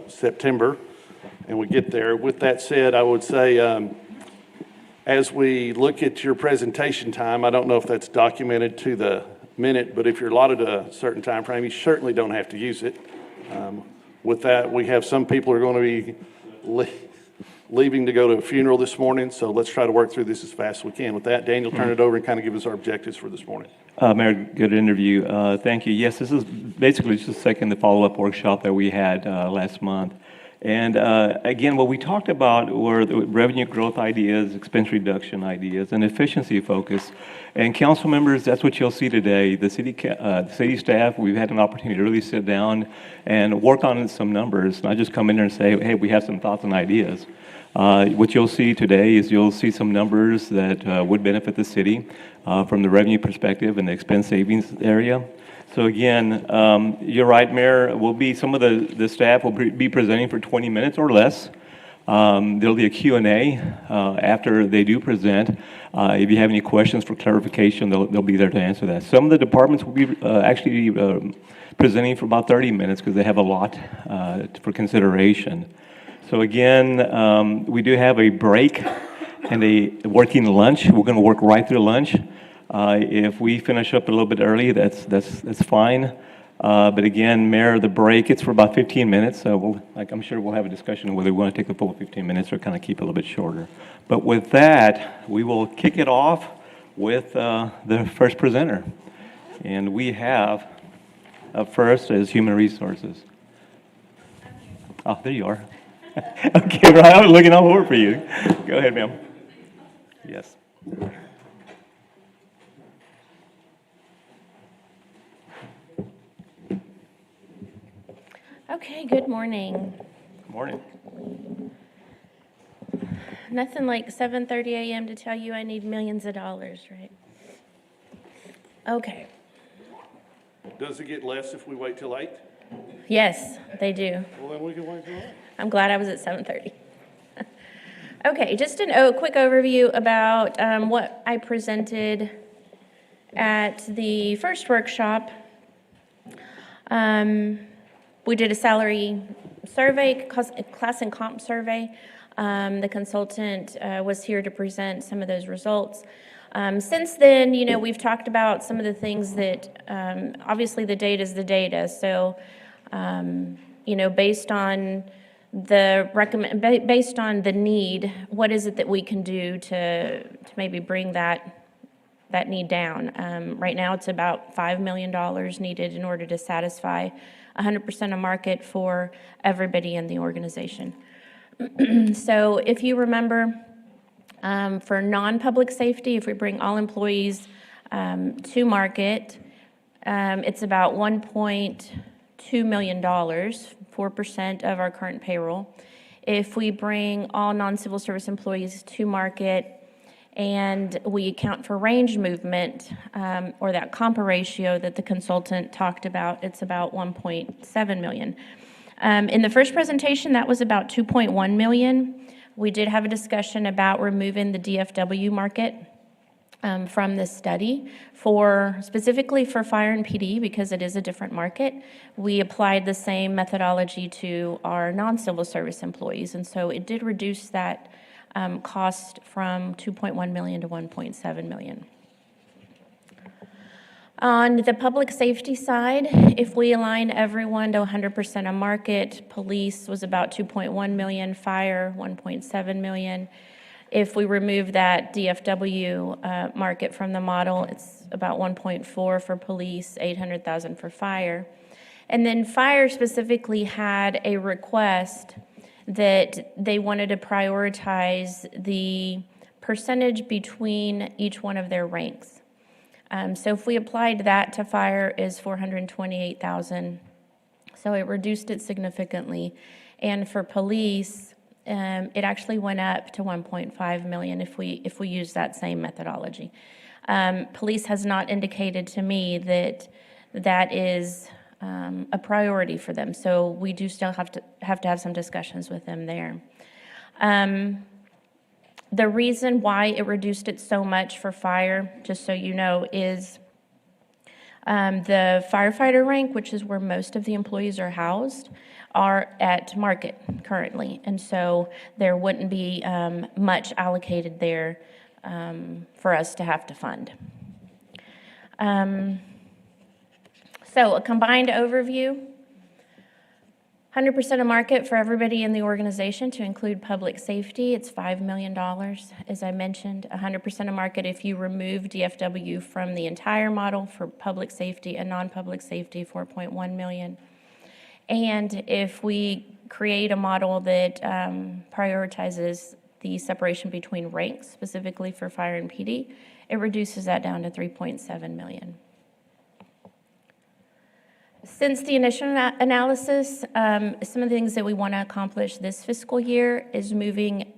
September and we get there. With that said, I would say, as we look at your presentation time, I don't know if that's documented to the minute, but if you're allotted a certain time frame, you certainly don't have to use it. With that, we have some people who are going to be leaving to go to a funeral this morning, so let's try to work through this as fast as we can. With that, Daniel, turn it over and kind of give us our objectives for this morning. Mayor, good interview. Thank you. Yes, this is basically just a second follow-up workshop that we had last month. And again, what we talked about were the revenue growth ideas, expense reduction ideas, and efficiency focus. And council members, that's what you'll see today. The city staff, we've had an opportunity to really sit down and work on some numbers, not just come in there and say, hey, we have some thoughts and ideas. What you'll see today is you'll see some numbers that would benefit the city from the revenue perspective and the expense savings area. So again, you're right, Mayor. Some of the staff will be presenting for 20 minutes or less. There'll be a Q&A after they do present. If you have any questions for clarification, they'll be there to answer that. Some of the departments will be actually presenting for about 30 minutes because they have a lot for consideration. So again, we do have a break and a working lunch. We're going to work right through lunch. If we finish up a little bit early, that's fine. But again, Mayor, the break, it's for about 15 minutes. So I'm sure we'll have a discussion on whether we want to take the full 15 minutes or kind of keep it a little bit shorter. But with that, we will kick it off with the first presenter. And we have, up first is Human Resources. Oh, there you are. Okay, Brian, I was looking all over for you. Go ahead, ma'am. Yes. Okay, good morning. Good morning. Nothing like 7:30 a.m. to tell you I need millions of dollars, right? Okay. Does it get less if we wait till 8? Yes, they do. Well, then we can wait till 8. I'm glad I was at 7:30. Okay, just a quick overview about what I presented at the first workshop. We did a salary survey, class and comp survey. The consultant was here to present some of those results. Since then, we've talked about some of the things that, obviously the data is the data. So, based on based on the need, what is it that we can do to maybe bring that need down? Right now, it's about $5 million needed in order to satisfy 100% of market for everybody in the organization. So if you remember, for non-public safety, if we bring all employees to market, it's about $1.2 million, 4% of our current payroll. If we bring all non-civil service employees to market and we account for range movement, or that compa ratio that the consultant talked about, it's about 1.7 million. In the first presentation, that was about 2.1 million. We did have a discussion about removing the DFW market from this study, specifically for fire and PD, because it is a different market. We applied the same methodology to our non-civil service employees, and so it did reduce that cost from 2.1 million to 1.7 million. On the public safety side, if we align everyone to 100% of market, police was about 2.1 million, fire 1.7 million. If we remove that DFW market from the model, it's about 1.4 for police, 800,000 for fire. And then fire specifically had a request that they wanted to prioritize the percentage between each one of their ranks. So if we applied that to fire is 428,000. So it reduced it significantly. And for police, it actually went up to 1.5 million if we use that same methodology. Police has not indicated to me that is a priority for them. So we do still have to have some discussions with them there. The reason why it reduced it so much for fire, just so you know, is the firefighter rank, which is where most of the employees are housed. are at market currently. And so there wouldn't be much allocated there for us to have to fund. So a combined overview. 100% of market for everybody in the organization to include public safety, it's $5 million. As I mentioned, 100% of market if you remove DFW from the entire model for public safety and non-public safety, $4.1 million. And if we create a model that prioritizes the separation between ranks, specifically for fire and PD, it reduces that down to $3.7 million. Since the initial analysis, some of the things that we want to accomplish this fiscal year is moving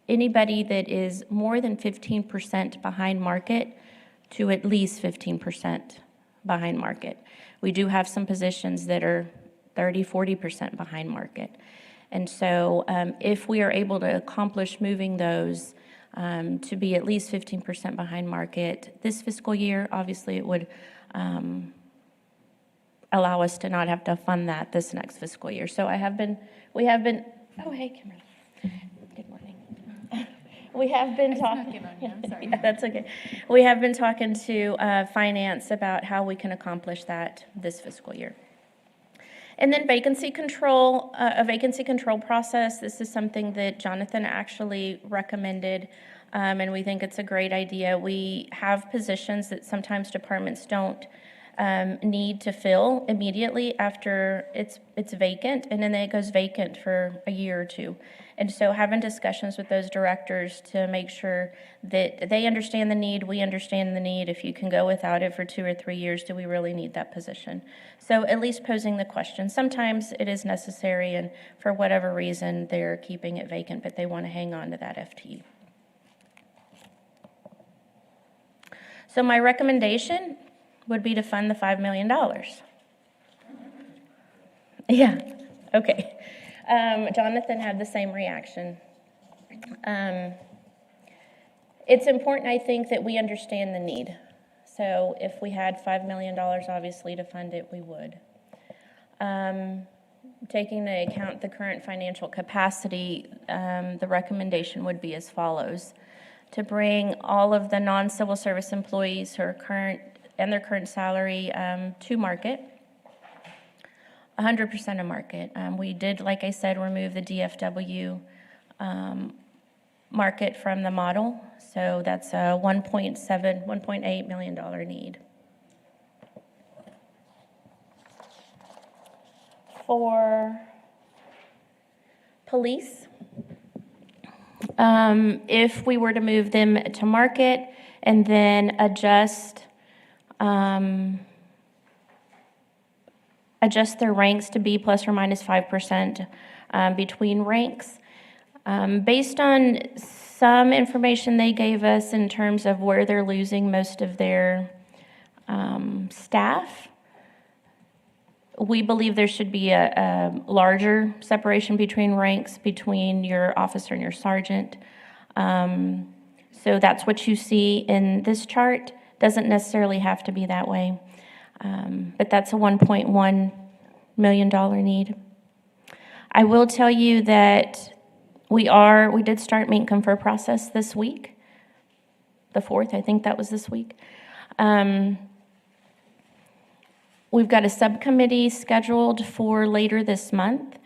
anybody that is more than 15% behind market to at least 15% behind market. We do have some positions that are 30, 40% behind market. And so if we are able to accomplish moving those to be at least 15% behind market this fiscal year, obviously it would allow us to not have to fund that this next fiscal year. So we have been, oh, hey, Kimberly. Good morning. We have been talking. I'm sorry. Yeah, that's okay. We have been talking to finance about how we can accomplish that this fiscal year. And then vacancy control, a vacancy control process. This is something that Jonathan actually recommended, and we think it's a great idea. We have positions that sometimes departments don't need to fill immediately after it's vacant, and then it goes vacant for a year or two. And so having discussions with those directors to make sure that they understand the need, we understand the need. If you can go without it for 2 or 3 years, do we really need that position? So at least posing the question. Sometimes it is necessary, and for whatever reason, they're keeping it vacant, but they want to hang on to that FTE. So my recommendation would be to fund the $5 million. Yeah, okay. Jonathan had the same reaction. It's important, I think, that we understand the need. So if we had $5 million, obviously, to fund it, we would. Taking into account the current financial capacity, the recommendation would be as follows: to bring all of the non-civil service employees who are current and their current salary to market, 100% of market. We did, like I said, remove the DFW market from the model, so that's a $1.8 million need. For police, if we were to move them to market and then adjust their ranks to be plus or minus 5% between ranks. Based on some information they gave us in terms of where they're losing most of their staff, we believe there should be a larger separation between ranks between your officer and your sergeant. So that's what you see in this chart. Doesn't necessarily have to be that way. But that's a $1.1 million need. I will tell you that we did start meet and confer process this week, the 4th, I think that was this week. We've got a subcommittee scheduled for later this month,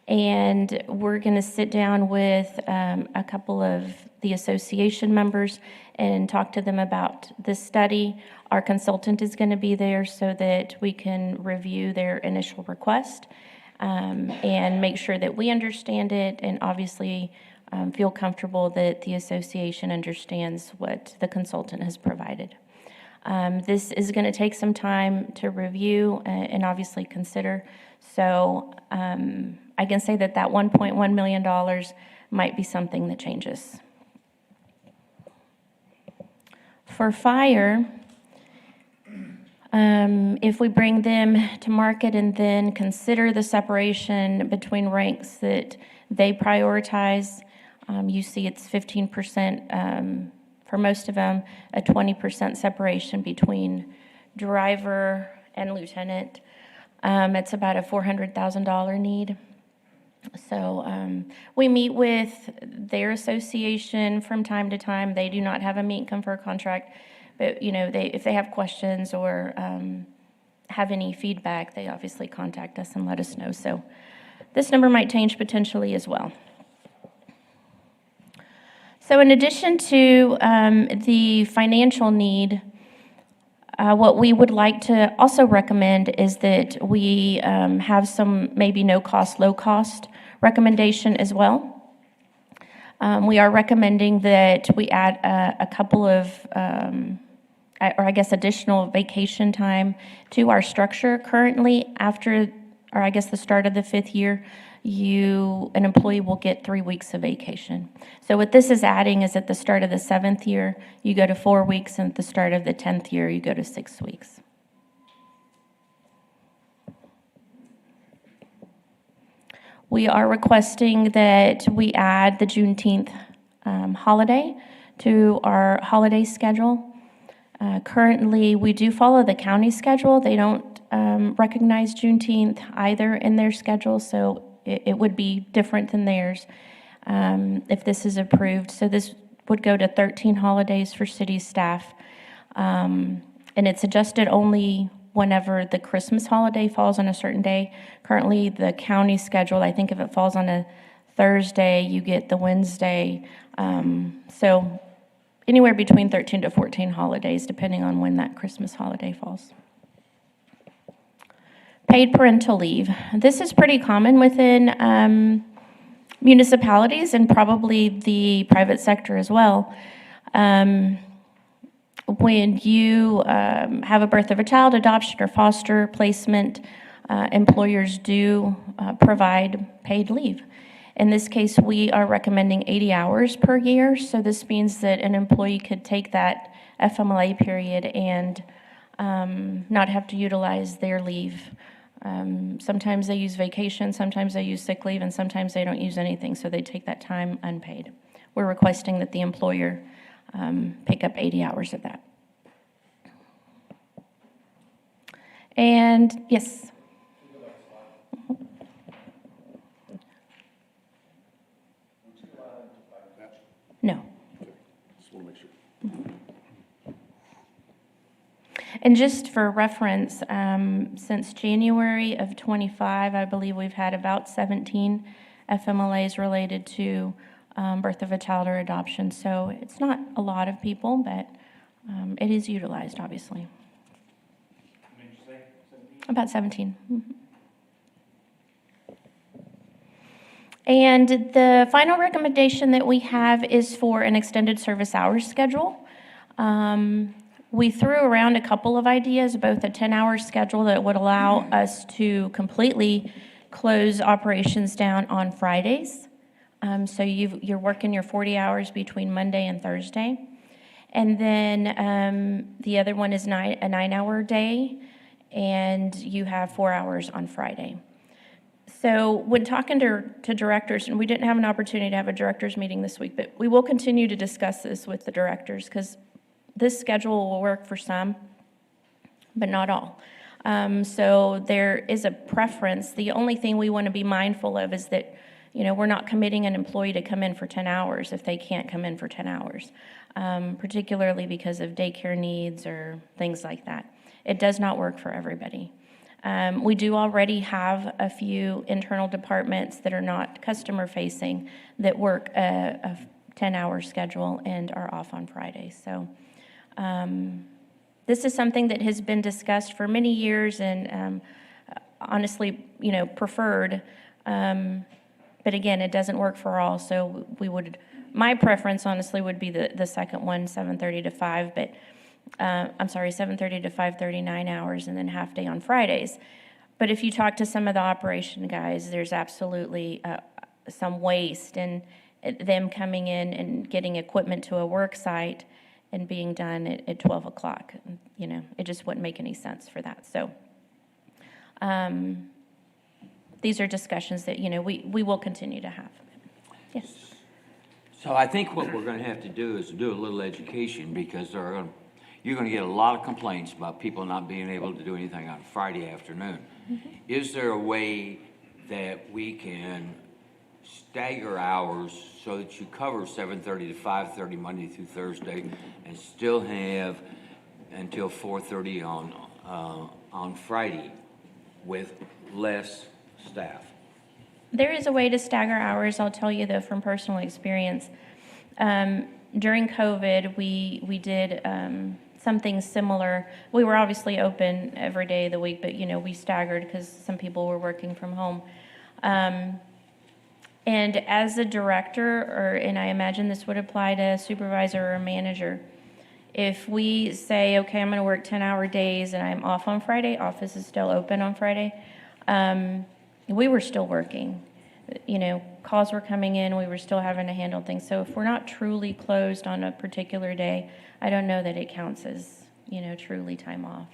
and we're going to sit down with a couple of the association members and talk to them about this study. Our consultant is going to be there so that we can review their initial request and make sure that we understand it, and obviously feel comfortable that the association understands what the consultant has provided. This is going to take some time to review and obviously consider. So I can say that $1.1 million might be something that changes. For fire, if we bring them to market and then consider the separation between ranks that they prioritize, you see it's 15% for most of them, a 20% separation between driver and lieutenant. It's about a $400,000 need. So we meet with their association from time to time. They do not have a meet and confer contract, but if they have questions or have any feedback, they obviously contact us and let us know. So this number might change potentially as well. So in addition to the financial need, what we would like to also recommend is that we have some maybe no-cost, low-cost recommendation as well. We are recommending that we add a couple of, additional vacation time to our structure. Currently, the start of the 5th year, an employee will get 3 weeks of vacation. So what this is adding is at the start of the 7th year, you go to 4 weeks, and at the start of the 10th year, you go to 6 weeks. We are requesting that we add the Juneteenth holiday to our holiday schedule. Currently, we do follow the county schedule. They don't recognize Juneteenth either in their schedule, so it would be different than theirs if this is approved. So this would go to 13 holidays for city staff, and it's adjusted only whenever the Christmas holiday falls on a certain day. Currently, the county schedule, I think if it falls on a Thursday, you get the Wednesday. So anywhere between 13 to 14 holidays, depending on when that Christmas holiday falls. Paid parental leave. This is pretty common within municipalities and probably the private sector as well. When you have a birth of a child, adoption, or foster placement, employers do provide paid leave. In this case, we are recommending 80 hours per year, so this means that an employee could take that FMLA period and not have to utilize their leave. Sometimes they use vacation, sometimes they use sick leave, and sometimes they don't use anything, so they take that time unpaid. We're requesting that the employer pick up 80 hours of that. And yes. No. Just want to make sure. And just for reference, since January of 25, I believe we've had about 17 FMLAs related to birth of a child or adoption. So it's not a lot of people, but it is utilized, obviously. About 17. Mm-hmm. And the final recommendation that we have is for an extended service hours schedule. We threw around a couple of ideas, both a 10-hour schedule that would allow us to completely close operations down on Fridays. So you're working your 40 hours between Monday and Thursday. And then the other one is a 9-hour day, and you have 4 hours on Friday. So when talking to directors, and we didn't have an opportunity to have a directors meeting this week, but we will continue to discuss this with the directors because this schedule will work for some, but not all. So there is a preference. The only thing we want to be mindful of is that, we're not committing an employee to come in for 10 hours if they can't come in for 10 hours, particularly because of daycare needs or things like that. It does not work for everybody. We do already have a few internal departments that are not customer-facing that work a 10-hour schedule and are off on Fridays. So this is something that has been discussed for many years and honestly, preferred. But again, it doesn't work for all. So my preference honestly would be the second one, 7:30 to 5, but 7:30 to 5:30, 9 hours, and then half day on Fridays. But if you talk to some of the operation guys, there's absolutely some waste in them coming in and getting equipment to a work site and being done at 12 o'clock. It just wouldn't make any sense for that. So these are discussions that, we will continue to have. Yes. So I think what we're going to have to do is do a little education because you're going to get a lot of complaints about people not being able to do anything on Friday afternoon. Mm-hmm. Is there a way that we can stagger hours so that you cover 7:30 to 5:30 Monday through Thursday and still have until 4:30 on Friday with less staff. There is a way to stagger hours, I'll tell you though, from personal experience. During COVID, we did something similar. We were obviously open every day of the week, but we staggered because some people were working from home. And as a director, and I imagine this would apply to a supervisor or a manager, if we say, okay, I'm going to work 10-hour days and I'm off on Friday, office is still open on Friday, we were still working. Calls were coming in, we were still having to handle things. So if we're not truly closed on a particular day, I don't know that it counts as, truly time off.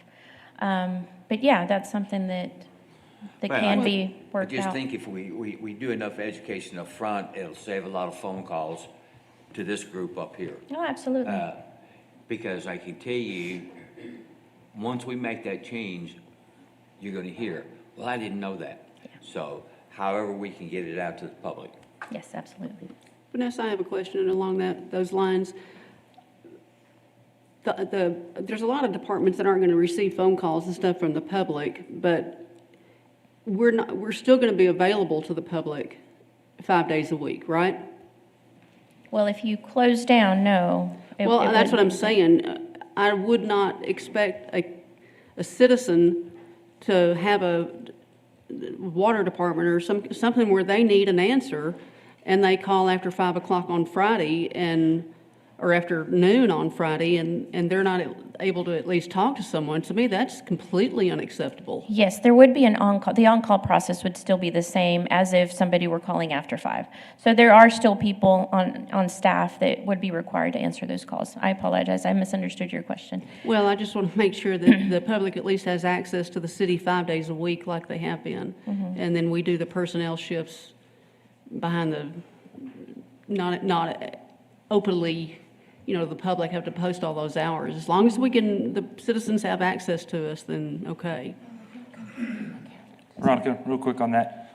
But yeah, that's something that can be worked I just out. think if we do enough education up front, it'll save a lot of phone calls to this group up here. Oh, absolutely. Because I can tell you, once we make that change, you're going to hear, well, I didn't know that. So however we can get it out to the public. Yes, absolutely. Vanessa, I have a question along those lines. There's a lot of departments that aren't going to receive phone calls and stuff from the public, but we're still going to be available to the public 5 days a week, right? Well, if you close down, no. Well, that's what I'm saying. I would not expect a citizen to have a water department or something where they need an answer, and they call after 5 o'clock on Friday or after noon on Friday, and they're not able to at least talk to someone. To me, that's completely unacceptable. Yes, there would be an on-call. The on-call process would still be the same as if somebody were calling after 5. So there are still people on staff that would be required to answer those calls. I apologize, I misunderstood your question. Well, I just want to make sure that the public at least has access to the city 5 days a week like they have been. And then we do the personnel shifts behind the, not openly, the public have to post all those hours. As long as the citizens have access to us, then okay. Veronica, real quick on that.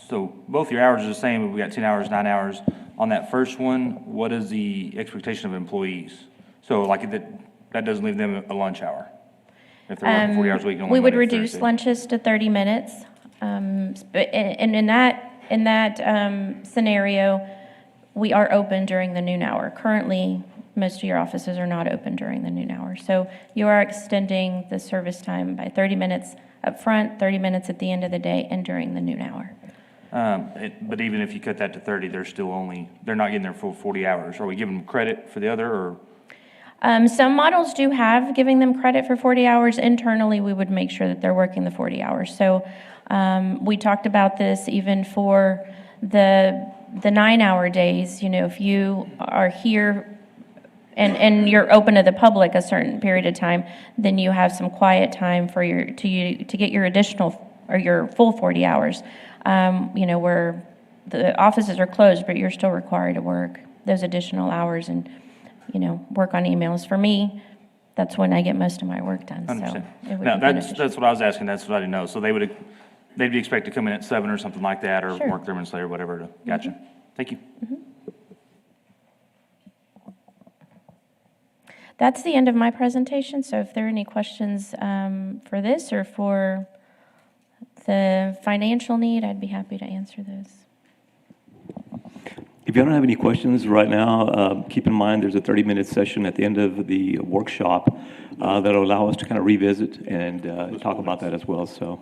So both your hours are the same. We got 10 hours, 9 hours. On that first one, what is the expectation of employees? So that doesn't leave them a lunch hour. If they're working 40 hours a week. We would reduce lunches to 30 minutes. And in that scenario, we are open during the noon hour. Currently, most of your offices are not open during the noon hour. So you are extending the service time by 30 minutes up front, 30 minutes at the end of the day, and during the noon hour. But even if you cut that to 30, they're not getting their full 40 hours. Are we giving them credit for the other, or? Some models do have giving them credit for 40 hours. Internally, we would make sure that they're working the 40 hours. So we talked about this even for the 9-hour days. If you are here and you're open to the public a certain period of time, then you have some quiet time for to get your additional or your full 40 hours. Where the offices are closed, but you're still required to work those additional hours and work on emails. For me, that's when I get most of my work done. 100%. So it would No, be that's beneficial. what I was asking. That's what I didn't know. So they'd be expected to come in at 7 or something like that, or Sure. work 3 minutes later, whatever. Gotcha. Thank you. That's the end of my presentation, so if there are any questions for this or for the financial need, I'd be happy to answer those. If you don't have any questions right now, keep in mind there's a 30-minute session at the end of the workshop that'll allow us to kind of revisit and talk about that as well. So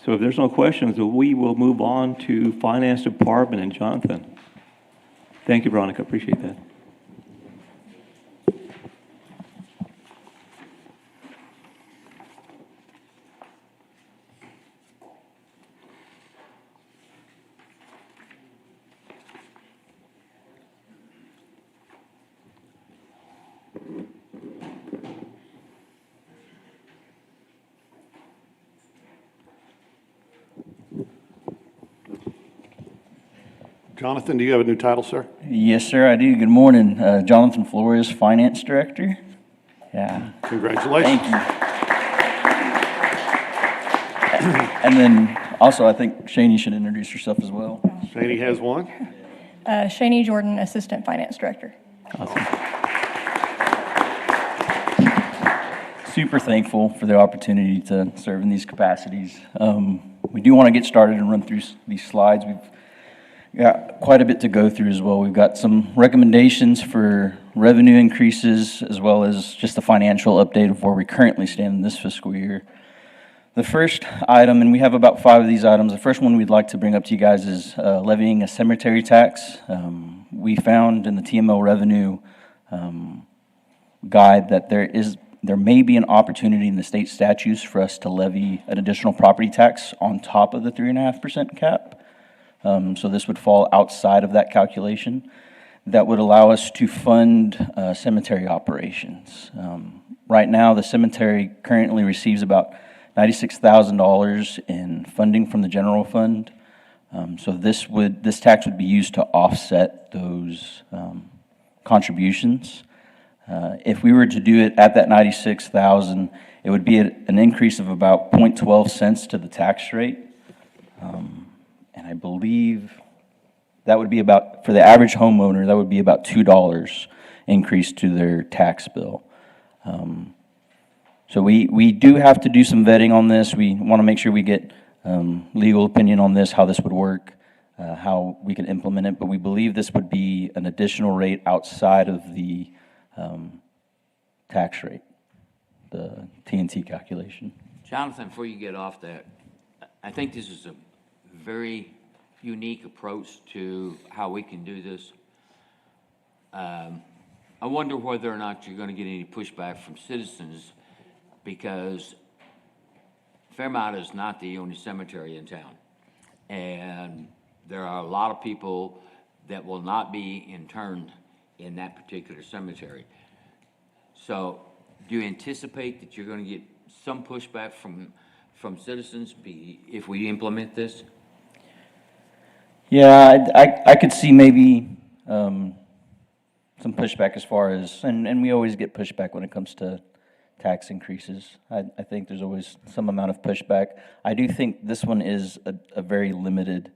if there's no questions, we will move on to Finance Department and Jonathan. Thank you, Veronica. Appreciate that. Jonathan, do you have a new title, sir? Yes, sir, I do. Good morning. Jonathan Flores, Finance Director. Yeah, Congratulations. thank you. And then Also, I think Shani should introduce herself as well. Shani has one. Shani Jordan, Assistant Finance Director. Super thankful for the opportunity to serve in these capacities. We do want to get started and run through these slides. We've got quite a bit to go through as well. We've got some recommendations for revenue increases as well as just the financial update of where we currently stand in this fiscal year. The first item, and we have about 5 of these items, the first one we'd like to bring up to you guys is levying a cemetery tax. We found in the TML revenue guide that there may be an opportunity in the state statutes for us to levy an additional property tax on top of the 3.5% cap. So this would fall outside of that calculation. That would allow us to fund cemetery operations. Right now, the cemetery currently receives about $96,000 in funding from the general fund. So this tax would be used to offset those contributions. If we were to do it at that $96,000, it would be an increase of about 0.12 cents to the tax rate. And I believe that would be about, for the average homeowner, that would be about $2 increase to their tax bill. So we do have to do some vetting on this. We want to make sure we get legal opinion on this, how this would work, how we can implement it. But we believe this would be an additional rate outside of the tax rate, the TNT calculation. Jonathan, before you get off that, I think this is a very unique approach to how we can do this. I wonder whether or not you're going to get any pushback from citizens, because Fairmount is not the only cemetery in town. And there are a lot of people that will not be interned in that particular cemetery. So do you anticipate that you're going to get some pushback from citizens if we implement this? Yeah, I could see maybe some pushback as far as, and we always get pushback when it comes to tax increases. I think there's always some amount of pushback. I do think this one is a very limited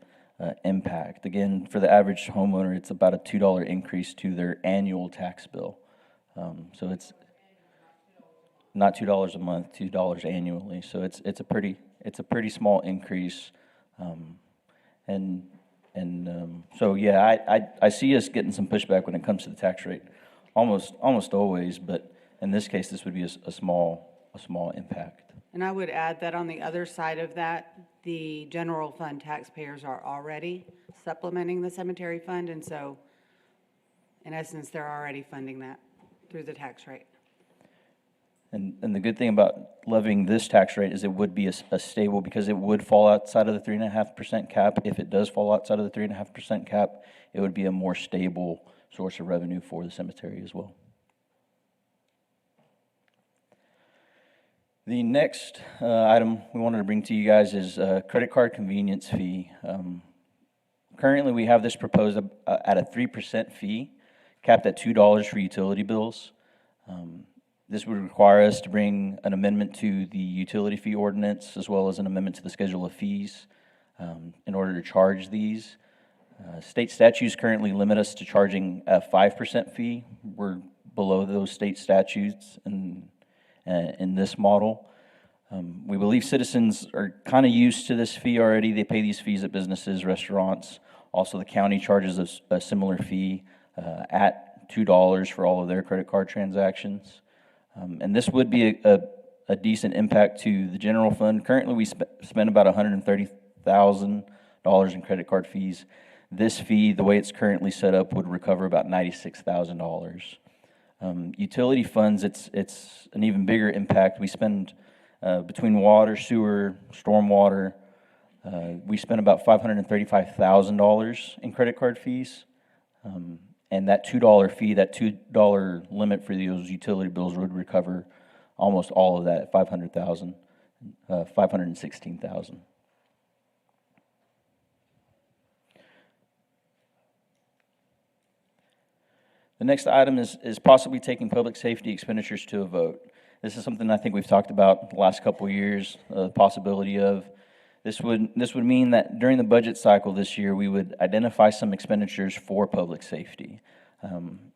impact. Again, for the average homeowner, it's about a $2 increase to their annual tax bill. So it's not $2 a month, $2 annually. So it's a pretty small increase. So yeah, I see us getting some pushback when it comes to the tax rate, almost always. But in this case, this would be a small impact. And I would add that on the other side of that, the general fund taxpayers are already supplementing the cemetery fund, and so in essence, they're already funding that through the tax rate. And the good thing about levying this tax rate is it would be a stable, because it would fall outside of the 3.5% cap. If it does fall outside of the 3.5% cap, it would be a more stable source of revenue for the cemetery as well. The next item we wanted to bring to you guys is a credit card convenience fee. Currently, we have this proposed at a 3% fee, capped at $2 for utility bills. This would require us to bring an amendment to the utility fee ordinance as well as an amendment to the schedule of fees in order to charge these. State statutes currently limit us to charging a 5% fee. We're below those state statutes in this model. We believe citizens are kind of used to this fee already. They pay these fees at businesses, restaurants. Also, the county charges a similar fee at $2 for all of their credit card transactions. And this would be a decent impact to the general fund. Currently, we spend about $130,000 in credit card fees. This fee, the way it's currently set up, would recover about $96,000. Utility funds, it's an even bigger impact. We spend between water, sewer, stormwater, we spend about $535,000 in credit card fees. And that $2 fee, that $2 limit for those utility bills would recover almost all of that at $516,000. The next item is possibly taking public safety expenditures to a vote. This is something I think we've talked about the last couple of years, the possibility of. This would mean that during the budget cycle this year, we would identify some expenditures for public safety.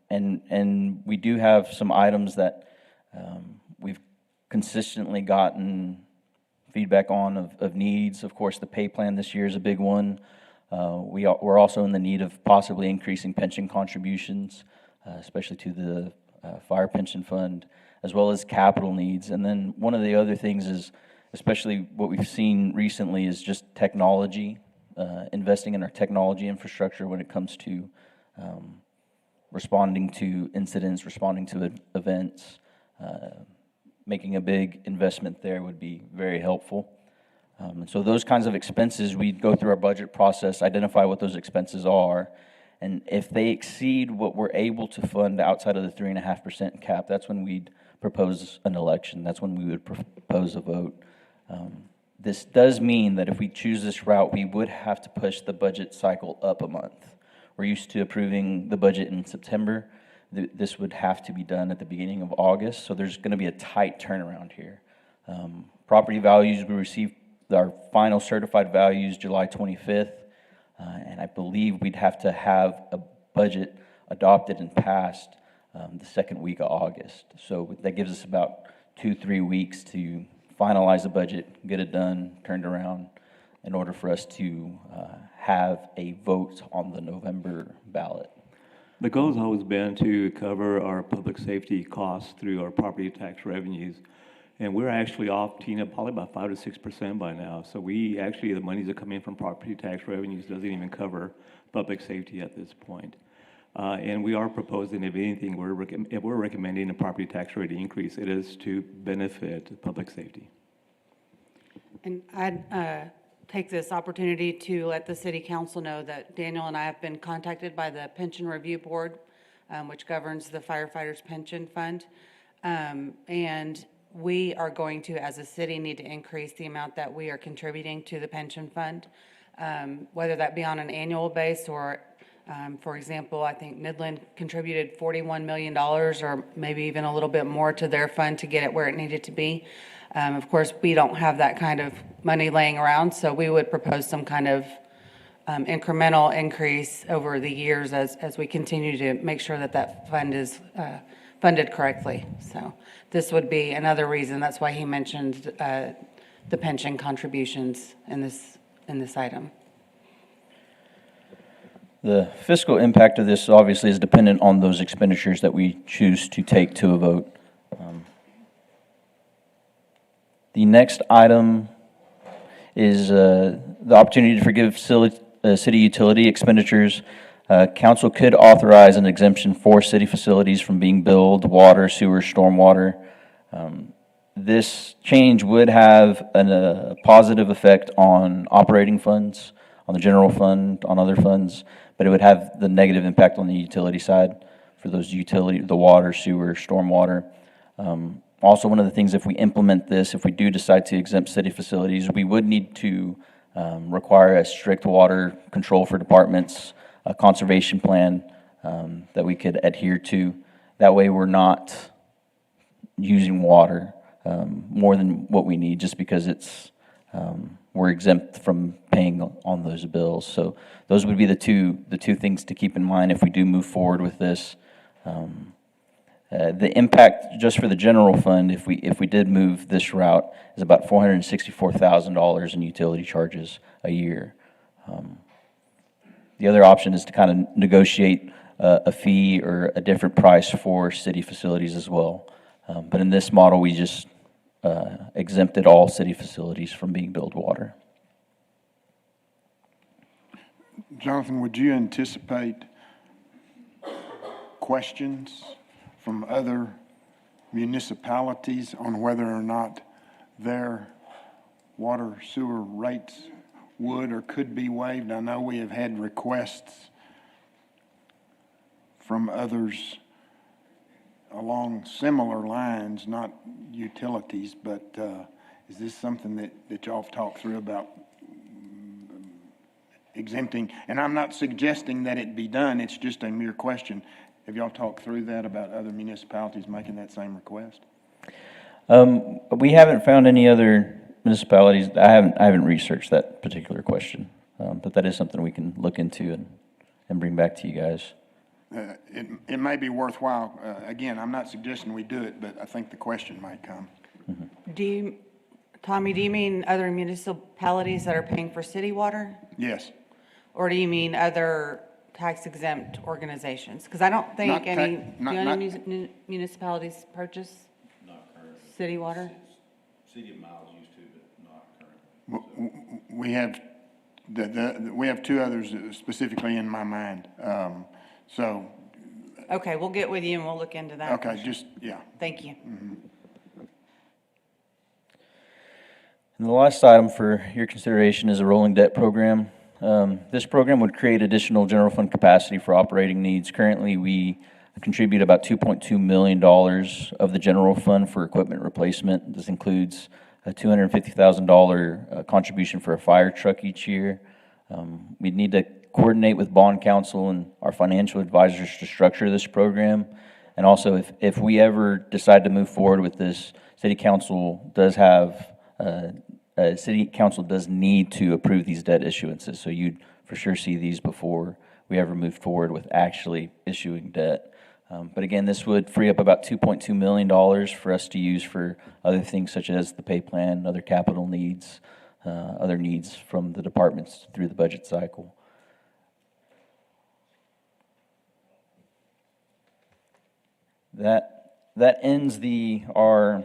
And we do have some items that we've consistently gotten feedback on of needs. Of course, the pay plan this year is a big one. We're also in the need of possibly increasing pension contributions, especially to the fire pension fund, as well as capital needs. And then one of the other things is, especially what we've seen recently, is just technology, investing in our technology infrastructure when it comes to responding to incidents, responding to events. Making a big investment there would be very helpful. And so those kinds of expenses, we'd go through our budget process, identify what those expenses are, and if they exceed what we're able to fund outside of the 3.5% cap, that's when we'd propose an election. That's when we would propose a vote. This does mean that if we choose this route, we would have to push the budget cycle up a month. We're used to approving the budget in September. This would have to be done at the beginning of August, so there's going to be a tight turnaround here. Property values, we received our final certified values July 25th, and I believe we'd have to have a budget adopted and passed the second week of August. So that gives us about 2-3 weeks to finalize the budget, get it done, turned around, in order for us to have a vote on the November ballot. The goal has always been to cover our public safety costs through our property tax revenues. And we're actually off, Tina, probably about 5 to 6% by now. So the monies that come in from property tax revenues doesn't even cover public safety at this point. And we are proposing, if anything, if we're recommending a property tax rate increase, it is to benefit public safety. And I'd take this opportunity to let the city council know that Daniel and I have been contacted by the Pension Review Board, which governs the firefighters' pension fund. And we are going to, as a city, need to increase the amount that we are contributing to the pension fund, whether that be on an annual base or, for example, I think Midland contributed $41 million or maybe even a little bit more to their fund to get it where it needed to be. Of course, we don't have that kind of money laying around, so we would propose some kind of incremental increase over the years as we continue to make sure that that fund is funded correctly. So this would be another reason. That's why he mentioned the pension contributions in this item. The fiscal impact of this obviously is dependent on those expenditures that we choose to take to a vote. The next item is the opportunity to forgive city utility expenditures. Council could authorize an exemption for city facilities from being billed water, sewer, stormwater. This change would have a positive effect on operating funds, on the general fund, on other funds, but it would have the negative impact on the utility side for those the water, sewer, stormwater. Also, one of the things, if we implement this, if we do decide to exempt city facilities, we would need to require a strict water control for departments, a conservation plan that we could adhere to. That way we're not using water more than what we need just because we're exempt from paying on those bills. So those would be the two things to keep in mind if we do move forward with this. The impact just for the general fund, if we did move this route, is about $464,000 in utility charges a year. The other option is to kind of negotiate a fee or a different price for city facilities as well. But in this model, we just exempted all city facilities from being billed water. Jonathan, would you anticipate questions from other municipalities on whether or not their water sewer rates would or could be waived? I know we have had requests from others along similar lines, not utilities, but is this something that y'all have talked through about exempting? And I'm not suggesting that it be done, it's just a mere question. Have y'all talked through that about other municipalities making that same request? We haven't found any other municipalities, I haven't researched that particular question, but that is something we can look into and bring back to you guys. It may be worthwhile, again, I'm not suggesting we do it, but I think the question might come. Tommy, do you mean other municipalities that are paying for city water? Yes. Or do you mean other tax exempt organizations? Because I don't think any, do any municipalities purchase city water? City of Miles used to, but not currently. We have, we have two others specifically in my mind. So, Okay, we'll get with you and we'll look into that. okay, just, yeah. Thank you. And the last item for your consideration is a rolling debt program. This program would create additional general fund capacity for operating needs. Currently, we contribute about $2.2 million of the general fund for equipment replacement. This includes a $250,000 contribution for a fire truck each year. We'd need to coordinate with bond counsel and our financial advisors to structure this program. And also, if we ever decide to move forward with this, city council does need to approve these debt issuances. So you'd for sure see these before we ever move forward with actually issuing debt. But again, this would free up about $2.2 million for us to use for other things such as the pay plan, other capital needs, other needs from the departments through the budget cycle. That ends our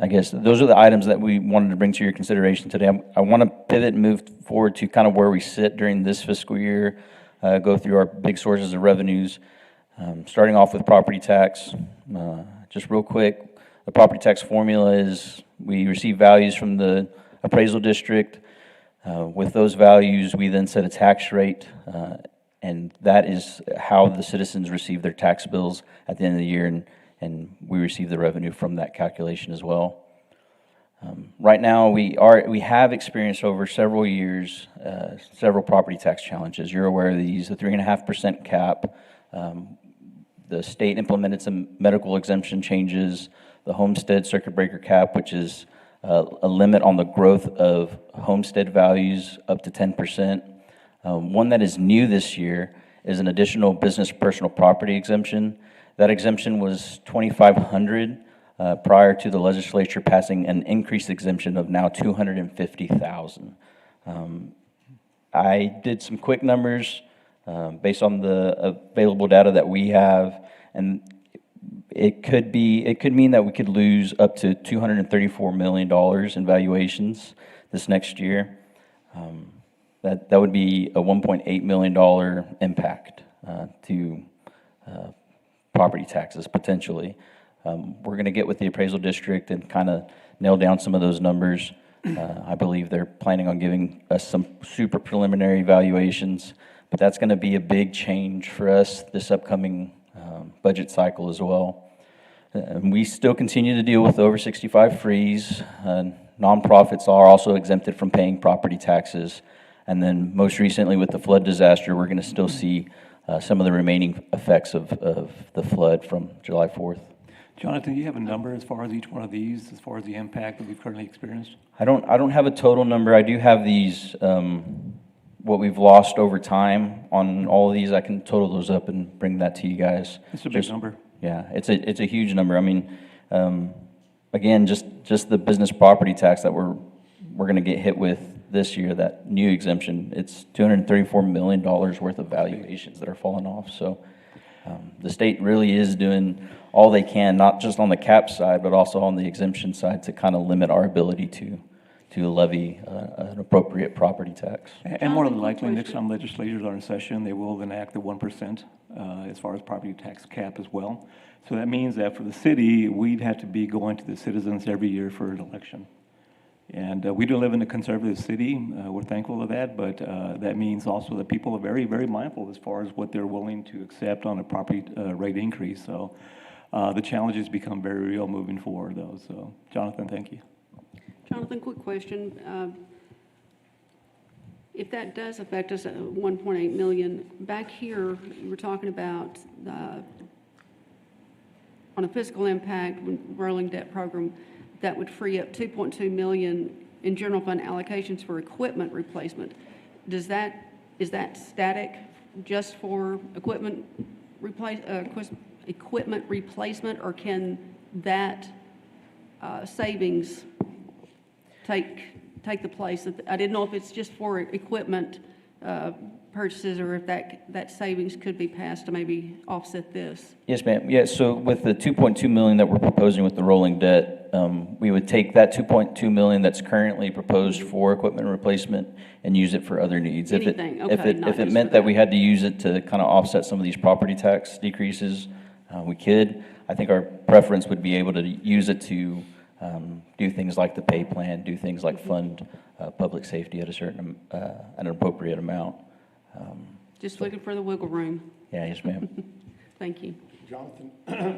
I guess those are the items that we wanted to bring to your consideration today. I want to pivot and move forward to kind of where we sit during this fiscal year, go through our big sources of revenues, starting off with property tax. Just real quick, the property tax formula is we receive values from the appraisal district. With those values, we then set a tax rate, and that is how the citizens receive their tax bills at the end of the year, and we receive the revenue from that calculation as well. Right now, we have experienced over several years several property tax challenges. You're aware of these: the 3.5% cap. The state implemented some medical exemption changes. The homestead circuit breaker cap, which is a limit on the growth of homestead values up to 10%. One that is new this year is an additional business personal property exemption. That exemption was $2,500 prior to the legislature passing an increased exemption of now $250,000. I did some quick numbers based on the available data that we have, and it could mean that we could lose up to $234 million in valuations this next year. That would be a $1.8 million impact to property taxes potentially. We're going to get with the appraisal district and kind of nail down some of those numbers. I believe they're planning on giving us some super preliminary valuations, but that's going to be a big change for us this upcoming budget cycle as well. We still continue to deal with the over 65 freeze. Nonprofits are also exempted from paying property taxes. And then most recently with the flood disaster, we're going to still see some of the remaining effects of the flood from July 4th. Jonathan, do you have a number as far as each one of these, as far as the impact that we've currently experienced? I don't have a total number. I do have these, what we've lost over time on all of these. I can total those up and bring that to you guys. It's a big number. Yeah, it's a huge number. I mean, again, just the business property tax that we're going to get hit with this year, that new exemption, it's $234 million worth of valuations that are falling off. So the state really is doing all they can, not just on the cap side, but also on the exemption side to kind of limit our ability to levy an appropriate property tax. And more than likely, next time legislators are in session, they will enact the 1% as far as property tax cap as well. So that means that for the city, we'd have to be going to the citizens every year for an election. And we do live in a conservative city. We're thankful of that, but that means also that people are very, very mindful as far as what they're willing to accept on a property rate increase. So the challenges become very real moving forward, though. So, Jonathan, thank you. Jonathan, quick question. If that does affect us at 1.8 million, back here, you were talking about on a fiscal impact, rolling debt program, that would free up 2.2 million in general fund allocations for equipment replacement. Is that static just for equipment replacement, or can that savings take the place? I didn't know if it's just for equipment purchases, or if that savings could be passed to maybe offset this. Yes, ma'am. Yeah, so with the 2.2 million that we're proposing with the rolling debt, we would take that 2.2 million that's currently proposed for equipment replacement and use it for other needs. Anything, okay, not If it just meant for that that. we had to use it to kind of offset some of these property tax decreases, we could. I think our preference would be able to use it to do things like the pay plan, do things like fund public safety at a certain, an appropriate amount. Just looking for the wiggle room. Yeah, yes, ma'am. Thank you. Jonathan,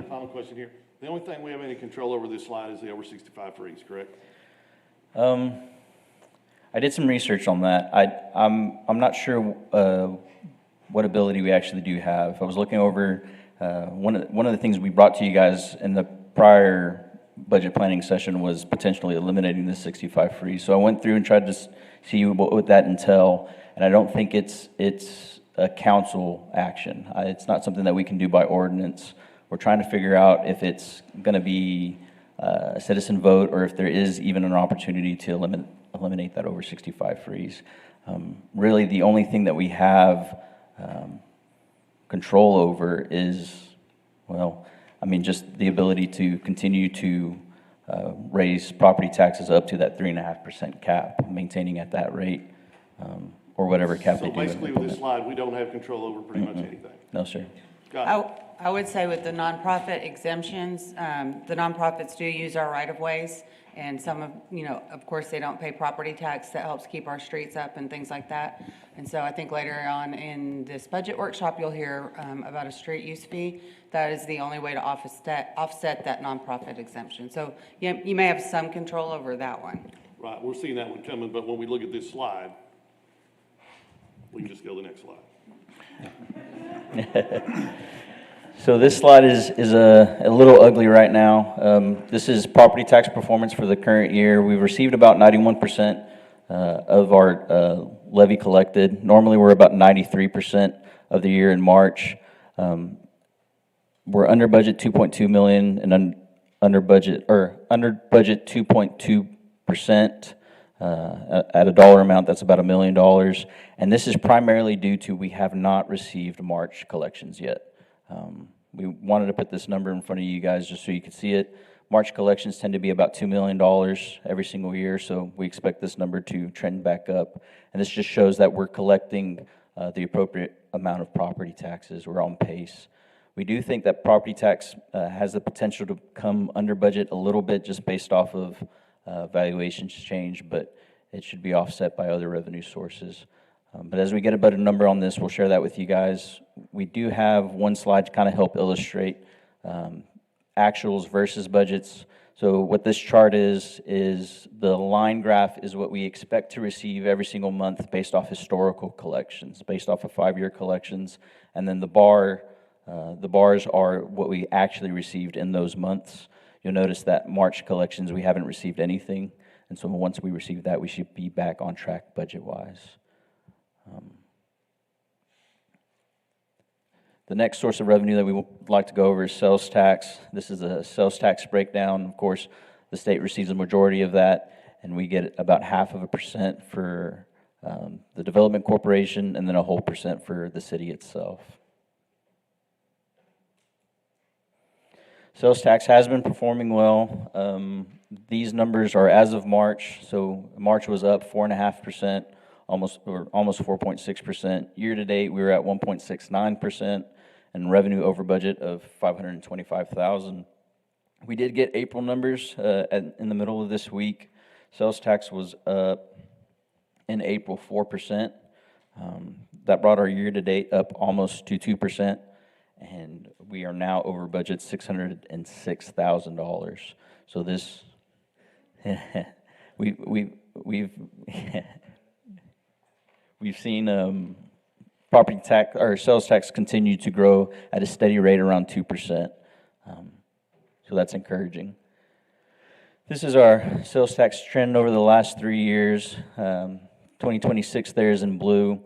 final question here. The only thing we have any control over this slide is the over 65 freeze, correct? I did some research on that. I'm not sure what ability we actually do have. I was looking over, one of the things we brought to you guys in the prior budget planning session was potentially eliminating the 65 freeze. So I went through and tried to see what would that entail, and I don't think it's a council action. It's not something that we can do by ordinance. We're trying to figure out if it's going to be a citizen vote, or if there is even an opportunity to eliminate that over 65 freeze. Really, the only thing that we have control over is, well, I mean, just the ability to continue to raise property taxes up to that 3.5% cap, maintaining at that rate, or whatever cap they So do. basically with this slide, we don't have control over pretty much anything. No, sir. Got it. I would say with the nonprofit exemptions, the nonprofits do use our right-of-ways, and some of, of course, they don't pay property tax. That helps keep our streets up and things like that. And so I think later on in this budget workshop, you'll hear about a street use fee. That is the only way to offset that nonprofit exemption. So you may have some control over that one. Right, we're seeing that one coming, but when we look at this slide, we can just go to the next slide. So this slide is a little ugly right now. This is property tax performance for the current year. We've received about 91% of our levy collected. Normally, we're about 93% of the year in March. We're under budget 2.2 million and under budget 2.2%. At a dollar amount, that's about $1 million. And this is primarily due to we have not received March collections yet. We wanted to put this number in front of you guys just so you could see it. March collections tend to be about $2 million every single year, so we expect this number to trend back up. And this just shows that we're collecting the appropriate amount of property taxes. We're on pace. We do think that property tax has the potential to come under budget a little bit just based off of valuations change, but it should be offset by other revenue sources. But as we get a better number on this, we'll share that with you guys. We do have one slide to kind of help illustrate actuals versus budgets. So what this chart is the line graph is what we expect to receive every single month based off historical collections, based off of 5-year collections, and then the bars are what we actually received in those months. You'll notice that March collections, we haven't received anything, and so once we receive that, we should be back on track budget-wise. The next source of revenue that we would like to go over is sales tax. This is a sales tax breakdown. Of course, the state receives a majority of that, and we get about 0.5% for the development corporation, and then a whole percent for the city itself. Sales tax has been performing well. These numbers are as of March, so March was up 4.5%. Almost 4.6%. Year to date, we were at 1.69%, and revenue over budget of $525,000. We did get April numbers in the middle of this week. Sales tax was up in April 4%. That brought our year to date up almost to 2%, and we are now over budget $606,000. So this We've seen property tax or sales tax continue to grow at a steady rate around 2%. so that's encouraging. This is our sales tax trend over the last 3 years. 2026 there is in blue.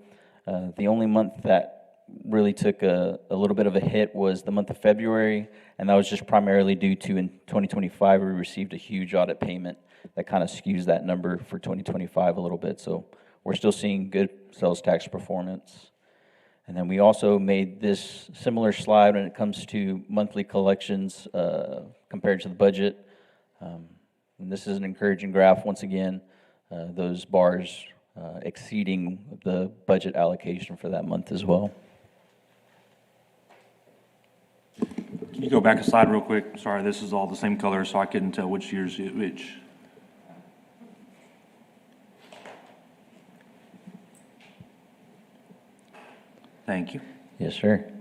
The only month that really took a little bit of a hit was the month of February, and that was just primarily due to in 2025 we received a huge audit payment that kind of skews that number for 2025 a little bit. So we're still seeing good sales tax performance. And then we also made this similar slide when it comes to monthly collections compared to the budget. And this is an encouraging graph, once again, those bars exceeding the budget allocation for that month as well. Can you go back a slide real quick? Sorry, this is all the same color, so I couldn't tell which year's which. Thank you. Yes, sir.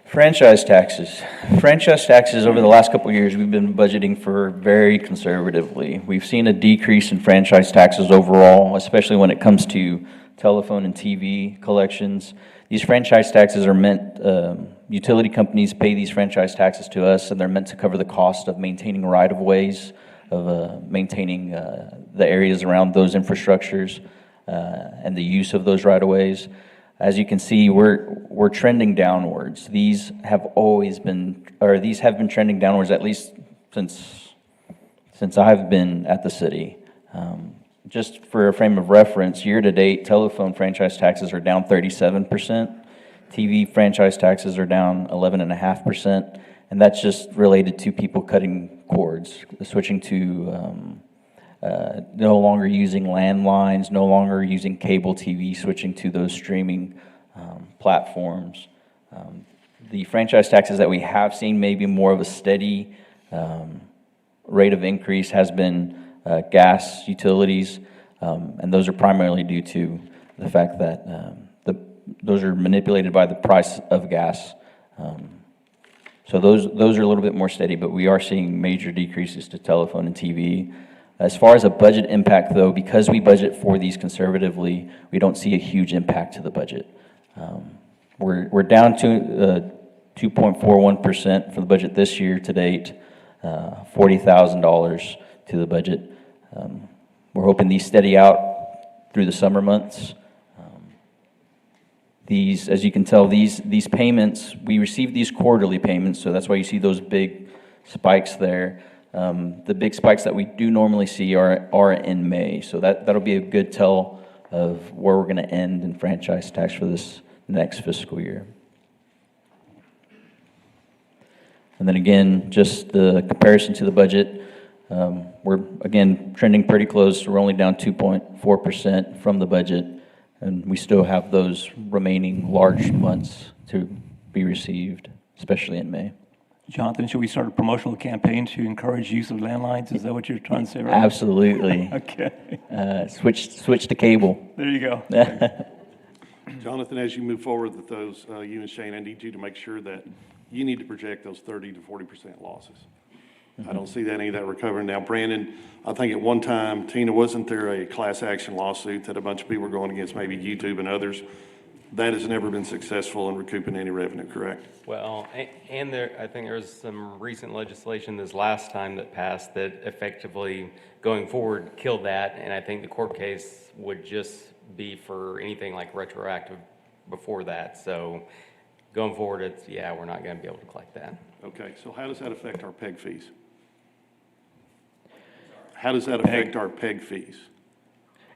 Franchise taxes. Franchise taxes over the last couple of years, we've been budgeting for very conservatively. We've seen a decrease in franchise taxes overall, especially when it comes to telephone and TV collections. These franchise taxes are meant, utility companies pay these franchise taxes to us, and they're meant to cover the cost of maintaining right-of-ways, of maintaining the areas around those infrastructures, and the use of those right-of-ways. As you can see, we're trending downwards. These have been trending downwards at least since I've been at the city. Just for a frame of reference, year-to-date, telephone franchise taxes are down 37%. TV franchise taxes are down 11.5%, and that's just related to people cutting cords, switching to no longer using landlines, no longer using cable TV, switching to those streaming platforms. The franchise taxes that we have seen maybe more of a steady rate of increase has been gas utilities, and those are primarily due to the fact that those are manipulated by the price of gas. So those are a little bit more steady, but we are seeing major decreases to telephone and TV. As far as a budget impact, though, because we budget for these conservatively, we don't see a huge impact to the budget. We're down to 2.41% for the budget this year to date, $40,000 to the budget. We're hoping these steady out through the summer months. These, as you can tell, these payments, we receive these quarterly payments, so that's why you see those big spikes there. The big spikes that we do normally see are in May, so that'll be a good tell of where we're going to end in franchise tax for this next fiscal year. And then again, just the comparison to the budget, we're again trending pretty close. We're only down 2.4% from the budget, and we still have those remaining large months to be received, especially in May. Jonathan, should we start a promotional campaign to encourage use of landlines? Is that what you're trying to say, right? Absolutely. Okay. Switch to cable. There you go. Jonathan, as you move forward with those, you and Shane, I need you to make sure that you need to project those 30 to 40% losses. I don't see any of that recovering. Now, Brandon, I think at one time, Tina, wasn't there a class action lawsuit that a bunch of people were going against, maybe YouTube and others? That has never been successful in recouping any revenue, correct? Well, and I think there was some recent legislation this last time that passed that effectively, going forward, killed that. And I think the court case would just be for anything like retroactive before that. So going forward, we're not going to be able to collect that. Okay, so how does that affect our PEG fees? How does that affect our PEG fees?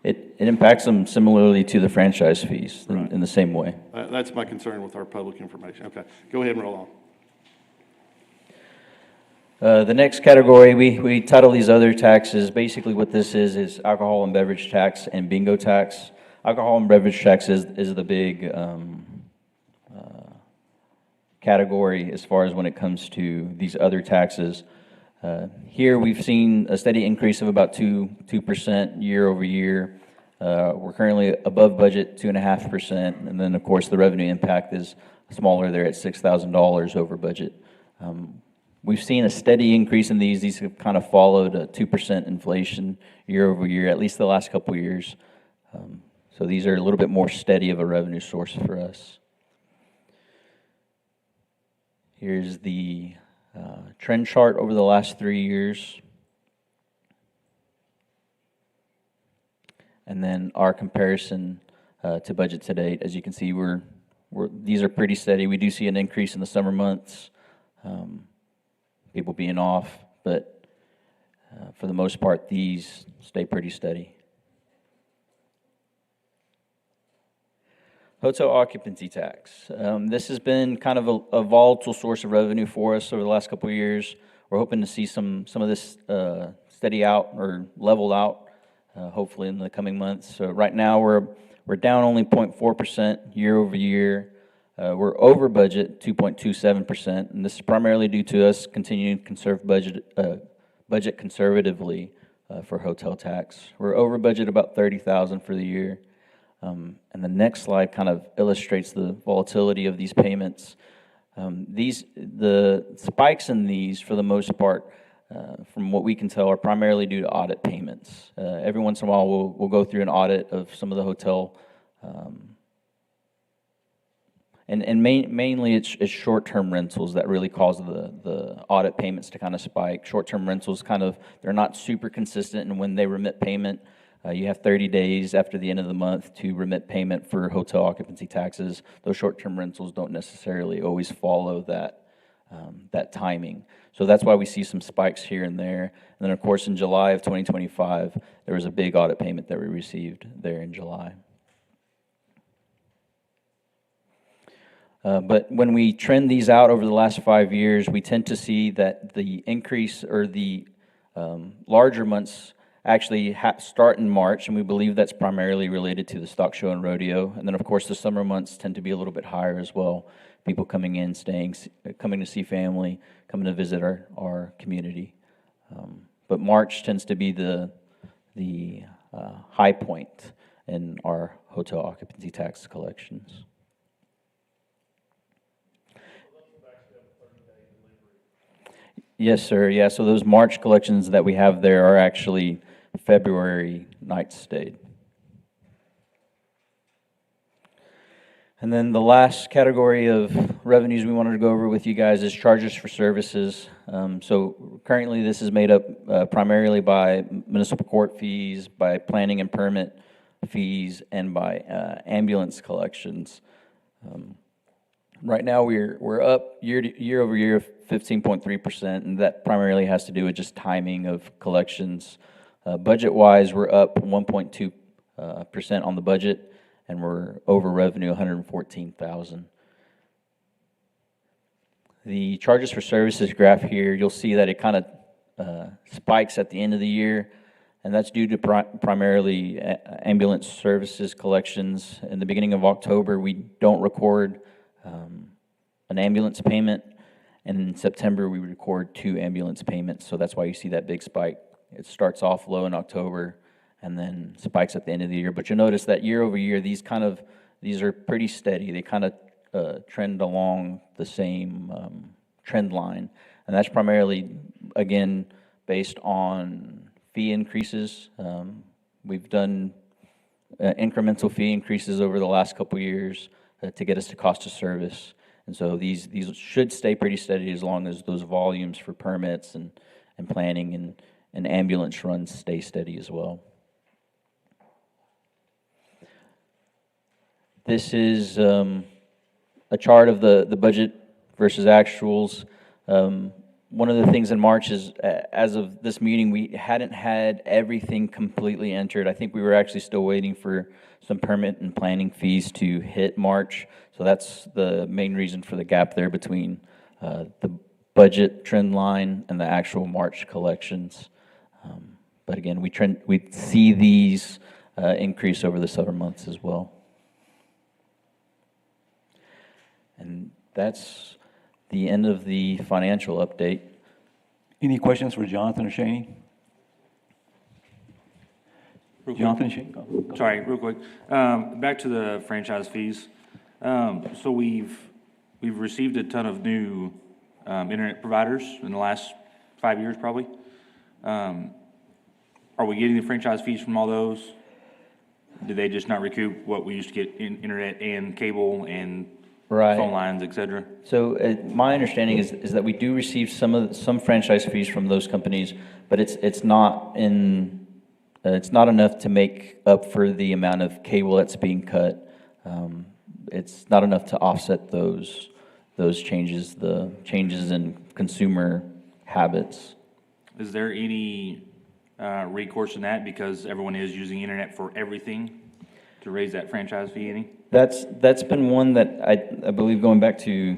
It impacts them similarly to the franchise fees in the same way. That's my concern with our public information. Okay, go ahead and roll on. The next category, we title these other taxes. Basically what this is alcohol and beverage tax and bingo tax. Alcohol and beverage tax is the big category as far as when it comes to these other taxes. Here we've seen a steady increase of about 2% year over year. We're currently above budget 2.5%, and then of course the revenue impact is smaller there at $6,000 over budget. We've seen a steady increase in these. These have kind of followed a 2% inflation year over year, at least the last couple of years. So these are a little bit more steady of a revenue source for us. Here's the trend chart over the last 3 years. And then our comparison to budget to date. As you can see, these are pretty steady. We do see an increase in the summer months, people being off, but for the most part, these stay pretty steady. Hotel occupancy tax. This has been kind of a volatile source of revenue for us over the last couple of years. We're hoping to see some of this steady out or level out, hopefully in the coming months. So right now we're down only 0.4% year over year. We're over budget 2.27%, and this is primarily due to us continuing to conserve budget conservatively for hotel tax. We're over budget about $30,000 for the year. And the next slide kind of illustrates the volatility of these payments. The spikes in these, for the most part, from what we can tell, are primarily due to audit payments. Every once in a while, we'll go through an audit of some of the hotel, mainly it's short-term rentals that really cause the audit payments to kind of spike. Short-term rentals they're not super consistent, and when they remit payment, you have 30 days after the end of the month to remit payment for hotel occupancy taxes. Those short-term rentals don't necessarily always follow that timing. So that's why we see some spikes here and there. And then, of course, in July of 2025, there was a big audit payment that we received there in July. But when we trend these out over the last 5 years, we tend to see that the increase or the larger months actually start in March, and we believe that's primarily related to the stock show and rodeo. And then, of course, the summer months tend to be a little bit higher as well. People coming in, staying, coming to see family, coming to visit our community. But March tends to be the high point in our hotel occupancy tax collections. Yes, sir. Yeah, so those March collections that we have there are actually February nights stayed. And then the last category of revenues we wanted to go over with you guys is charges for services. So currently this is made up primarily by municipal court fees, by planning and permit fees, and by ambulance collections. Right now we're up year over year 15.3%, and that primarily has to do with just timing of collections. Budget-wise, we're up 1.2% on the budget, and we're over revenue $114,000. The charges for services graph here, you'll see that it kind of spikes at the end of the year, and that's due to primarily ambulance services collections. In the beginning of October, we don't record an ambulance payment, and in September, we record 2 ambulance payments, so that's why you see that big spike. It starts off low in October and then spikes at the end of the year. But you'll notice that year over year, these are pretty steady. They kind of trend along the same trend line. And that's primarily, again, based on fee increases. We've done incremental fee increases over the last couple years to get us to cost of service. And so these should stay pretty steady as long as those volumes for permits and planning and ambulance runs stay steady as well. This is a chart of the budget versus actuals. One of the things in March is, as of this meeting, we hadn't had everything completely entered. I think we were actually still waiting for some permit and planning fees to hit March. So that's the main reason for the gap there between the budget trend line and the actual March collections. But again, we see these increase over the summer months as well. And that's the end of the financial update. Any questions for Jonathan or Shaney? Jonathan, Shaney? Sorry, real quick. Back to the franchise fees. So we've received a ton of new internet providers in the last 5 years, probably. Are we getting the franchise fees from all those? Did they just not recoup what we used to get in internet and cable and Right. phone lines, et cetera? So my understanding is that we do receive some franchise fees from those companies, but it's not enough to make up for the amount of cable that's being cut. It's not enough to offset those changes, the changes in consumer habits. Is there any recourse in that because everyone is using internet for everything to raise that franchise fee any? That's been one that I believe, going back to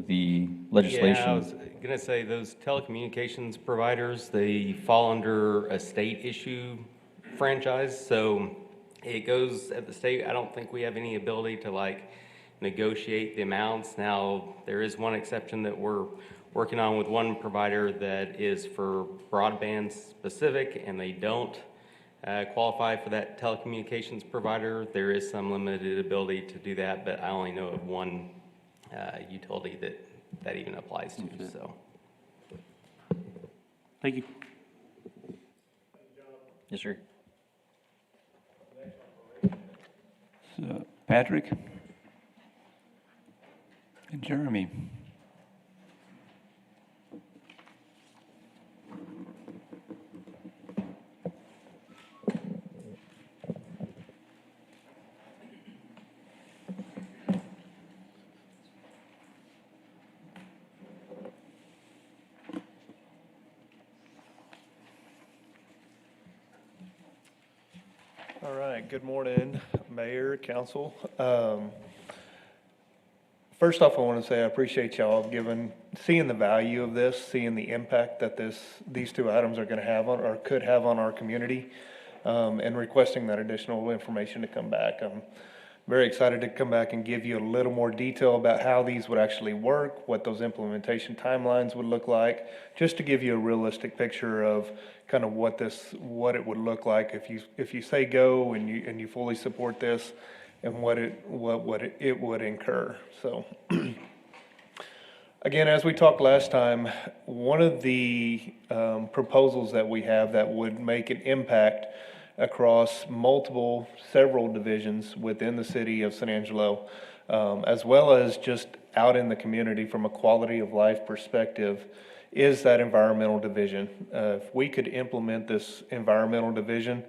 the legislation. Yeah, I was gonna say, those telecommunications providers, they fall under a state issue franchise, so it goes at the state. I don't think we have any ability to like negotiate the amounts. Now, there is one exception that we're working on with one provider that is for broadband specific, and they don't qualify for that telecommunications provider. There is some limited ability to do that, but I only know of one utility that even applies to, so. Thank you. Yes, sir. So, Patrick? And Jeremy? All right, good morning, Mayor, Council. First off, I want to say I appreciate y'all seeing the value of this, seeing the impact that these two items are going to have on, or could have on our community, and requesting that additional information to come back. I'm very excited to come back and give you a little more detail about how these would actually work, what those implementation timelines would look like, just to give you a realistic picture of kind of what it would look like if you say go and you fully support this, and what it would incur. So again, as we talked last time, one of the proposals that we have that would make an impact across several divisions within the city of San Angelo, as well as just out in the community from a quality of life perspective, is that environmental division. If we could implement this environmental division,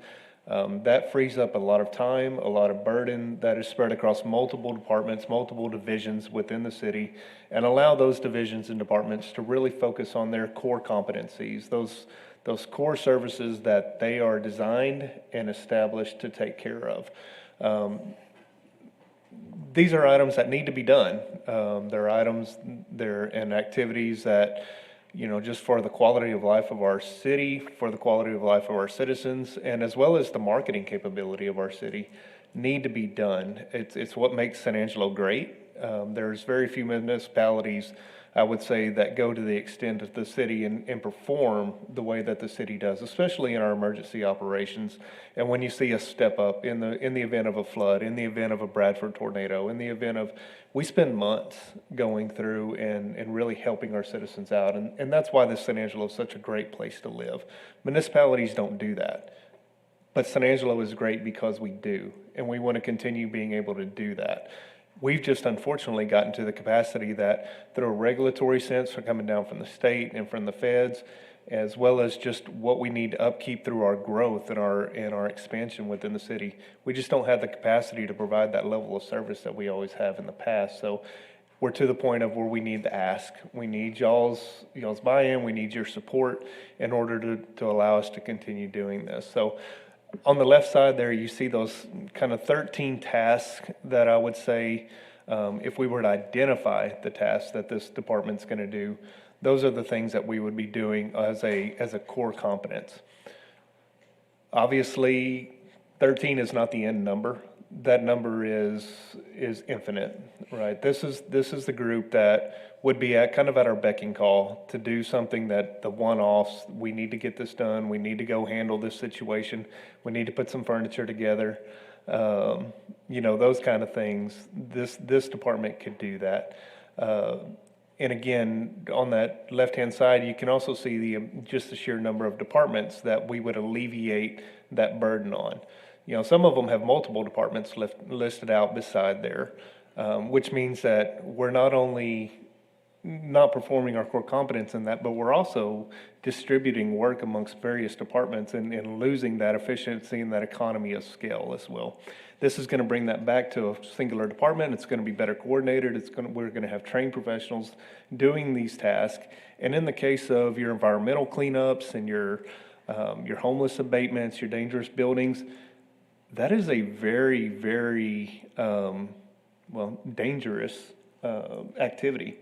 that frees up a lot of time, a lot of burden that is spread across multiple departments, multiple divisions within the city, and allow those divisions and departments to really focus on their core competencies, those core services that they are designed and established to take care of. These are items that need to be done. They're items, and activities that, just for the quality of life of our city, for the quality of life of our citizens, and as well as the marketing capability of our city, need to be done. It's what makes San Angelo great. There's very few municipalities, I would say, that go to the extent of the city and perform the way that the city does, especially in our emergency operations. And when you see us step up in the event of a flood, in the event of a Bradford tornado, in the event of, we spend months going through and really helping our citizens out. And that's why this San Angelo is such a great place to live. Municipalities don't do that. But San Angelo is great because we do. And we want to continue being able to do that. We've just unfortunately gotten to the capacity that through a regulatory sense, coming down from the state and from the feds, as well as just what we need to upkeep through our growth and our expansion within the city, we just don't have the capacity to provide that level of service that we always have in the past. So we're to the point of where we need to ask. We need y'all's buy-in. We need your support in order to allow us to continue doing this. So on the left side there, you see those kind of 13 tasks that I would say, if we were to identify the tasks that this department's going to do, those are the things that we would be doing as a core competence. Obviously, 13 is not the end number. That number is infinite, right? This is the group that would be at our beck and call to do something that the one-offs, we need to get this done, we need to go handle this situation, we need to put some furniture together, those kind of things. This department could do that. And again, on that left-hand side, you can also see just the sheer number of departments that we would alleviate that burden on. Some of them have multiple departments listed out beside there. which means that we're not only not performing our core competence in that, but we're also distributing work amongst various departments and losing that efficiency and that economy of scale as well. This is going to bring that back to a singular department. It's going to be better coordinated. We're going to have trained professionals doing these tasks. And in the case of your environmental cleanups and your homeless abatements, your dangerous buildings, that is a very, very, dangerous activity.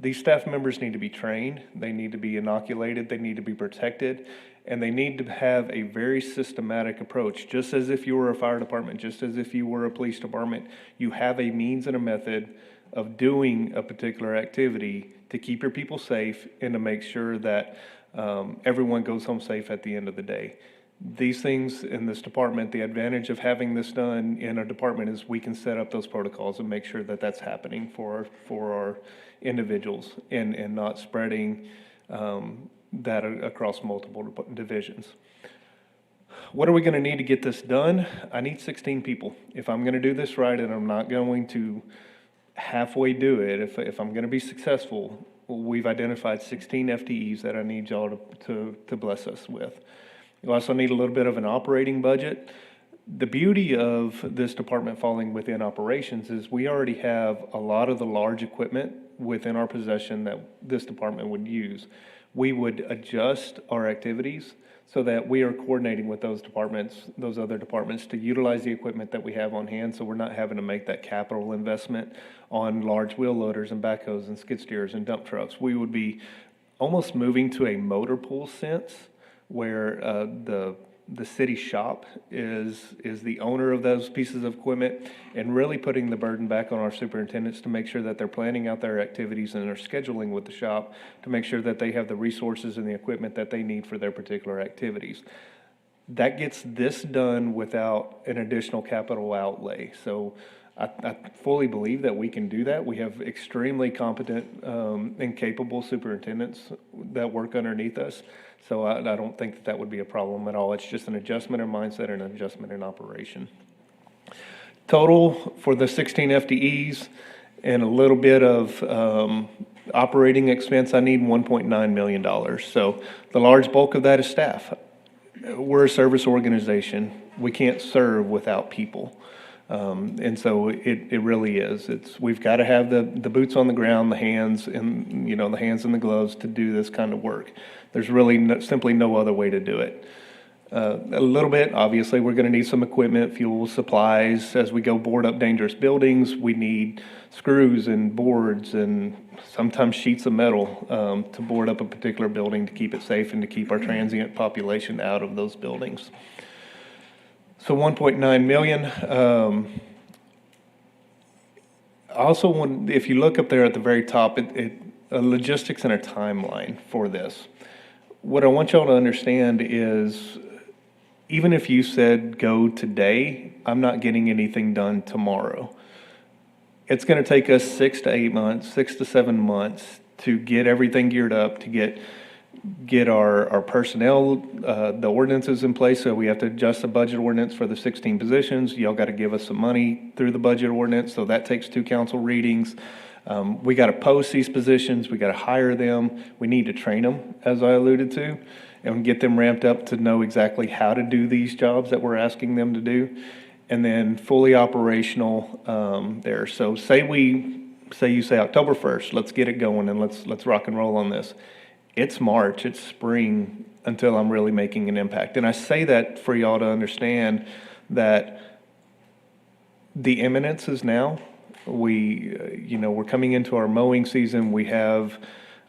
These staff members need to be trained, they need to be inoculated, they need to be protected, and they need to have a very systematic approach. Just as if you were a fire department, just as if you were a police department, you have a means and a method of doing a particular activity to keep your people safe and to make sure that everyone goes home safe at the end of the day. These things in this department, the advantage of having this done in a department is we can set up those protocols and make sure that that's happening for our individuals and not spreading that across multiple divisions. What are we going to need to get this done? I need 16 people. If I'm going to do this right, and I'm not going to halfway do it, if I'm going to be successful, we've identified 16 FTEs that I need y'all to bless us with. You also need a little bit of an operating budget. The beauty of this department falling within operations is we already have a lot of the large equipment within our possession that this department would use. We would adjust our activities so that we are coordinating with those departments, those other departments, to utilize the equipment that we have on hand, so we're not having to make that capital investment on large wheel loaders and backhoes and skid steers and dump trucks. We would be almost moving to a motor pool sense, where the city shop is the owner of those pieces of equipment, and really putting the burden back on our superintendents to make sure that they're planning out their activities and are scheduling with the shop to make sure that they have the resources and the equipment that they need for their particular activities. That gets this done without an additional capital outlay. So I fully believe that we can do that. We have extremely competent and capable superintendents that work underneath us. So I don't think that would be a problem at all. It's just an adjustment in mindset and an adjustment in operation. Total for the 16 FTEs and a little bit of operating expense, I need $1.9 million. So the large bulk of that is staff. We're a service organization. We can't serve without people. And so it really is. We've got to have the boots on the ground, the hands and the gloves to do this kind of work. There's really simply no other way to do it. A little bit, obviously, we're going to need some equipment, fuel, supplies. As we go board up dangerous buildings, we need screws and boards and sometimes sheets of metal to board up a particular building to keep it safe and to keep our transient population out of those buildings. So 1.9 million. Also, if you look up there at the very top, logistics and a timeline for this. What I want y'all to understand is, even if you said go today, I'm not getting anything done tomorrow. It's going to take us 6 to 7 months to get everything geared up, to get our personnel, the ordinances in place. So we have to adjust the budget ordinance for the 16 positions. Y'all got to give us some money through the budget ordinance. So that takes 2 council readings. We got to post these positions. We got to hire them. We need to train them, as I alluded to, and get them ramped up to know exactly how to do these jobs that we're asking them to do, and then fully operational there. So say you say October 1st, let's get it going and let's rock and roll on this. It's March, it's spring until I'm really making an impact. And I say that for y'all to understand that the imminence is now. We're coming into our mowing season.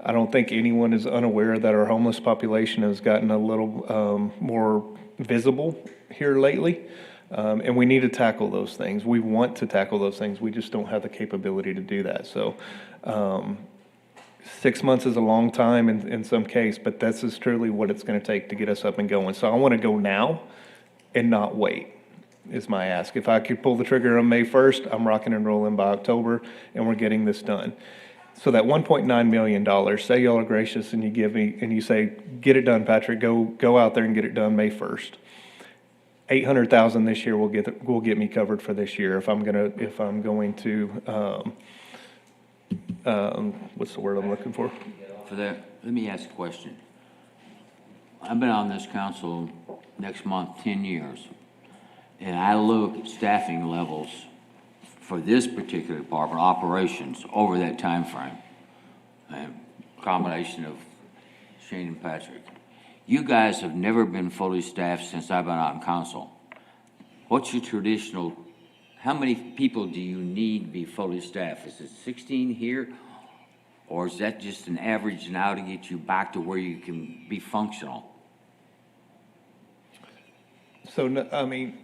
I don't think anyone is unaware that our homeless population has gotten a little more visible here lately. And we need to tackle those things. We want to tackle those things. We just don't have the capability to do that. So 6 months is a long time in some case, but this is truly what it's going to take to get us up and going. So I want to go now and not wait, is my ask. If I could pull the trigger on May 1st, I'm rocking and rolling by October, and we're getting this done. So that $1.9 million, say y'all are gracious and you give me, and you say, get it done, Patrick, go out there and get it done May 1st. 800,000 this year will get me covered for this year if I'm going to, what's the word I'm looking for? For that, let me ask a question. I've been on this council next month 10 years, and I look at staffing levels for this particular department, operations, over that time frame. Combination of Shane and Patrick. You guys have never been fully staffed since I've been on council. What's your traditional, how many people do you need to be fully staffed? Is it 16 here? Or is that just an average now to get you back to where you can be functional? So, I mean,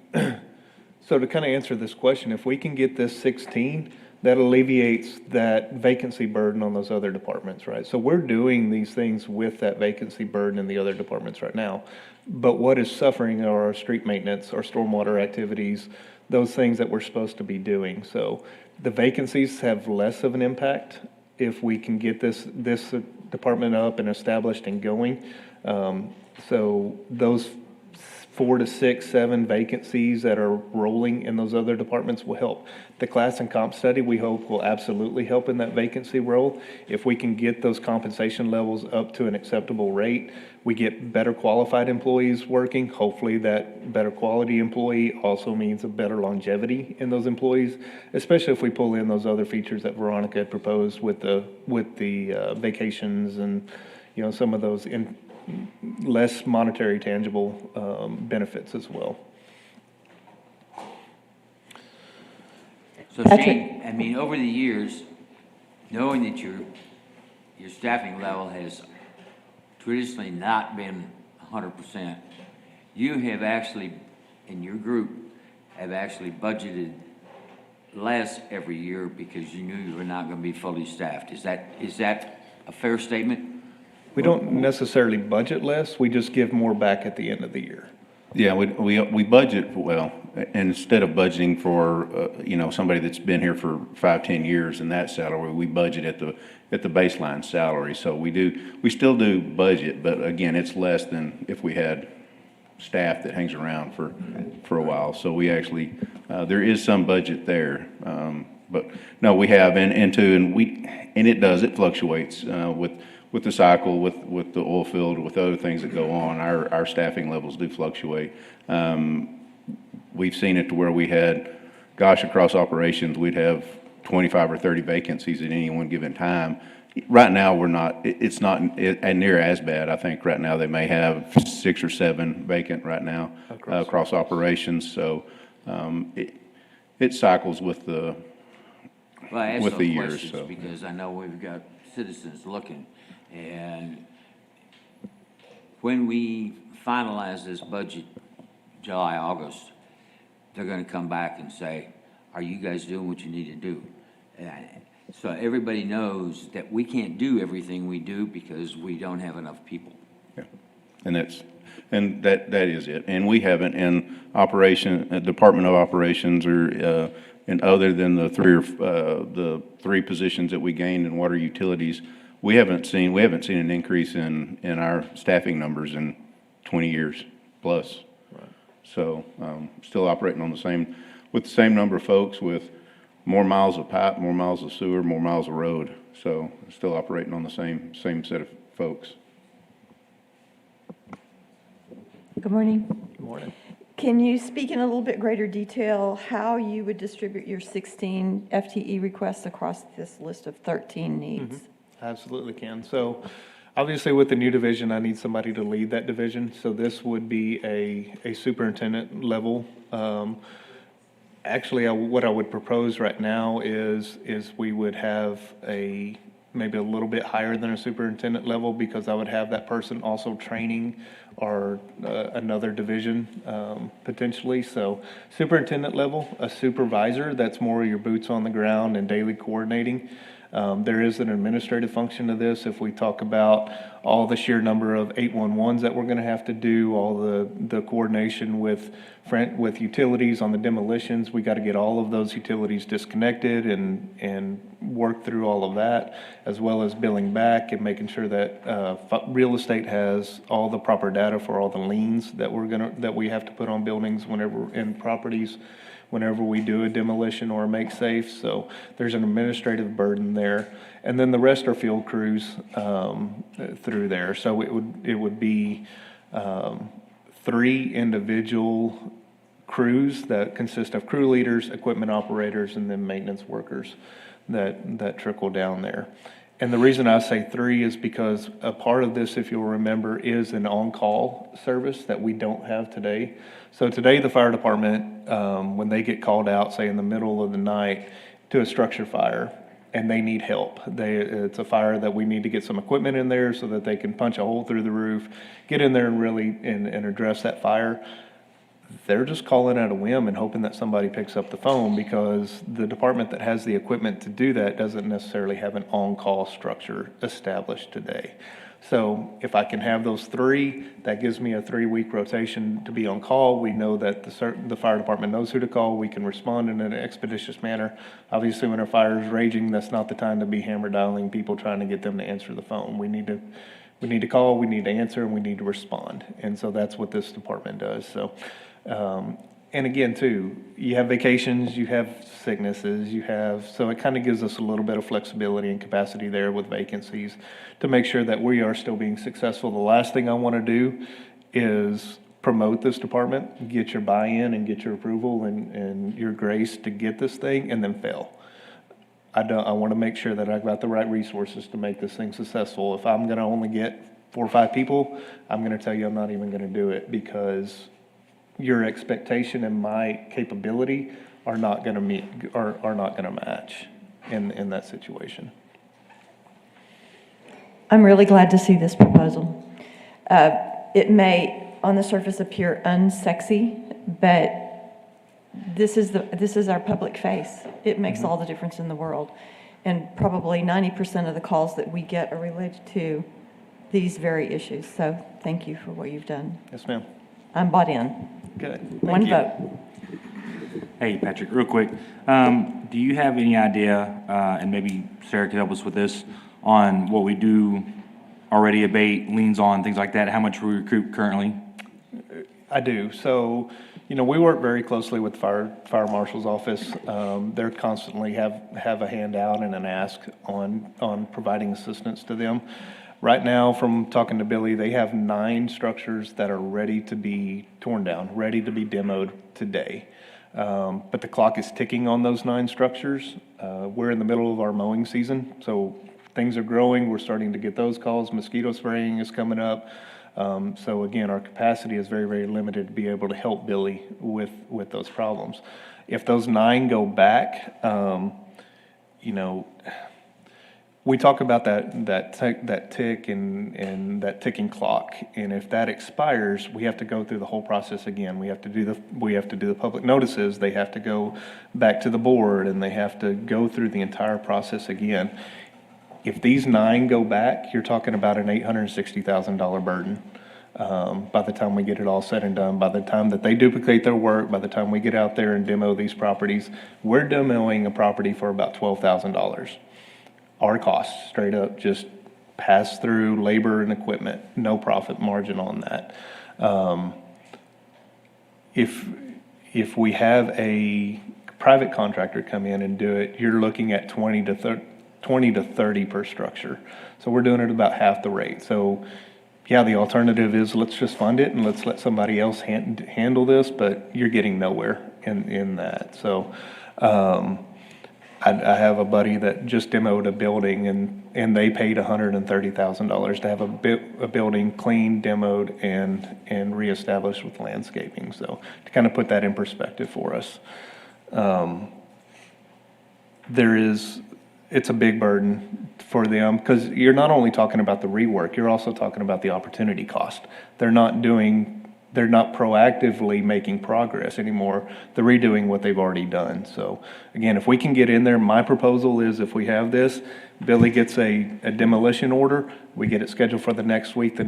so to kind of answer this question, if we can get this 16, that alleviates that vacancy burden on those other departments, right? So we're doing these things with that vacancy burden in the other departments right now. But what is suffering are our street maintenance, our stormwater activities, those things that we're supposed to be doing. So the vacancies have less of an impact if we can get this department up and established and going. So those 4 to 6, 7 vacancies that are rolling in those other departments will help. The class and comp study, we hope, will absolutely help in that vacancy role. If we can get those compensation levels up to an acceptable rate, we get better qualified employees working. Hopefully that better quality employee also means a better longevity in those employees, especially if we pull in those other features that Veronica had proposed with the vacations and, you know, some of those less monetary tangible benefits as well. So Shane, I mean, over the years, knowing that your staffing level has traditionally not been 100%, you have actually, in your group, have actually budgeted less every year because you knew you were not going to be fully staffed. Is that a fair statement? We don't necessarily budget less, we just give more back at the end of the year. Yeah, we budget, well, instead of budgeting for, you know, somebody that's been here for 5-10 years and that salary, we budget at the baseline salary. So we still do budget, but again, it's less than if we had staff that hangs around for a while. So we actually, there is some budget there. But no, we have, and it fluctuates, with the cycle, with the oil field, with other things that go on, our staffing levels do fluctuate. We've seen it to where we had, across operations, we'd have 25 or 30 vacancies at any one given time. Right now, it's not near as bad. I think right now they may have 6 or 7 vacant right now across operations. So it cycles with the Well, I ask with those the years. questions So because I know we've got citizens looking. And when we finalize this budget, July, August, they're going to come back and say, are you guys doing what you need to do? So everybody knows that we can't do everything we do because we don't have enough people. yeah, and that is it. And we haven't in Department of Operations or and other than the three positions that we gained in water utilities, we haven't seen an increase in our staffing numbers in 20 years plus. Right. So still operating on with the same number of folks, with more miles of pipe, more miles of sewer, more miles of road. So still operating on the same set of folks. Good morning. Good morning. Can you speak in a little bit greater detail how you would distribute your 16 FTE requests across this list of 13 needs? Mm-hmm. Absolutely can. So obviously with the new division, I need somebody to lead that division. So this would be a superintendent level. Actually, what I would propose right now is we would have maybe a little bit higher than a superintendent level, because I would have that person also training or another division potentially. So superintendent level, a supervisor, that's more your boots on the ground and daily coordinating. There is an administrative function to this. If we talk about all the sheer number of 811s that we're going to have to do, all the coordination with utilities on the demolitions. We got to get all of those utilities disconnected and work through all of that, as well as billing back and making sure that real estate has all the proper data for all the liens that we have to put on buildings and properties whenever we do a demolition or a make safe. So there's an administrative burden there. And then the rest are field crews through there. So it would be 3 individual crews that consist of crew leaders, equipment operators, and then maintenance workers that trickle down there. And the reason I say 3 is because a part of this, if you'll remember, is an on-call service that we don't have today. So today, the fire department, when they get called out, say in the middle of the night, to a structure fire, and they need help. It's a fire that we need to get some equipment in there so that they can punch a hole through the roof, get in there and really and address that fire. They're just calling at a whim and hoping that somebody picks up the phone, because the department that has the equipment to do that doesn't necessarily have an on-call structure established today. So if I can have those 3, that gives me a 3-week rotation to be on call. We know that the fire department knows who to call. We can respond in an expeditious manner. Obviously, when a fire is raging, that's not the time to be hammer dialing people trying to get them to answer the phone. We need to call, we need to answer, and we need to respond. And so that's what this department does. So, and again, too, you have vacations, you have sicknesses, so it kind of gives us a little bit of flexibility and capacity there with vacancies to make sure that we are still being successful. The last thing I want to do is promote this department, get your buy-in and get your approval and your grace to get this thing, and then fail. I want to make sure that I've got the right resources to make this thing successful. If I'm going to only get 4 or 5 people, I'm going to tell you I'm not even going to do it, because your expectation and my capability are not going to match in that situation. I'm really glad to see this proposal. It may, on the surface, appear unsexy, but this is our public face. It makes all the difference in the world. And probably 90% of the calls that we get are related to these very issues. So thank you for what you've done. Yes, ma'am. I'm bought in. Good. One vote. Hey, Patrick, real quick. Do you have any idea, and maybe Sarah could help us with this, on what we do already abate, liens on, things like that, how much we recruit currently? I do. So, we work very closely with fire marshal's office. They're constantly have a handout and an ask on providing assistance to them. Right now, from talking to Billy, they have 9 structures that are ready to be torn down, ready to be demoed today. But the clock is ticking on those 9 structures. We're in the middle of our mowing season, so things are growing. We're starting to get those calls. Mosquito spraying is coming up. So again, our capacity is very, very limited to be able to help Billy with those problems. If those 9 go back, we talk about that tick and that ticking clock, and if that expires, we have to go through the whole process again. We have to do the public notices. They have to go back to the board, and they have to go through the entire process again. If these 9 go back, you're talking about an $860,000 burden. By the time we get it all said and done, by the time that they duplicate their work, by the time we get out there and demo these properties, we're demoing a property for about $12,000. Our costs, straight up, just pass through labor and equipment, no profit margin on that. If we have a private contractor come in and do it, you're looking at 20 to 30 per structure. So we're doing it about half the rate. So yeah, the alternative is let's just fund it and let's let somebody else handle this, but you're getting nowhere in that. So I have a buddy that just demoed a building and they paid $130,000 to have a building cleaned, demoed, and reestablished with landscaping. So to kind of put that in perspective for us, it's a big burden for them, because you're not only talking about the rework, you're also talking about the opportunity cost. They're not proactively making progress anymore. They're redoing what they've already done. So again, if we can get in there, my proposal is if we have this, Billy gets a demolition order, we get it scheduled for the next week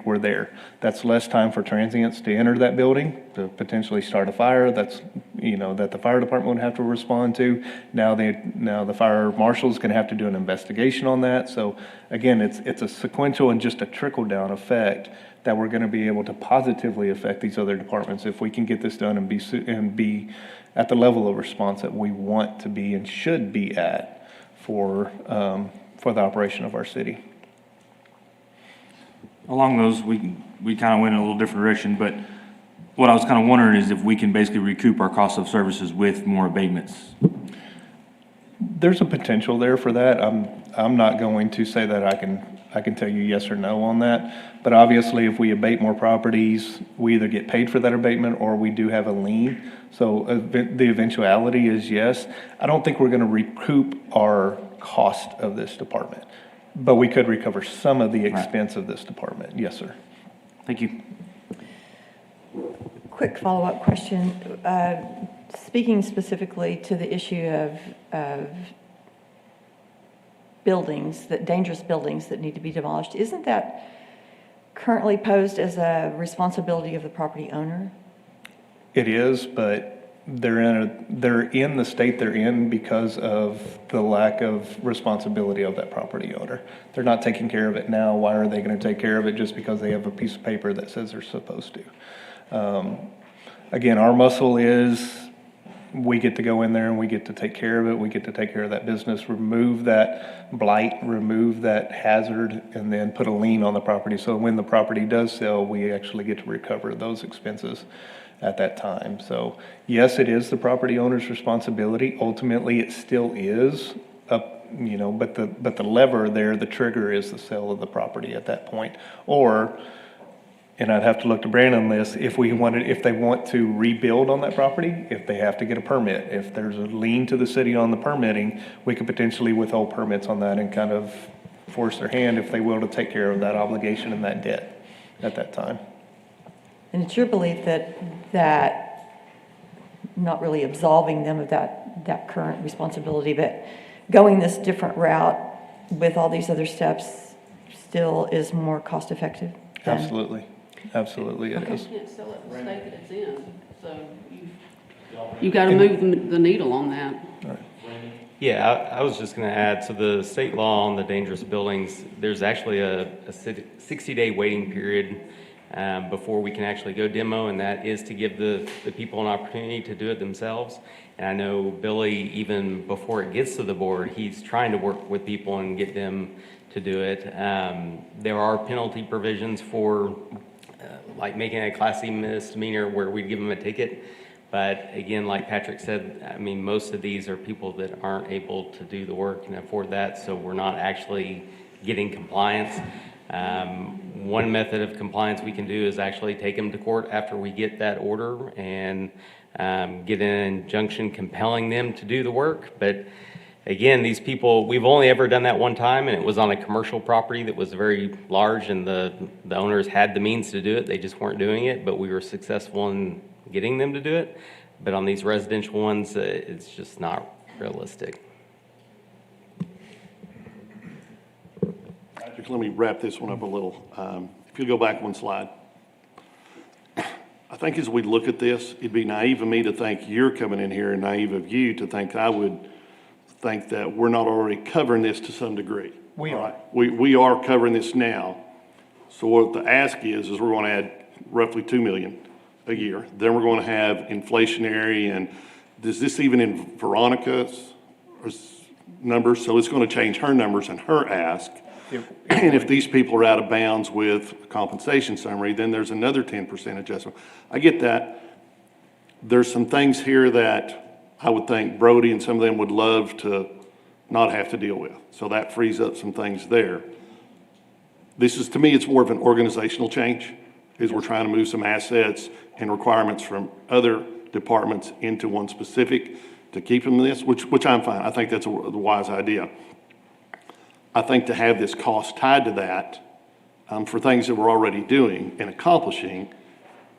we're there. That's less time for transients to enter that building, to potentially start a fire that's, that the fire department would have to respond to. Now the fire marshal's gonna have to do an investigation on that. So again, it's a sequential and just a trickle-down effect that we're gonna be able to positively affect these other departments if we can get this done and be at the level of response that we want to be and should be at for the operation of our city. Along those, we kind of went in a little different direction, but what I was kind of wondering is if we can basically recoup our cost of services with more abatements. There's a potential there for that. I'm not going to say that I can tell you yes or no on that. But obviously, if we abate more properties, we either get paid for that abatement or we do have a lien. So the eventuality is yes. I don't think we're going to recoup our cost of this department, but we could recover some of the expense of this department. Yes, sir. Thank you. Quick follow-up question. Speaking specifically to the issue of buildings, dangerous buildings that need to be demolished, isn't that currently posed as a responsibility of the property owner? It is, but they're in the state they're in because of the lack of responsibility of that property owner. They're not taking care of it now. Why are they going to take care of it just because they have a piece of paper that says they're supposed to? Again, our muscle is we get to go in there and we get to take care of it. We get to take care of that business, remove that blight, remove that hazard, and then put a lien on the property. So when the property does sell, we actually get to recover those expenses at that time. So yes, it is the property owner's responsibility. Ultimately, it still is but the lever there, the trigger is the sale of the property at that point. Or, and I'd have to look to Brandon on this, if they want to rebuild on that property, if they have to get a permit, if there's a lien to the city on the permitting, we could potentially withhold permits on that and kind of force their hand, if they will, to take care of that obligation and that debt at that time. And it's your belief that not really absolving them of that current responsibility, but going this different route with all these other steps still is more cost effective? Absolutely. Absolutely it is. You can't sell it in the state that it's in, so you've got to move the needle on that. Yeah, I was just going to add, so the state law on the dangerous buildings, there's actually a 60-day waiting period before we can actually go demo, and that is to give the people an opportunity to do it themselves. And I know Billy, even before it gets to the board, he's trying to work with people and get them to do it. There are penalty provisions for like making a Class C misdemeanor where we give them a ticket. But again, like Patrick said, I mean, most of these are people that aren't able to do the work and afford that, so we're not actually getting compliance. One method of compliance we can do is actually take them to court after we get that order and get an injunction compelling them to do the work. But again, these people, we've only ever done that one time, and it was on a commercial property that was very large, and the owners had the means to do it. They just weren't doing it, but we were successful in getting them to do it. But on these residential ones, it's just not realistic. Patrick, let me wrap this one up a little. If you go back one slide. I think as we look at this, it'd be naive of me to think you're coming in here and naive of you to think I would think that we're not already covering this to some degree. We are. We are covering this now. So what the ask is we're going to add roughly $2 million a year. Then we're going to have inflationary, and does this even in Veronica's numbers? So it's going to change her numbers and her ask. And if these people are out of bounds with compensation summary, then there's another 10% adjustment. I get that. There's some things here that I would think Brody and some of them would love to not have to deal with. So that frees up some things there. This is, to me, it's more of an organizational change, is we're trying to move some assets and requirements from other departments into one specific to keep them in this, which I'm fine. I think that's a wise idea. I think to have this cost tied to that for things that we're already doing and accomplishing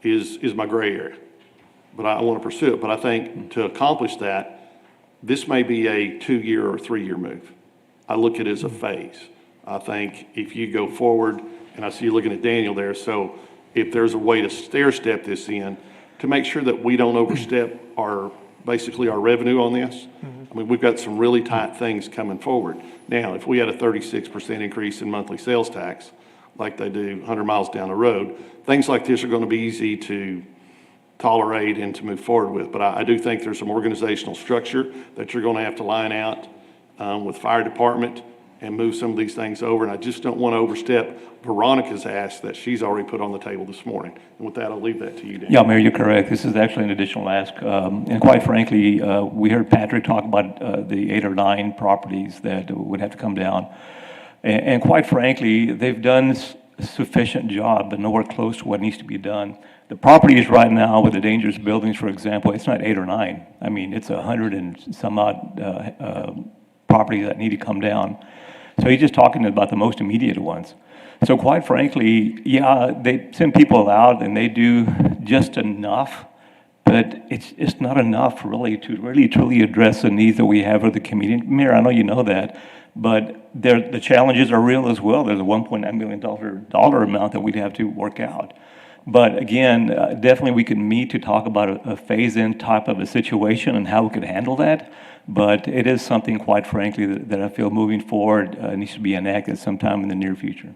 is my gray area. But I want to pursue it. But I think to accomplish that, this may be a 2-year or 3-year move. I look at it as a phase. I think if you go forward, and I see you looking at Daniel there, so if there's a way to stair step this in, to make sure that we don't overstep basically our revenue on this. I mean, we've got some really tight things coming forward. Now, if we had a 36% increase in monthly sales tax, like they do 100 miles down the road, things like this are going to be easy to tolerate and to move forward with. But I do think there's some organizational structure that you're going to have to line out with fire department and move some of these things over. And I just don't want to overstep Veronica's ask that she's already put on the table this morning. And with that, I'll leave that to you, Dan. Yeah, Mayor, you're correct. This is actually an additional ask. And quite frankly, we heard Patrick talk about the 8 or 9 properties that would have to come down. And quite frankly, they've done a sufficient job, but nowhere close to what needs to be done. The properties right now with the dangerous buildings, for example, it's not 8 or 9. I mean, it's 100 and some odd properties that need to come down. So he's just talking about the most immediate ones. So quite frankly, yeah, they send people out and they do just enough, but it's not enough really to really truly address the needs that we have of the community. Mayor, I know you know that, but the challenges are real as well. There's a $1.9 million dollar amount that we'd have to work out. But again, definitely we could meet to talk about a phase-in type of a situation and how we could handle that. But it is something, quite frankly, that I feel moving forward needs to be enacted sometime in the near future.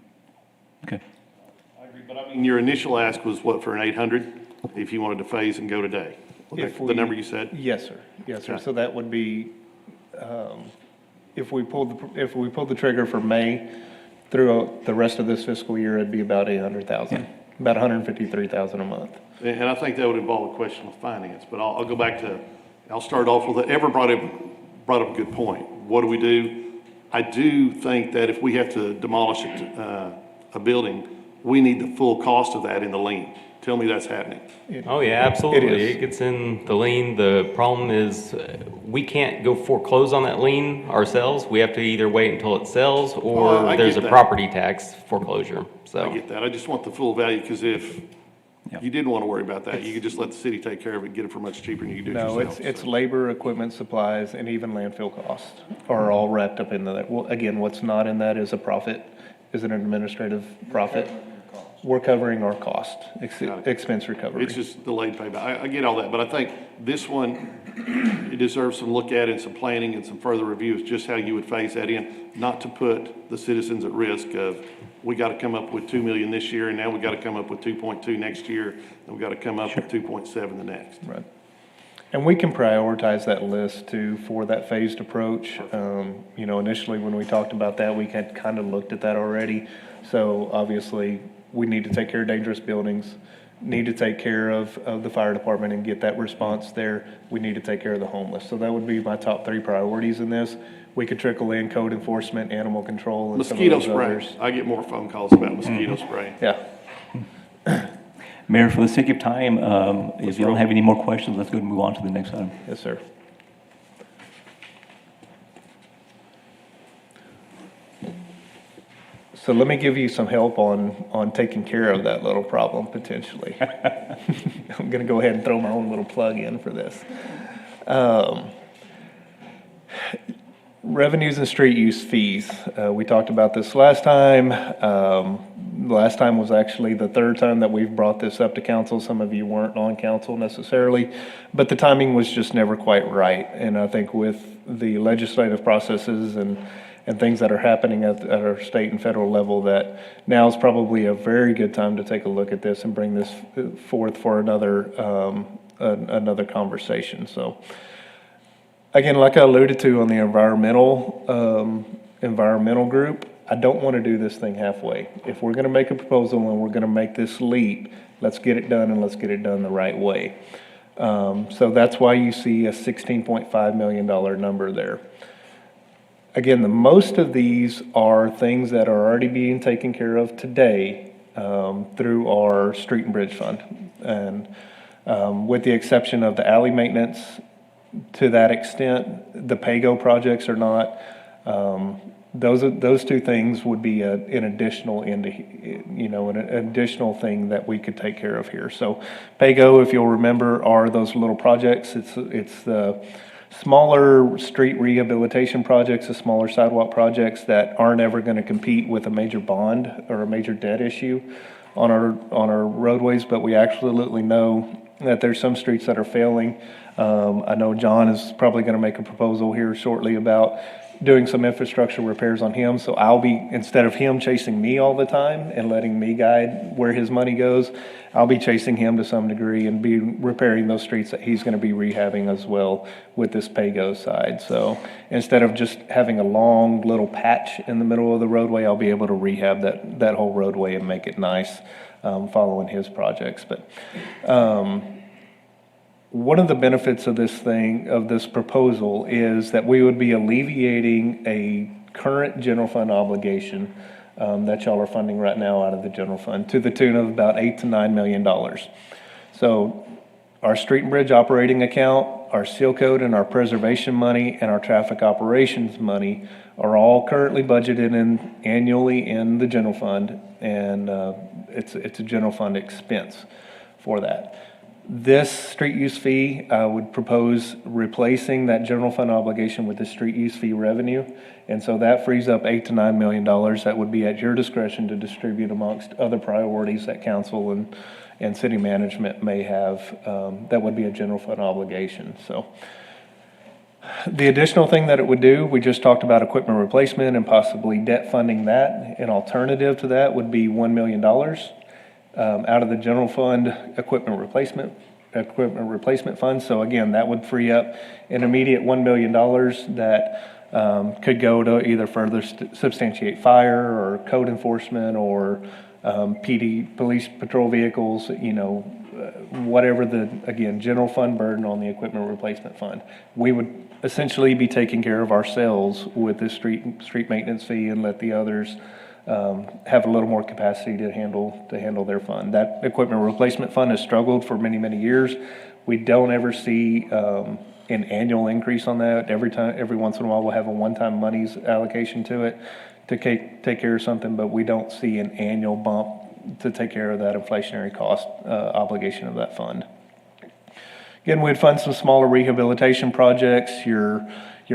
Okay. I agree, but I mean, your initial ask was what, for an 800, if you wanted to phase and go today? The number you said? Yes, sir. Yes, sir. Okay. So that would be, if we pulled the trigger for May through the rest of this fiscal year, it'd be about 800,000, about 153,000 a month. And I think that would involve a question of finance, but I'll go back to, I'll start off with, Ever brought up a good point. What do? I do think that if we have to demolish a building, we need the full cost of that in the lien. Tell me that's happening. Oh, yeah, absolutely. It is. It gets in the lien. The problem is we can't go foreclose on that lien ourselves. We have to either wait until it sells or I there's get a that. property tax foreclosure. I So, get that. I just want the full value, because if you didn't want to worry about that, you could just let the city take care of it and get it for much cheaper than you could do it No, yourself. it's labor, equipment, supplies, and even landfill costs are all wrapped up in that. Well, again, what's not in that is a profit, is an administrative profit. We're covering our cost, expense recovery. It's just delayed payback. I get all that, but I think this one, it deserves some look at and some planning and some further reviews, just how you would phase that in, not to put the citizens at risk of, we got to come up with 2 million this year, and now we got to come up with 2.2 next year, and we got to come up with 2.7 the next. Right. And we can prioritize that list too for that phased approach. You know, initially when we talked about that, we had kind of looked at that already. So obviously, we need to take care of dangerous buildings, need to take care of the fire department and get that response there. We need to take care of the homeless. So that would be my top 3 priorities in this. We could trickle in code enforcement, animal control, and Mosquito some of those spray. others. I get more phone calls about mosquito spray. Yeah. Mayor, for the sake of time, if you don't have any more questions, let's go and move on to the next item. Yes, sir. So let me give you some help on taking care of that little problem potentially. I'm gonna go ahead and throw my own little plug in for this. Revenues and street use fees. We talked about this last time. Last time was actually the 3rd time that we've brought this up to council. Some of you weren't on council necessarily, but the timing was just never quite right. And I think with the legislative processes and things that are happening at our state and federal level, that now is probably a very good time to take a look at this and bring this forth for another conversation. So again, like I alluded to on the environmental group, I don't want to do this thing halfway. If we're going to make a proposal and we're going to make this leap, let's get it done, and let's get it done the right way. So that's why you see a $16.5 million number there. Again, the most of these are things that are already being taken care of today through our street and bridge fund. And with the exception of the alley maintenance, to that extent, the PAYGO projects are not. Those 2 things would be an additional an additional thing that we could take care of here. So PAYGO, if you'll remember, are those little projects. It's the smaller street rehabilitation projects, the smaller sidewalk projects that aren't ever going to compete with a major bond or a major debt issue on our roadways, but we absolutely know that there's some streets that are failing. I know John is probably going to make a proposal here shortly about doing some infrastructure repairs on him. So I'll be, instead of him chasing me all the time and letting me guide where his money goes, I'll be chasing him to some degree and be repairing those streets that he's going to be rehabbing as well with this pay-go side. So instead of just having a long little patch in the middle of the roadway, I'll be able to rehab that whole roadway and make it nice, following his projects. But one of the benefits of this proposal is that we would be alleviating a current general fund obligation that y'all are funding right now out of the general fund to the tune of about $8 to $9 million. So our street and bridge operating account, our seal code and our preservation money, and our traffic operations money are all currently budgeted annually in the general fund, and it's a general fund expense for that. This street use fee, I would propose replacing that general fund obligation with the street use fee revenue. And so that frees up $8 to $9 million that would be at your discretion to distribute amongst other priorities that council and city management may have, that would be a general fund obligation. So the additional thing that it would do, we just talked about equipment replacement and possibly debt funding that. An alternative to that would be $1 million. Out of the general fund equipment replacement fund. So again, that would free up an immediate $1 million that could go to either further substantiate fire or code enforcement or PD, police patrol vehicles, whatever again, general fund burden on the equipment replacement fund. We would essentially be taking care of ourselves with this street maintenance fee and let the others have a little more capacity to handle their fund. That equipment replacement fund has struggled for many, many years. We don't ever see an annual increase on that. Every once in a while, we'll have a one-time monies allocation to it to take care of something, but we don't see an annual bump to take care of that inflationary cost obligation of that fund. Again, we'd fund some smaller rehabilitation projects. Your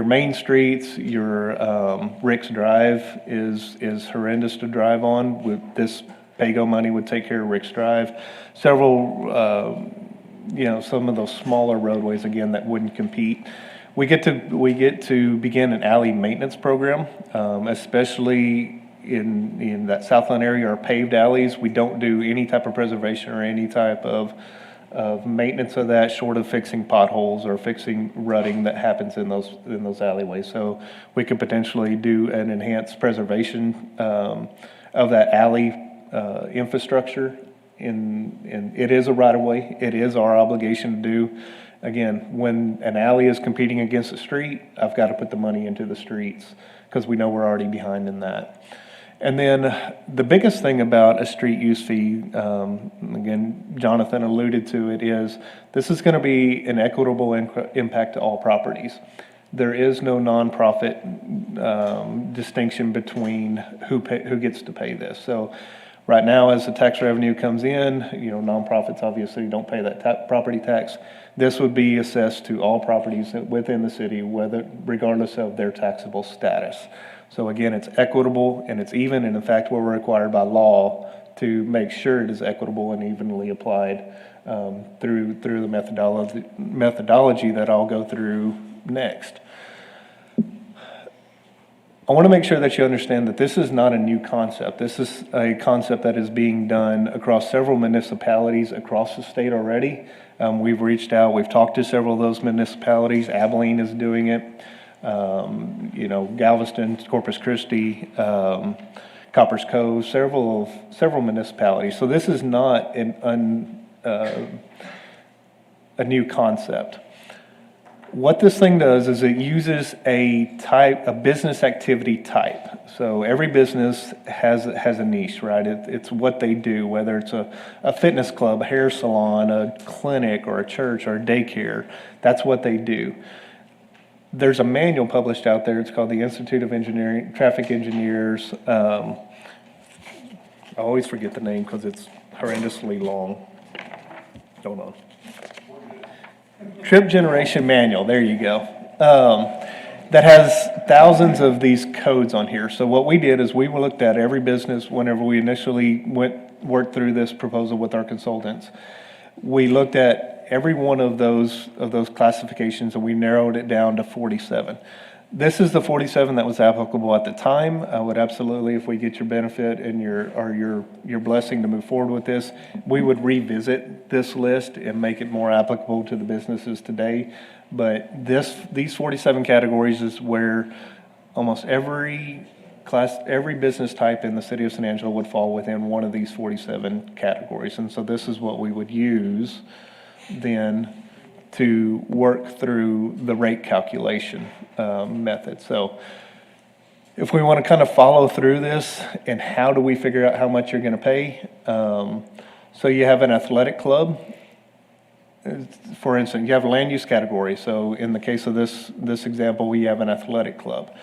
main streets, your Rick's Drive is horrendous to drive on. With this pay-go money would take care of Rick's Drive. Several, some of those smaller roadways again that wouldn't compete. We get to begin an alley maintenance program, especially in that Southland area, our paved alleys. We don't do any type of preservation or any type of maintenance of that, short of fixing potholes or fixing rutting that happens in those alleyways. So we could potentially do an enhanced preservation of that alley infrastructure. And it is a right of way. It is our obligation to do. Again, when an alley is competing against a street, I've got to put the money into the streets because we know we're already behind in that. And then the biggest thing about a street use fee, again, Jonathan alluded to it, is this is going to be an equitable impact to all properties. There is no nonprofit distinction between who gets to pay this. So right now, as the tax revenue comes in, nonprofits obviously don't pay that property tax. This would be assessed to all properties within the city, regardless of their taxable status. So again, it's equitable and it's even, and in fact, we're required by law to make sure it is equitable and evenly applied through the methodology that I'll go through next. I want to make sure that you understand that this is not a new concept. This is a concept that is being done across several municipalities across the state already. We've reached out, we've talked to several of those municipalities. Abilene is doing it. Galveston, Corpus Christi, Coppers Cove, several municipalities. So this is not a new concept. What this thing does is it uses a business activity type. So every business has a niche, right? It's what they do, whether it's a fitness club, a hair salon, a clinic, or a church, or a daycare. That's what they do. There's a manual published out there. It's called the Institute of Engineering, Traffic Engineers. I always forget the name because it's horrendously long. Hold on. Trip Generation Manual. There you go. that has thousands of these codes on here. So what we did is we looked at every business whenever we initially worked through this proposal with our consultants. We looked at every one of those classifications, and we narrowed it down to 47. This is the 47 that was applicable at the time. I would absolutely, if we get your benefit and your blessing to move forward with this, we would revisit this list and make it more applicable to the businesses today. But these 47 categories is where almost every business type in the city of San Angelo would fall within one of these 47 categories. And so this is what we would use then to work through the rate calculation method. So if we want to kind of follow through this, and how do we figure out how much you're going to pay? So you have an athletic club. For instance, you have a land use category. So in the case of this example, we have an athletic club.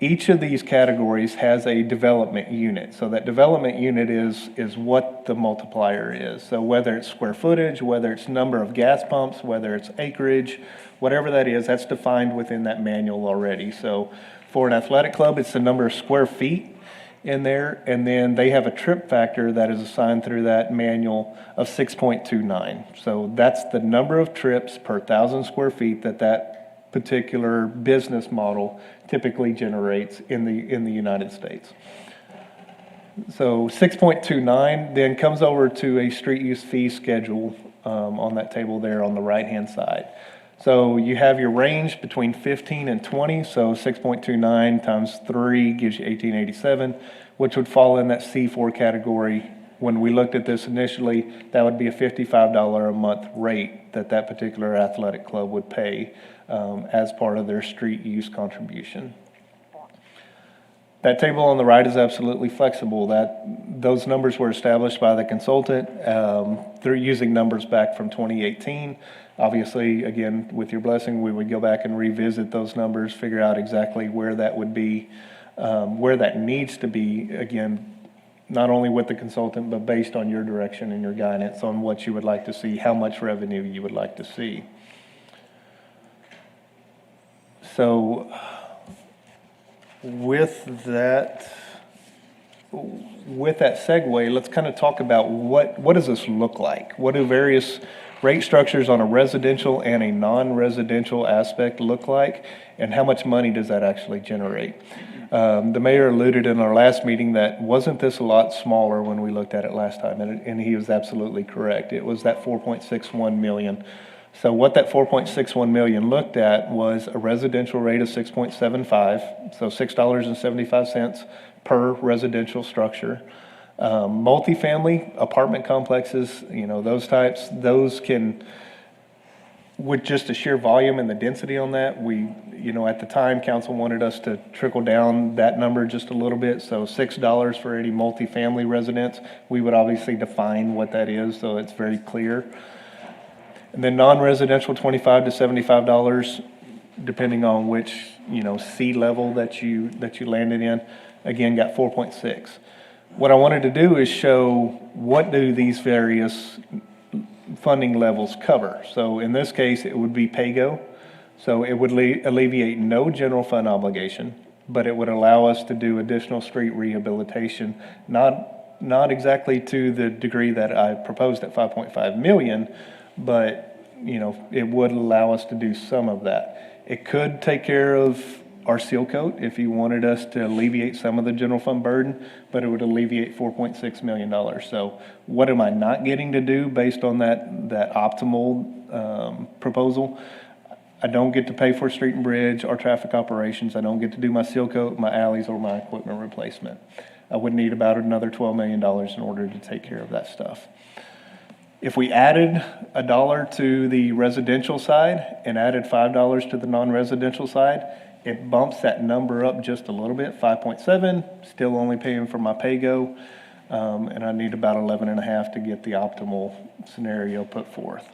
Each of these categories has a development unit. So that development unit is what the multiplier is. So whether it's square footage, whether it's number of gas pumps, whether it's acreage, whatever that is, that's defined within that manual already. So for an athletic club, it's the number of square feet in there, and then they have a trip factor that is assigned through that manual of 6.29. So that's the number of trips per 1,000 square feet that particular business model typically generates in the United States. So 6.29 then comes over to a street use fee schedule on that table there on the right-hand side. So you have your range between 15 and 20, so 6.29 times 3 gives you 1887, which would fall in that C4 category. When we looked at this initially, that would be a $55 a month rate that particular athletic club would pay as part of their street use contribution. That table on the right is absolutely flexible. Those numbers were established by the consultant through using numbers back from 2018. Obviously, again, with your blessing, we would go back and revisit those numbers, figure out exactly where that would be, where that needs to be, again, not only with the consultant, but based on your direction and your guidance on what you would like to see, how much revenue you would like to see. So with that segue, let's kind of talk about what does this look like? What do various rate structures on a residential and a non-residential aspect look like? And how much money does that actually generate? The mayor alluded in our last meeting that wasn't this a lot smaller when we looked at it last time, and he was absolutely correct. It was that 4.61 million. So what that 4.61 million looked at was a residential rate of 6.75, so $6.75 per residential structure. Multifamily apartment complexes, those types, those can, with just the sheer volume and the density on that, at the time, council wanted us to trickle down that number just a little bit. So $6 for any multifamily residence. We would obviously define what that is, so it's very clear. And then non-residential, $25 to $75, depending on which, C level that you landed in. Again, got 4.6. What I wanted to do is show what do these various funding levels cover. So in this case, it would be pay-go. So it would alleviate no general fund obligation, but it would allow us to do additional street rehabilitation, not exactly to the degree that I proposed at 5.5 million, but it would allow us to do some of that. It could take care of our seal coat if you wanted us to alleviate some of the general fund burden, but it would alleviate $4.6 million. So what am I not getting to do based on that optimal proposal? I don't get to pay for street and bridge or traffic operations. I don't get to do my seal coat, my alleys, or my equipment replacement. I would need about another $12 million in order to take care of that stuff. If we added $1 to the residential side and added $5 to the non-residential side, it bumps that number up just a little bit, 5.7, still only paying for my pay-go, and I need about 11.5 to get the optimal scenario put forth,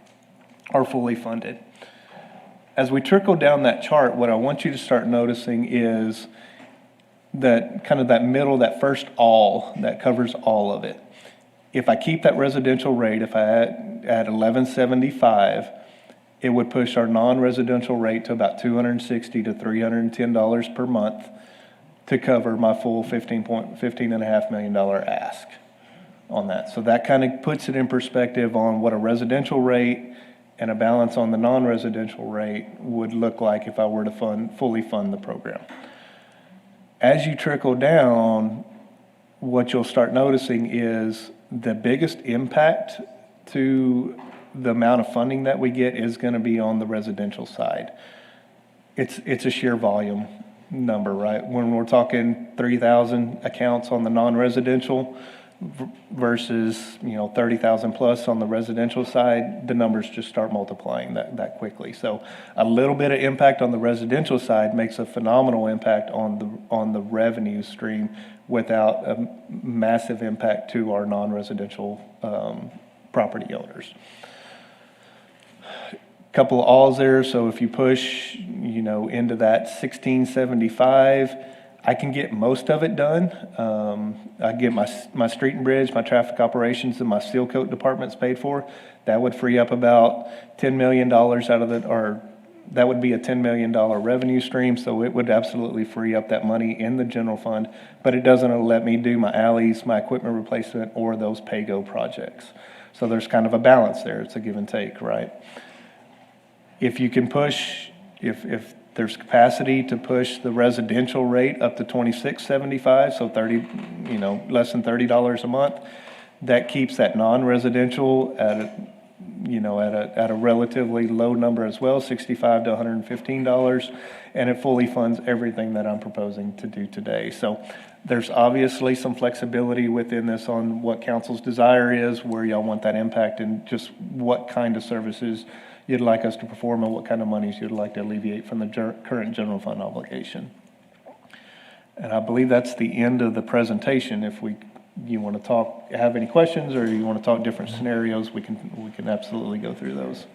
or fully funded. As we trickle down that chart, what I want you to start noticing is that kind of that middle, that first all, that covers all of it. If I keep that residential rate, if I add 1175, it would push our non-residential rate to about $260 to $310 per month to cover my full $15.5 million ask on that. So that kind of puts it in perspective on what a residential rate and a balance on the non-residential rate would look like if I were to fully fund the program. As you trickle down, what you'll start noticing is the biggest impact to the amount of funding that we get is going to be on the residential side. It's a sheer volume number, right? When we're talking 3,000 accounts on the non-residential versus, 30,000 plus on the residential side, the numbers just start multiplying that quickly. So a little bit of impact on the residential side makes a phenomenal impact on the revenue stream without a massive impact to our non-residential property owners. Couple of alls there, so if you push, into that 1675, I can get most of it done. I get my street and bridge, my traffic operations, and my seal coat departments paid for. That would free up about $10 million out of that would be a $10 million revenue stream, so it would absolutely free up that money in the general fund, but it doesn't let me do my alleys, my equipment replacement, or those pay-go projects. So there's kind of a balance there. It's a give and take, right? If you can push, if there's capacity to push the residential rate up to $26.75, so less than $30 a month, that keeps that non-residential at a relatively low number as well, $65 to $115, and it fully funds everything that I'm proposing to do today. So there's obviously some flexibility within this on what council's desire is, where y'all want that impact, and just what kind of services you'd like us to perform and what kind of monies you'd like to alleviate from the current general fund obligation. And I believe that's the end of the presentation. If you want to have any questions, or you want to talk different scenarios, we can absolutely go through those.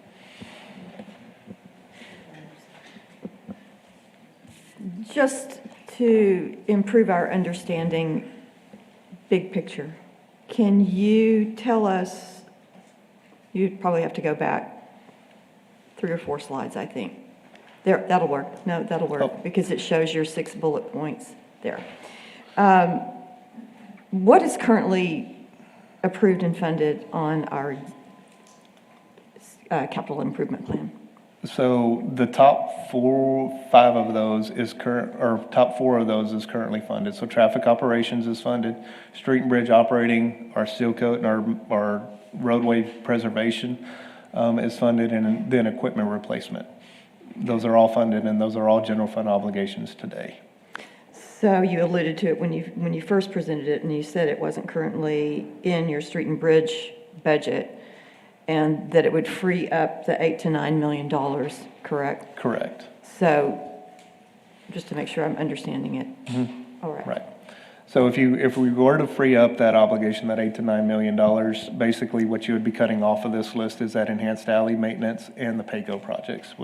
Just to improve our understanding, big picture, can you tell us, you'd probably have to go back 3 or 4 slides, I think. There, that'll work. No, that'll work, because it shows your 6 bullet points there. What is currently approved and funded on our capital improvement plan? So the top 5 of those is top 4 of those is currently funded. So traffic operations is funded, street and bridge operating, our seal coat, and our roadway preservation is funded, and then equipment replacement. Those are all funded, and those are all general fund obligations today. So you alluded to it when you first presented it, and you said it wasn't currently in your street and bridge budget, and that it would free up the $8 to $9 million, correct? Correct. So just to make sure I'm understanding it. Mm-hmm. All right. Right. So if we were to free up that obligation, that $8 to $9 million, basically what you would be cutting off of this list is that enhanced alley maintenance and the pay-go projects.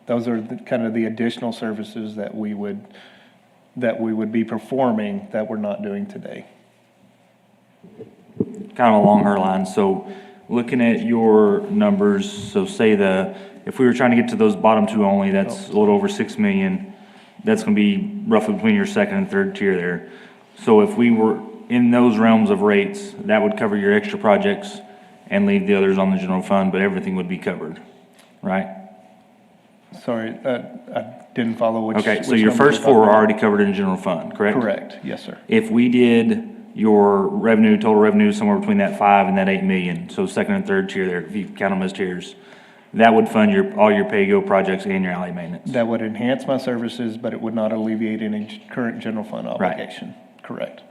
Those are kind of the additional services that we would be performing that we're not doing today. Kind of along her lines. So looking at your numbers, so say if we were trying to get to those bottom 2 only, that's a little over 6 million. That's going to be roughly between your second and third tier there. So if we were in those realms of rates, that would cover your extra projects and leave the others on the general fund, but everything would be covered, right? Sorry, I didn't follow which. Okay, so your first 4 are already covered in general fund, correct? Correct, yes, sir. If we did your total revenue somewhere between that 5 and that 8 million, so second and third tier there, if you count them as tiers, that would fund all your pay-go projects and your alley maintenance. That would enhance my services, but it would not alleviate any current general fund obligation. Right. Correct.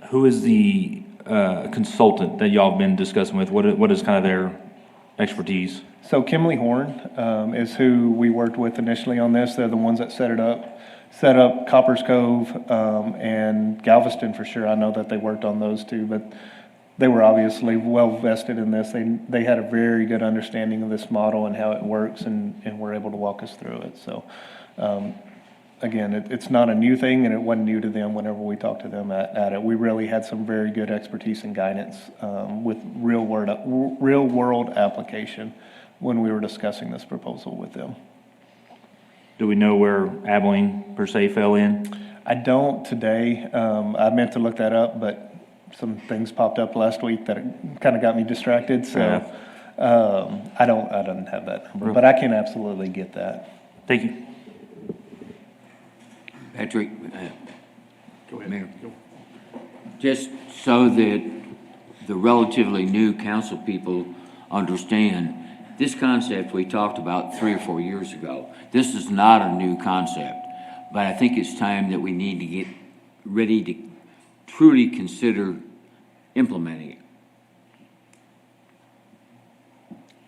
Who is the consultant that y'all have been discussing with? What is kind of their expertise? So Kimley Horn is who we worked with initially on this. They're the ones that set up Copper's Cove and Galveston for sure. I know that they worked on those too, but they were obviously well vested in this. They had a very good understanding of this model and how it works, and were able to walk us through it. So again, it's not a new thing, and it wasn't new to them whenever we talked to them at it. We really had some very good expertise and guidance with real-world application when we were discussing this proposal with them. Do we know where Abilene per se fell in? I don't today. I meant to look that up, but some things popped up last week that kind of got me distracted, so I don't have that number, but I can absolutely get that. Thank you. Patrick, go ahead, Mayor. Just so that the relatively new council people understand, this concept we talked about 3 or 4 years ago. This is not a new concept, but I think it's time that we need to get ready to truly consider implementing it.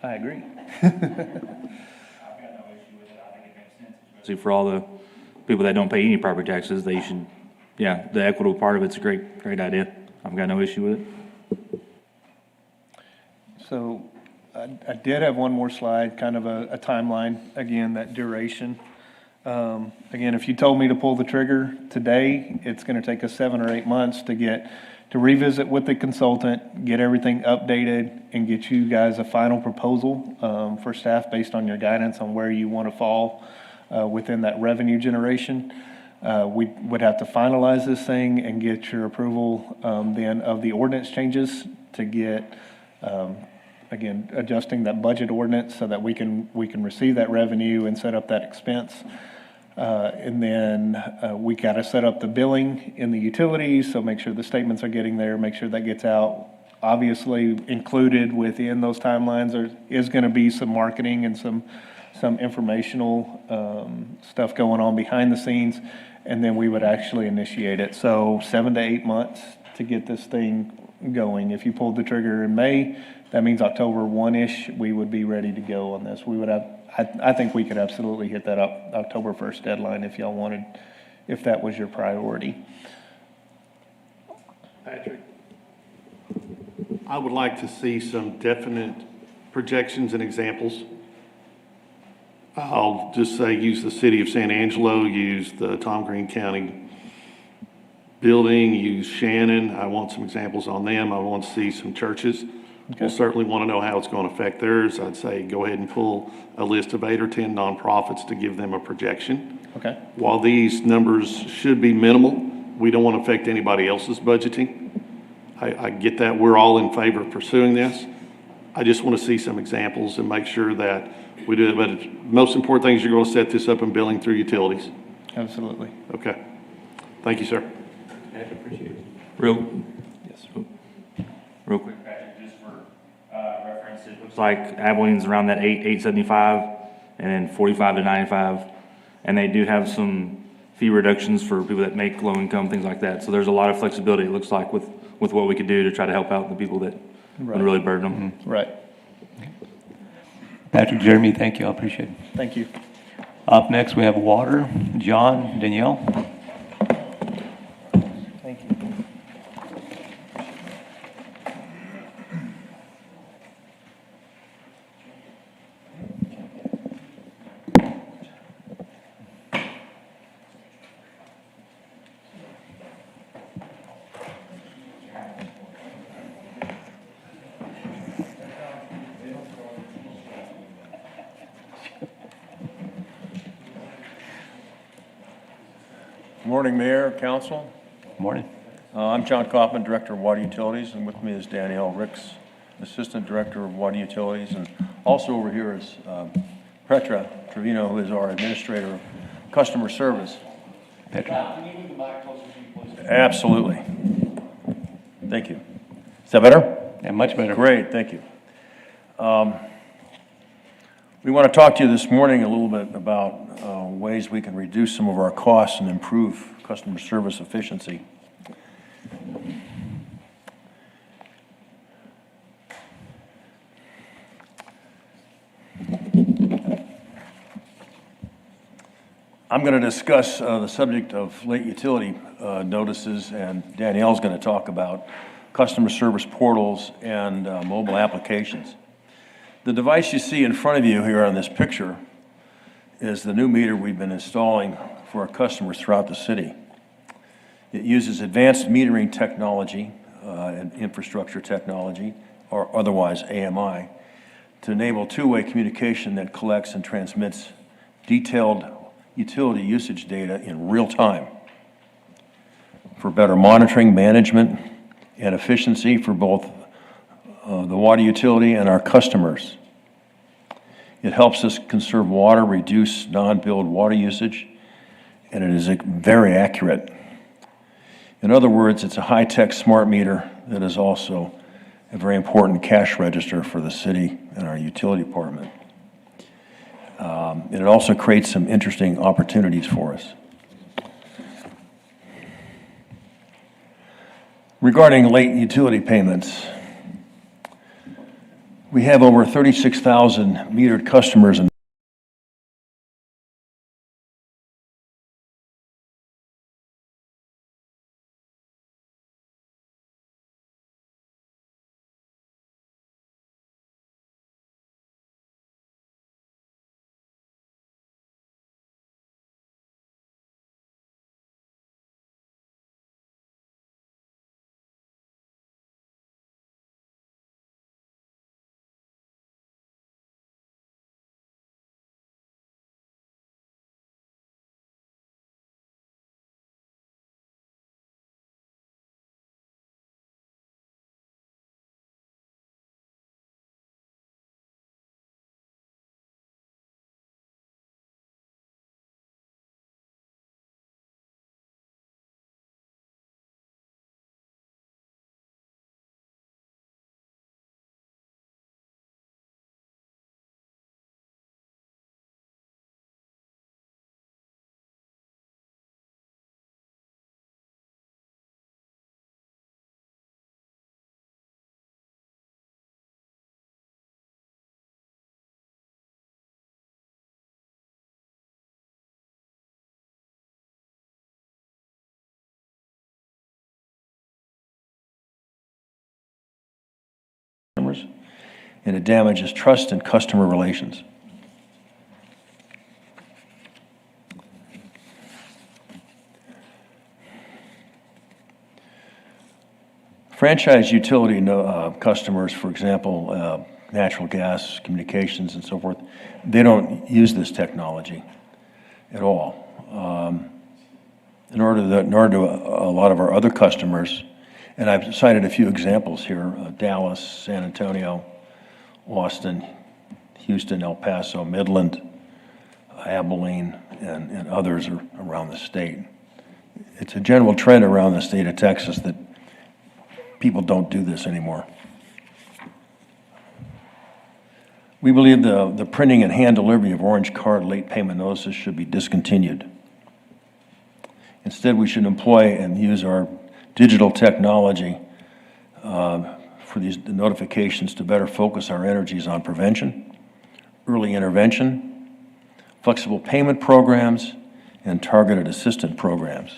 I agree. See, for all the people that don't pay any property taxes, they should, yeah, the equitable part of it's a great idea. I've got no issue with it. So I did have one more slide, kind of a timeline, again, that duration. Again, if you told me to pull the trigger today, it's going to take us 7 or 8 months to revisit with the consultant, get everything updated, and get you guys a final proposal for staff based on your guidance on where you want to fall within that revenue generation. We would have to finalize this thing and get your approval then of the ordinance changes to get, again, adjusting that budget ordinance so that we can receive that revenue and set up that expense. And then we got to set up the billing in the utilities, so make sure the statements are getting there, make sure that gets out. Obviously, included within those timelines is going to be some marketing and some informational stuff going on behind the scenes, and then we would actually initiate it. So 7 to 8 months to get this thing going. If you pulled the trigger in May, that means October 1-ish, we would be ready to go on this. We would have, I think we could absolutely hit that October 1st deadline if y'all wanted, if that was your priority. Patrick, I would like to see some definite projections and examples. I'll just say, use the city of Sanangelo, use the Tom Green County building, use Shannon. I want some examples on them. I want to see some churches. Okay. We'll certainly want to know how it's going to affect theirs. I'd say go ahead and pull a list of 8 or 10 nonprofits to give them a projection. Okay. While these numbers should be minimal, we don't want to affect anybody else's budgeting. I get that. We're all in favor of pursuing this. I just want to see some examples and make sure that we do it. But the most important thing is you're going to set this up in billing through utilities. Absolutely. Okay. Thank you, sir. I appreciate it. Real quick, Patrick, just for reference, it looks like Abilene's around that 875 and then 45 to 95. And they do have some fee reductions for people that make low income, things like that. So there's a lot of flexibility, it looks like, with what we could do to try to help out the people that would really burden them. Mm-hmm. Right. Patrick, Jeremy, thank you. I appreciate it. Thank you. Up next, we have water. John, Danielle. Thank you. Morning, Mayor, Council. Morning. I'm John Kaufman, Director of Water Utilities, and with me is Danielle Ricks, Assistant Director of Water Utilities, and also over here is Petra Trevino, who is our Administrator of Customer Service. Petra. Can you move the mic closer to you, please? Absolutely. Thank you. Is that better? Yeah, much better. Great, thank you. We want to talk to you this morning a little bit about ways we can reduce some of our costs and improve customer service efficiency. I'm going to discuss the subject of late utility notices, and Danielle's going to talk about customer service portals and mobile applications. The device you see in front of you here on this picture is the new meter we've been installing for our customers throughout the city. It uses advanced metering technology and infrastructure technology, or otherwise AMI, to enable two-way communication that collects and transmits detailed utility usage data in real time for better monitoring, management, and efficiency for both the water utility and our customers. It helps us conserve water, reduce non-billed water usage, and it is very accurate. In other words, it's a high-tech smart meter that is also a very important cash register for the city and our utility department. And it also creates some interesting opportunities for us. Regarding late utility payments, we have over 36,000 metered customers in customers, and it damages trust and customer relations. Franchise utility customers, for example, natural gas, communications, and so forth, they don't use this technology at all. Nor do a lot of our other customers, and I've cited a few examples here, Dallas, San Antonio, Austin, Houston, El Paso, Midland, Abilene, and others around the state. It's a general trend around the state of Texas that people don't do this anymore. We believe the printing and hand delivery of orange card late payment notices should be discontinued. Instead, we should employ and use our digital technology for these notifications to better focus our energies on prevention, early intervention, flexible payment programs, and targeted assistance programs.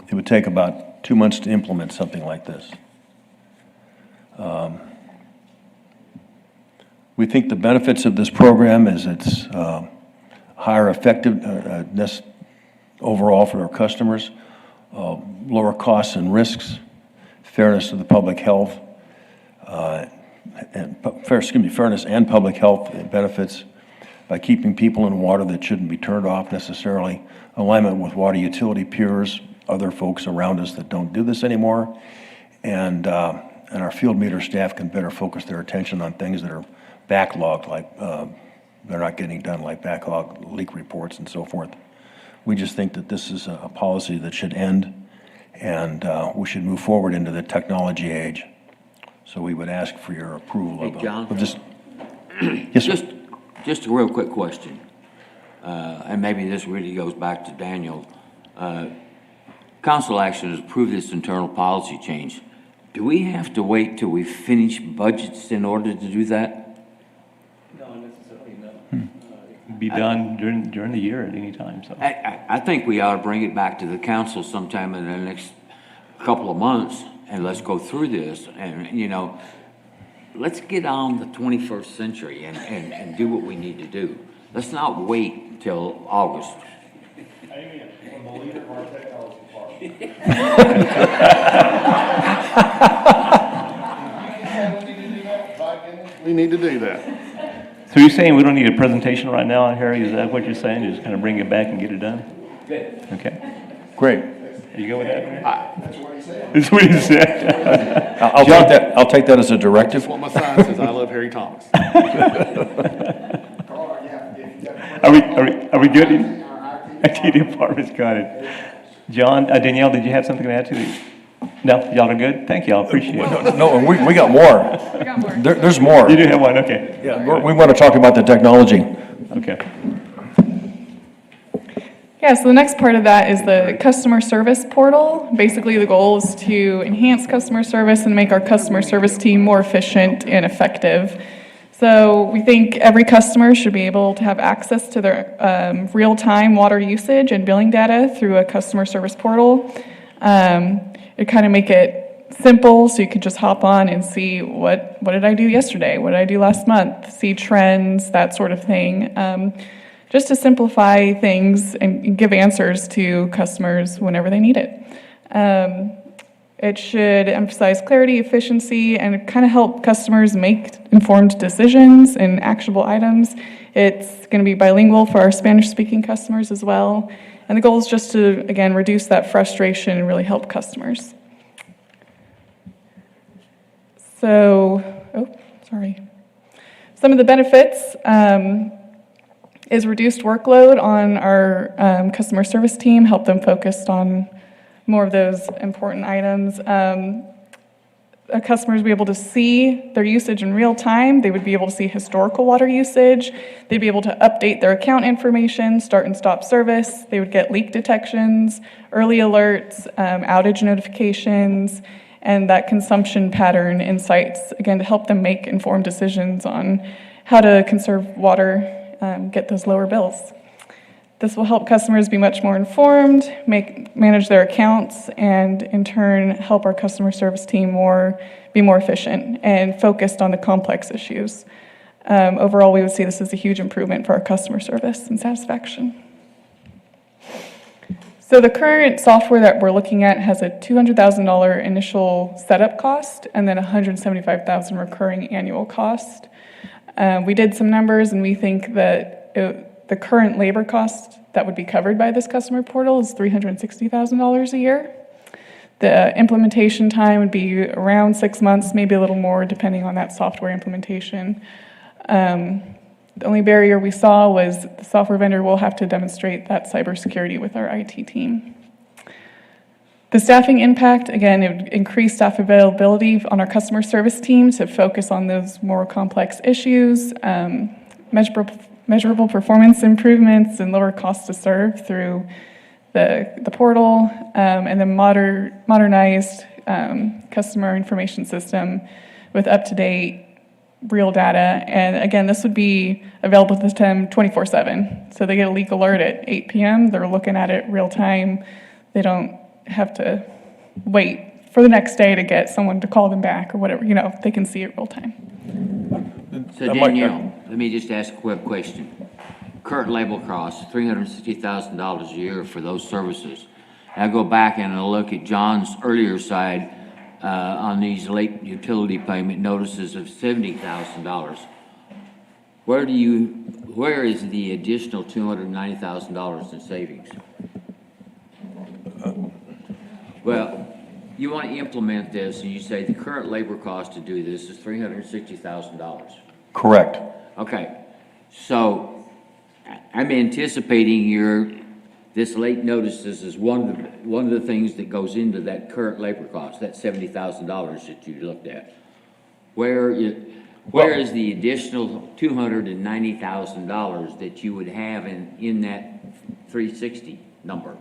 It would take about 2 months to implement something like this. We think the benefits of this program is its higher effectiveness overall for our customers, lower costs and risks, fairness to the public health, fairness and public health benefits by keeping people in water that shouldn't be turned off necessarily, alignment with water utility peers, other folks around us that don't do this anymore, and our field meter staff can better focus their attention on things that are backlogged, like they're not getting done, like backlog leak reports and so forth. We just think that this is a policy that should end, and we should move forward into the technology age. So we would ask for your approval of this. Yes, sir. Just a real quick question, and maybe this really goes back to Daniel. Council action has approved this internal policy change. Do we have to wait till we finish budgets in order to do that? No, necessarily not. It can be done during the year at any time. So I think we ought to bring it back to the council sometime in the next couple of months, and let's go through this, and, you know, let's get on the 21st century and do what we need to do. Let's not wait till August. Amen. From the leader of our technology department. We need to do that. So you're saying we don't need a presentation right now, Harry? Is that what you're saying? Just kind of bring it back and get it done? Good. Okay. Great. Are you good with that? That's what he said. That's what he said. I'll take that as a directive. That's what my sign says. I love Harry Thomas. Are we good? IT department's got it. John, Danielle, did you have something to add to the? No, y'all are good? Thank you, I appreciate it. No, we got more. We got more. There's more. You do have one, okay. Yeah, we want to talk about the technology. Okay. Yeah, so the next part of that is the customer service portal. Basically, the goal is to enhance customer service and make our customer service team more efficient and effective. So we think every customer should be able to have access to their real-time water usage and billing data through a customer service portal. It kind of make it simple, so you could just hop on and see what did I do yesterday, what did I do last month, see trends, that sort of thing. Just to simplify things and give answers to customers whenever they need it. It should emphasize clarity, efficiency, and kind of help customers make informed decisions and actionable items. It's going to be bilingual for our Spanish-speaking customers as well. And the goal is just to, again, reduce that frustration and really help customers. So, some of the benefits is reduced workload on our customer service team, help them focus on more of those important items. Customers will be able to see their usage in real time. They would be able to see historical water usage. They'd be able to update their account information, start and stop service. They would get leak detections, early alerts, outage notifications, and that consumption pattern insights, again, to help them make informed decisions on how to conserve water, get those lower bills. This will help customers be much more informed, manage their accounts, and in turn help our customer service team be more efficient and focused on the complex issues. Overall, we would see this as a huge improvement for our customer service and satisfaction. So the current software that we're looking at has a $200,000 initial setup cost and then $175,000 recurring annual cost. We did some numbers, and we think that the current labor cost that would be covered by this customer portal is $360,000 a year. The implementation time would be around 6 months, maybe a little more, depending on that software implementation. The only barrier we saw was the software vendor will have to demonstrate that cybersecurity with our IT team. The staffing impact, again, it would increase staff availability on our customer service team to focus on those more complex issues, measurable performance improvements and lower cost to serve through the portal, and the modernized customer information system with up-to-date real data. And again, this would be available to them 24/7. So they get a leak alert at 8 p.m. They're looking at it real time. They don't have to wait for the next day to get someone to call them back or whatever. They can see it real time. So Danielle, let me just ask a quick question. Current labor costs, $360,000 a year for those services. I go back and I look at John's earlier side on these late utility payment notices of $70,000. Where is the additional $290,000 in savings? Well, you want to implement this, and you say the current labor cost to do this is $360,000. Correct. Okay, so I'm anticipating this late notices is one of the things that goes into that current labor cost, that $70,000 that you looked at. Where is the additional $290,000 that you would have in that 360 number?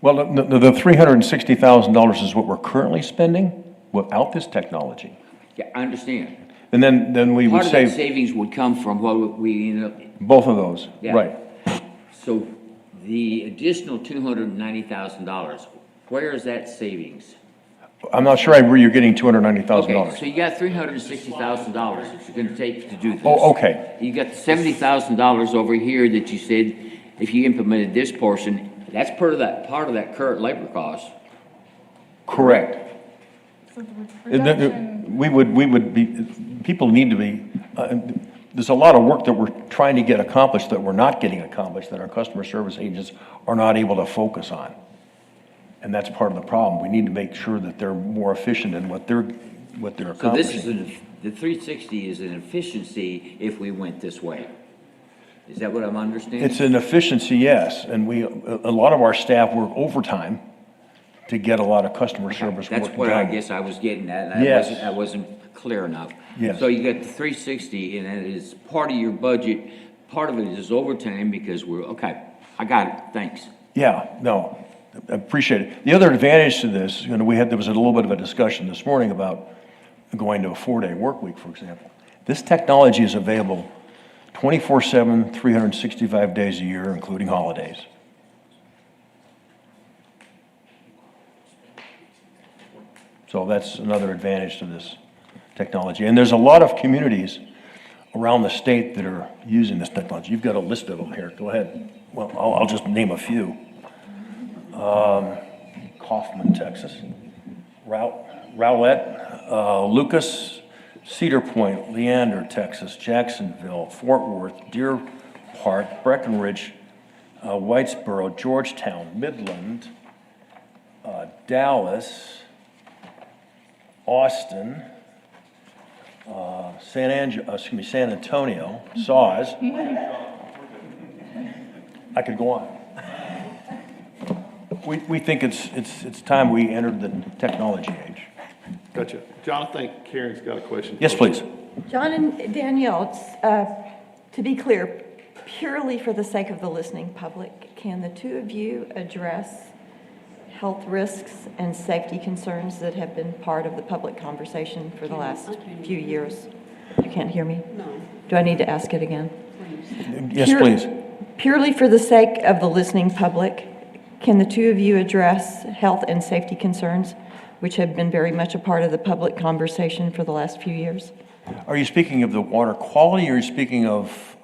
Well, the $360,000 is what we're currently spending without this technology. Yeah, I understand. And then we would Part of save. that savings would come from what we Both of those, Yeah. right. So the additional $290,000, where is that savings? I'm not sure where you're getting $290,000. Okay, so you got $360,000 that you're gonna take to do this. Oh, okay. You got $70,000 over here that you said if you implemented this portion, that's part of that current labor cost. Correct. We would be, people need to be, there's a lot of work that we're trying to get accomplished that we're not getting accomplished, that our customer service agents are not able to focus on. And that's part of the problem. We need to make sure that they're more efficient in what they're So this is, accomplishing. the 360 is an efficiency if we went this way. Is that what I'm understanding? It's an efficiency, yes, and a lot of our staff work overtime to get a lot of customer service work done. That's what I guess I was getting at, and Yes. I wasn't clear enough. Yes. So you got the 360, and that is part of your budget. Part of it is overtime because okay, I got it, thanks. Yeah, no, I appreciate it. The other advantage to this, there was a little bit of a discussion this morning about going to a 4-day work week, for example. This technology is available 24/7, 365 days a year, including holidays. So that's another advantage to this technology. And there's a lot of communities around the state that are using this technology. You've got a list of them here. Go ahead. Well, I'll just name a few. Kaufman, Texas. Rowlett, Lucas, Cedar Point, Leander, Texas, Jacksonville, Fort Worth, Deer Park, Breckenridge, Whitesboro, Georgetown, Midland, Dallas, Austin, San Antonio, Saws. I could go on. We think it's time we entered the technology age. Gotcha. John, I think Karen's got a question. Yes, please. John and Danielle, to be clear, purely for the sake of the listening public, can the two of you address health risks and safety concerns that have been part of the public conversation for the last few years? You can't hear me? No. Do I need to ask it again? Yes, please. Purely for the sake of the listening public, can the two of you address health and safety concerns, which have been very much a part of the public conversation for the last few years? Are you speaking of the water quality, or are you speaking of?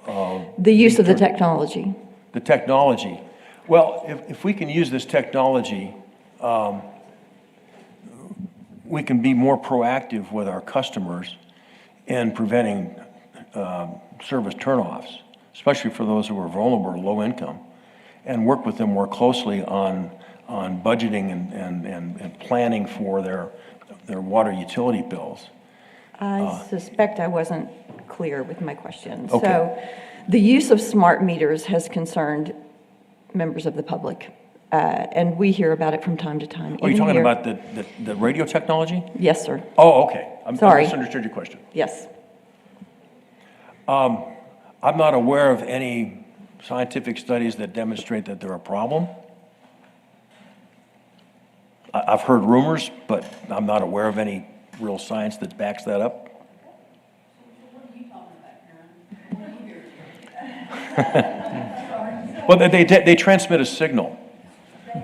The use of the technology. The technology. Well, if we can use this technology, we can be more proactive with our customers in preventing service turnoffs, especially for those who are vulnerable or low income, and work with them more closely on budgeting and planning for their water utility bills. I suspect I wasn't clear with my question. Okay. So the use of smart meters has concerned members of the public, and we hear about it from time to time. Are you Even talking here- about the radio technology? Yes, sir. Oh, okay. I Sorry. misunderstood your question. Yes. I'm not aware of any scientific studies that demonstrate that they're a problem. I've heard rumors, but I'm not aware of any real science that backs that up. Well, they transmit a signal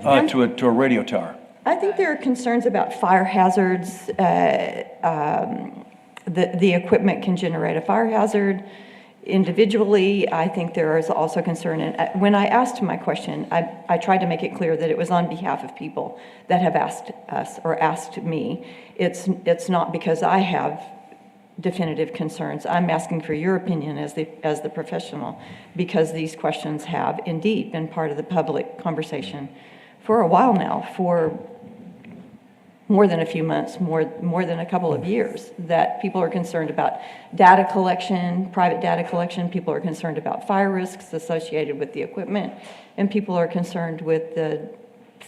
to a radio tower. I think there are concerns about fire hazards. The equipment can generate a fire hazard. Individually, I think there is also concern, and when I asked my question, I tried to make it clear that it was on behalf of people that have asked us or asked me. It's not because I have definitive concerns. I'm asking for your opinion as the professional, because these questions have indeed been part of the public conversation for a while now, for more than a few months, more than a couple of years, that people are concerned about data collection, private data collection. People are concerned about fire risks associated with the equipment, and people are concerned with the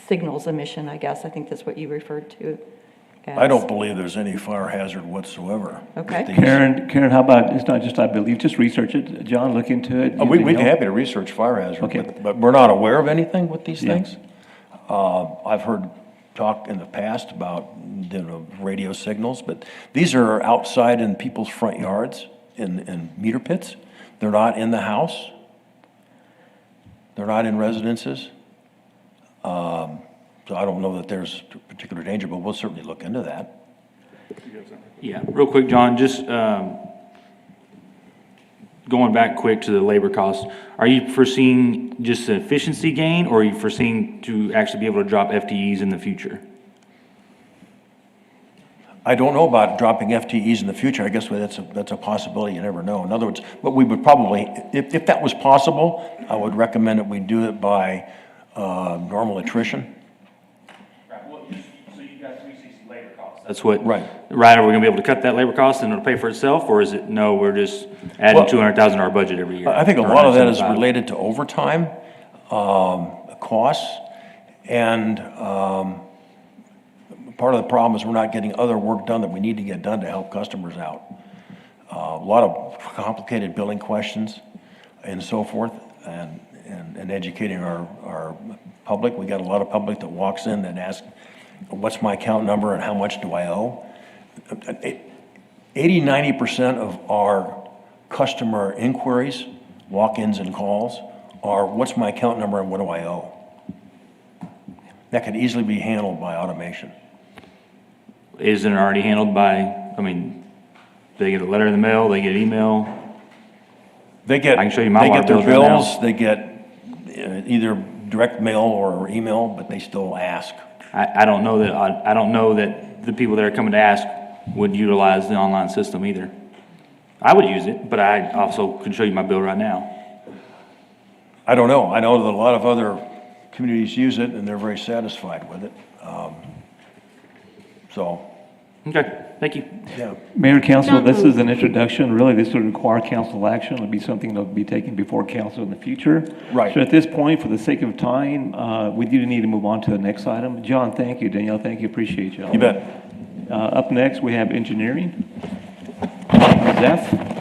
signals emission, I guess. I think that's what you referred to as. I don't believe there's any fire hazard whatsoever. Okay. Karen, how about, it's not just I believe, just research it. John, look into it. We'd be happy to research fire hazard, Okay. but we're not aware of anything with these Yeah. things. I've heard talk in the past about radio signals, but these are outside in people's front yards in meter pits. They're not in the house. They're not in residences. So I don't know that there's a particular danger, but we'll certainly look into that. Yeah, real quick, John, just going back quick to the labor costs, are you foreseeing just an efficiency gain, or are you foreseeing to actually be able to drop FTEs in the future? I don't know about dropping FTEs in the future. I guess that's a possibility. You never know. In other words, what we would probably, if that was possible, I would recommend that we do it by normal attrition. So you guys, we see some labor costs. That's what, right, are we gonna be able to cut that labor cost and it'll pay for itself, or is it, no, we're just adding 200,000 to our budget every year? I think a lot of that is related to overtime costs, and part of the problem is we're not getting other work done that we need to get done to help customers out. A lot of complicated billing questions and so forth, and educating our public. We got a lot of public that walks in and asks, what's my account number and how much do I owe? 80–90% of our customer inquiries, walk-ins and calls, are what's my account number and what do I owe? That could easily be handled by automation. Isn't it already handled by, I mean, they get a letter in the mail, they get email? They get, I can show you my they water get their bills right now. bills, they get either direct mail or email, but they still ask. I don't know that the people that are coming to ask would utilize the online system either. I would use it, but I also can show you my bill right now. I don't know. I know that a lot of other communities use it and they're very satisfied with it. Okay, thank you. Yeah. Mayor, council, this is an introduction. Really, this would require council action. It'll be something that will be taken before council in the future. Right. So at this point, for the sake of time, we do need to move on to the next item. John, thank you. Danielle, thank you. Appreciate you. You bet. Up next, we have engineering. Zeph?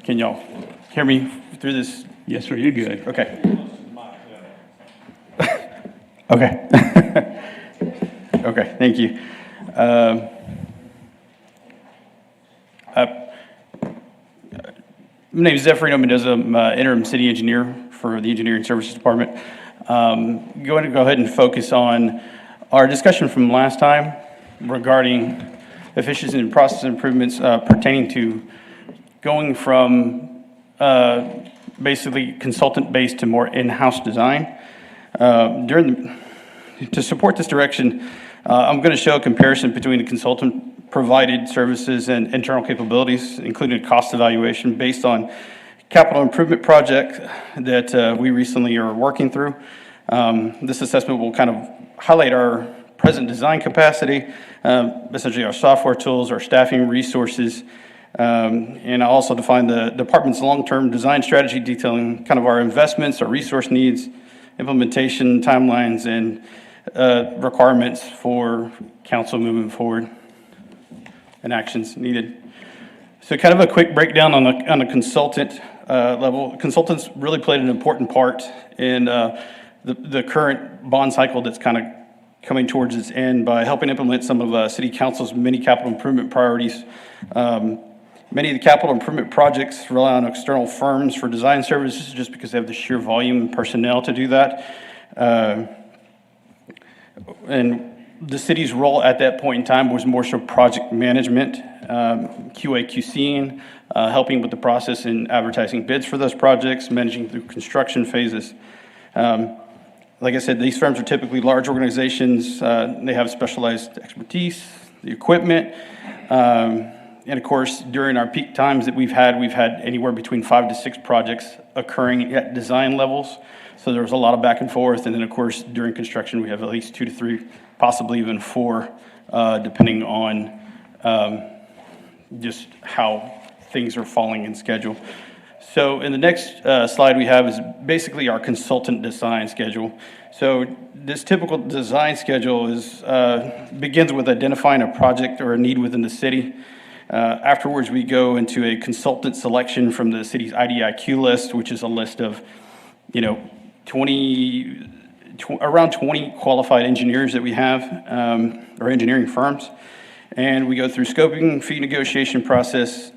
Can y'all hear me through this? Yes, sir, you're good. Okay. Okay. Okay, thank you. My name is Zephyr Mendoza. I'm interim city engineer for the Engineering Services Department. Going to go ahead and focus on our discussion from last time regarding efficiency and process improvements pertaining to going from basically consultant-based to more in-house design. To support this direction, I'm going to show a comparison between the consultant-provided services and internal capabilities, including a cost evaluation based on capital improvement project that we recently are working through. This assessment will kind of highlight our present design capacity, essentially our software tools, our staffing resources, and I also define the department's long-term design strategy, detailing kind of our investments, our resource needs, implementation timelines, and requirements for council moving forward and actions needed. So kind of a quick breakdown on a consultant level. Consultants really played an important part in the current bond cycle that's kind of coming towards its end by helping implement some of City Council's many capital improvement priorities. Many of the capital improvement projects rely on external firms for design services just because they have the sheer volume and personnel to do that. And the city's role at that point in time was more so project management, QA, QCing, helping with the process in advertising bids for those projects, managing through construction phases. Like I said, these firms are typically large organizations. They have specialized expertise, the equipment, and of course, during our peak times that we've had anywhere between 5 to 6 projects occurring at design levels. So there was a lot of back and forth. And then of course, during construction, we have at least 2 to 3, possibly even 4, depending on just how things are falling in schedule. So in the next slide we have is basically our consultant design schedule. So this typical design schedule begins with identifying a project or a need within the city. Afterwards, we go into a consultant selection from the city's IDIQ list, which is a list of, 20 around 20 qualified engineers that we have, or engineering firms. And we go through scoping, fee negotiation process.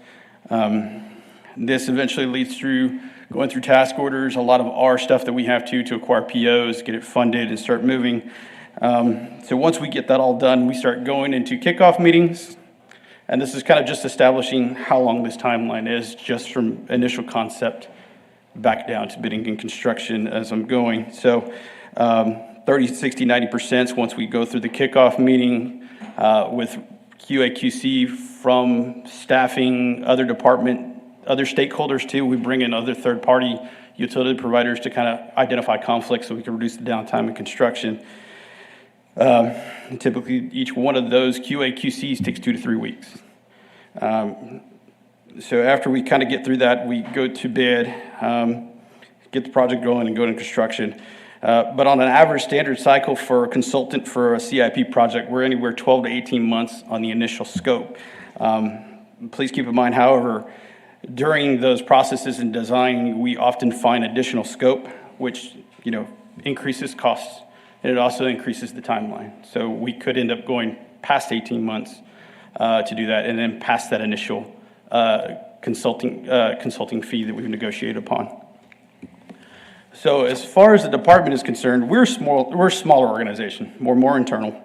This eventually leads through going through task orders, a lot of our stuff that we have to acquire POs, get it funded and start moving. So once we get that all done, we start going into kickoff meetings. And this is kind of just establishing how long this timeline is, just from initial concept back down to bidding and construction as I'm going. So 30, 60, 90% once we go through the kickoff meeting with QA/QC from staffing, other stakeholders too. We bring in other third-party utility providers to kind of identify conflicts so we can reduce the downtime in construction. Typically, each one of those QA/QCs takes 2 to 3 weeks. So after we kind of get through that, we go to bid, get the project going and go into construction. But on an average standard cycle for a consultant for a CIP project, we're anywhere 12 to 18 months on the initial scope. Please keep in mind, however, during those processes and design, we often find additional scope, which, increases costs, and it also increases the timeline. So we could end up going past 18 months to do that, and then past that initial consulting fee that we've negotiated upon. So as far as the department is concerned, we're a smaller organization, more internal.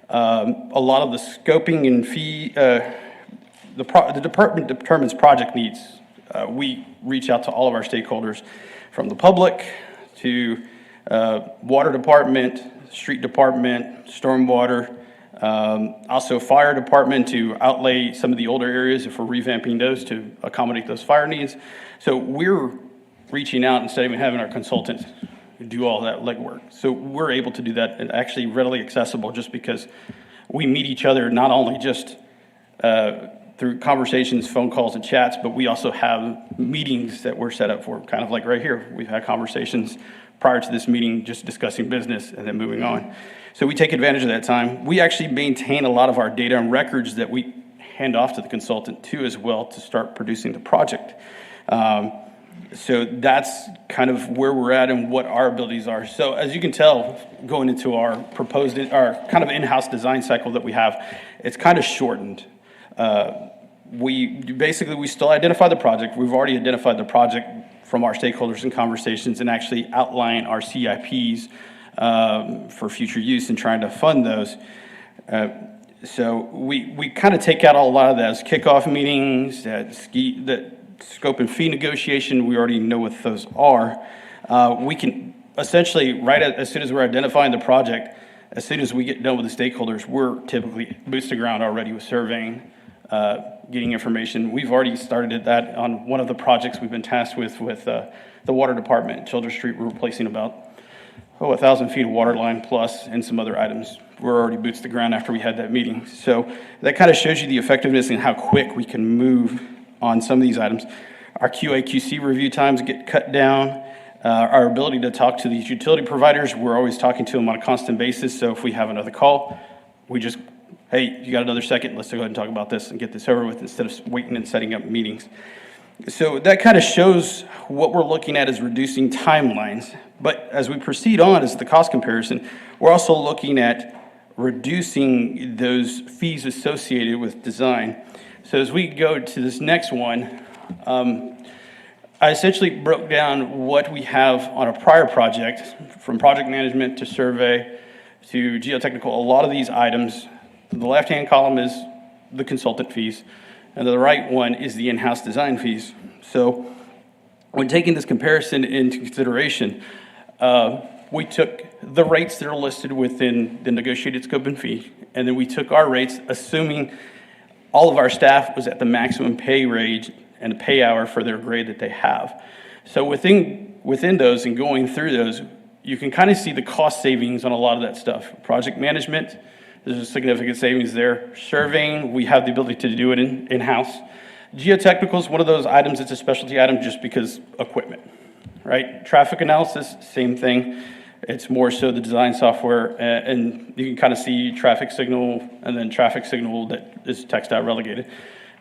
A lot of the scoping and fee, the department determines project needs. We reach out to all of our stakeholders, from the public to water department, street department, stormwater, also fire department to outlay some of the older areas if we're revamping those to accommodate those fire needs. So we're reaching out instead of even having our consultants do all that legwork. So we're able to do that and actually readily accessible just because we meet each other not only just through conversations, phone calls, and chats, but we also have meetings that we're set up for, kind of like right here. We've had conversations prior to this meeting just discussing business and then moving on. So we take advantage of that time. We actually maintain a lot of our data and records that we hand off to the consultant too as well to start producing the project. So that's kind of where we're at and what our abilities are. So as you can tell, going into our kind of in-house design cycle that we have, it's kind of shortened. We still identify the project. We've already identified the project from our stakeholders in conversations and actually outline our CIPs for future use and trying to fund those. So we kind of take out a lot of those kickoff meetings, that scope and fee negotiation. We already know what those are. We can essentially, as soon as we're identifying the project, as soon as we get done with the stakeholders, we're typically boots to ground already with surveying, getting information. We've already started that on one of the projects we've been tasked with the water department. Children's Street, we're replacing about 1,000 feet of water line plus and some other items. We're already boots to ground after we had that meeting. So that kind of shows you the effectiveness and how quick we can move on some of these items. Our QA/QC review times get cut down. Our ability to talk to these utility providers, we're always talking to them on a constant basis. So if we have another call, we just, hey, you got another second? Let's go ahead and talk about this and get this over with instead of waiting and setting up meetings. So that kind of shows what we're looking at is reducing timelines. But as we proceed on as the cost comparison, we're also looking at reducing those fees associated with design. So as we go to this next one, I essentially broke down what we have on a prior project, from project management to survey to geotechnical, a lot of these items. The left-hand column is the consultant fees, and the right one is the in-house design fees. So when taking this comparison into consideration, we took the rates that are listed within the negotiated scope and fee, and then we took our rates, assuming all of our staff was at the maximum pay range and the pay hour for their grade that they have. So within those and going through those, you can kind of see the cost savings on a lot of that stuff. Project management, there's a significant savings there. Surveying, we have the ability to do it in-house. Geotechnical is one of those items, it's a specialty item just because equipment, right? Traffic analysis, same thing. It's more so the design software, and you can kind of see traffic signal and then traffic signal that is text out relegated.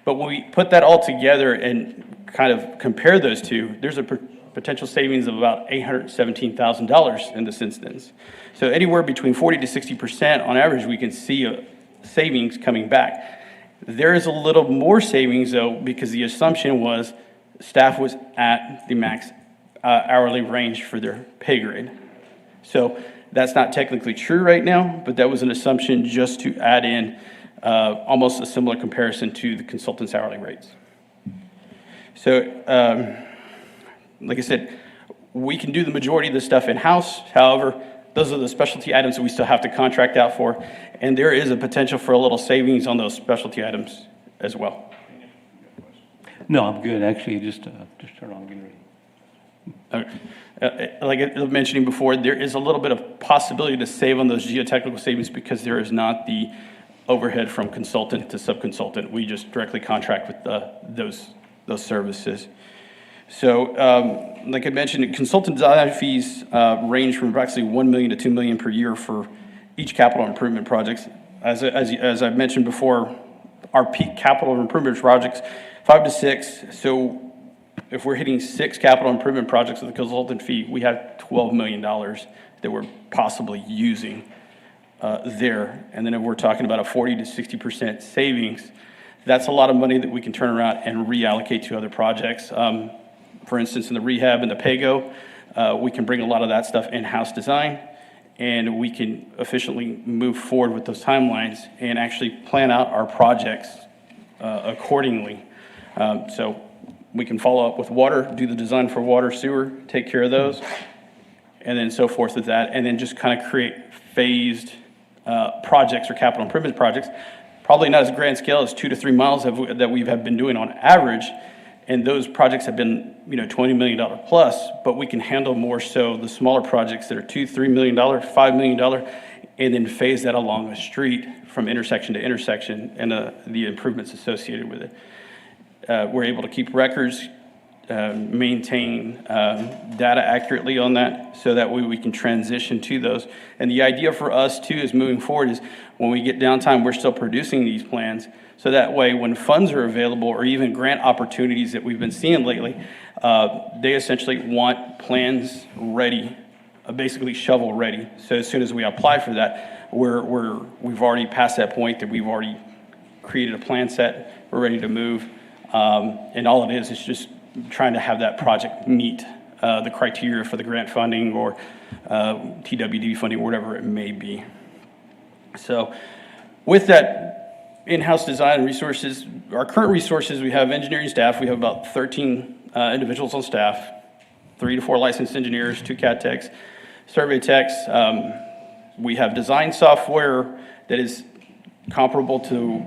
But when we put that all together and kind of compare those two, there's a potential savings of about $817,000 in this instance. So anywhere between 40 to 60% on average, we can see a savings coming back. There is a little more savings though, because the assumption was staff was at the max hourly range for their pay grade. So that's not technically true right now, but that was an assumption just to add in almost a similar comparison to the consultants' hourly rates. So, like I said, we can do the majority of the stuff in-house. However, those are the specialty items that we still have to contract out for, and there is a potential for a little savings on those specialty items as well. No, I'm good, actually, just turn on, get ready. Like I was mentioning before, there is a little bit of possibility to save on those geotechnical savings because there is not the overhead from consultant to sub-consultant. We just directly contract with those services. So, like I mentioned, consultant design fees range from approximately $1 million to $2 million per year for each capital improvement projects. As I've mentioned before, our peak capital improvement projects, 5 to 6. So if we're hitting 6 capital improvement projects with a consultant fee, we have $12 million that we're possibly using there. And then if we're talking about a 40 to 60% savings, that's a lot of money that we can turn around and reallocate to other projects. For instance, in the rehab and the PAYGO, we can bring a lot of that stuff in-house design, and we can efficiently move forward with those timelines and actually plan out our projects accordingly. So we can follow up with water, do the design for water, sewer, take care of those, and then so forth with that, and then just kind of create phased projects or capital improvement projects. Probably not as grand scale as 2 to 3 miles that we have been doing on average, and those projects have been, $20 million plus, but we can handle more so the smaller projects that are $2, $3 million, $5 million, and then phase that along a street from intersection to intersection and the improvements associated with it. We're able to keep records, maintain data accurately on that, so that way we can transition to those. And the idea for us too is moving forward is when we get downtime, we're still producing these plans. So that way when funds are available or even grant opportunities that we've been seeing lately, they essentially want plans ready, basically shovel ready. So as soon as we apply for that, we've already passed that point that we've already created a plan set, we're ready to move. And all it is just trying to have that project meet the criteria for the grant funding or TWD funding, whatever it may be. So with that in-house design resources, our current resources, we have engineering staff. We have about 13 individuals on staff, 3 to 4 licensed engineers, 2 CAD techs, survey techs. We have design software that is comparable to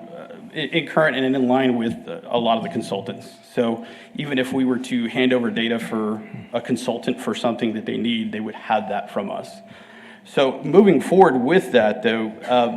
in current and in line with a lot of the consultants. So even if we were to hand over data for a consultant for something that they need, they would have that from us. So moving forward with that, though,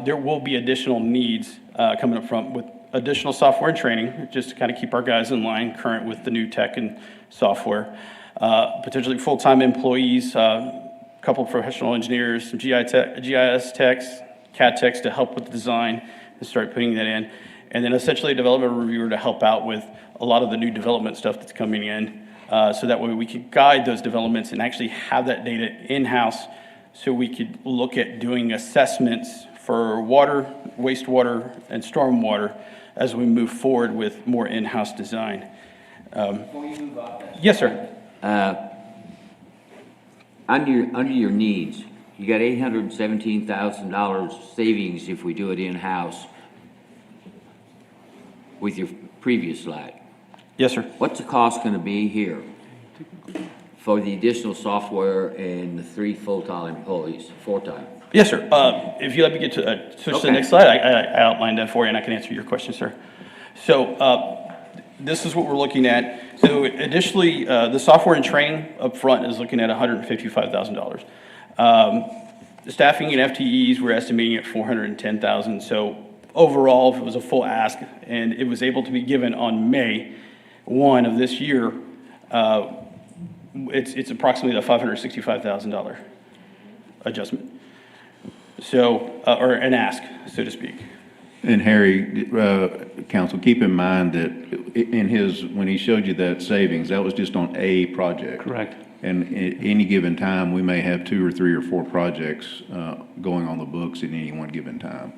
there will be additional needs coming up front with additional software and training, just to kind of keep our guys in line, current with the new tech and software. Potentially full-time employees, a couple of professional engineers, some GIS techs, CAD techs to help with the design and start putting that in. And then essentially a development reviewer to help out with a lot of the new development stuff that's coming in. So that way we can guide those developments and actually have that data in-house so we could look at doing assessments for water, wastewater, and stormwater as we move forward with more in-house design. Before you move on. Yes, sir. Under your needs, you got $817,000 savings if we do it in-house with your previous slide. Yes, sir. What's the cost going to be here for the additional software and the 3 full-time employees, 4-time? Yes, sir. If you let me get to switch to the next slide, I outlined that for you and I can answer your question, sir. So this is what we're looking at. So additionally, the software and training up front is looking at $155,000. The staffing and FTEs, we're estimating at $410,000. So overall, if it was a full ask and it was able to be given on May 1 of this year, it's approximately a $565,000 adjustment. So, or an ask, so to speak. And Harry, council, keep in mind that when he showed you that savings, that was just on a project. Correct. And at any given time, we may have 2 or 3 or 4 projects going on the books at any one given time.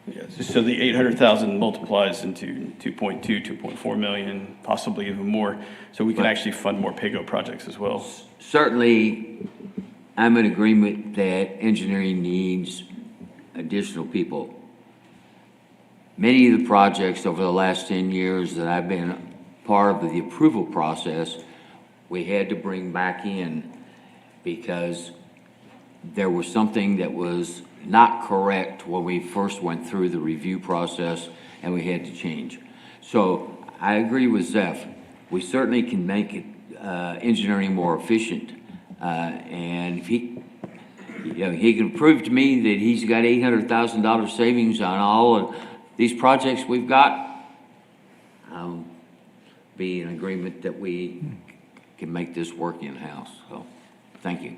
Yes, so the 800,000 multiplies into 2.2, 2.4 million, possibly even more. So we can actually fund more PAYGO projects as well. Certainly, I'm in agreement that engineering needs additional people. Many of the projects over the last 10 years that I've been part of the approval process, we had to bring back in because there was something that was not correct when we first went through the review process, and we had to change. So I agree with Zeph. We certainly can make it, engineering more efficient. And if he can prove to me that he's got $800,000 savings on all of these projects we've got, I'll be in agreement that we can make this work in-house. So, thank you.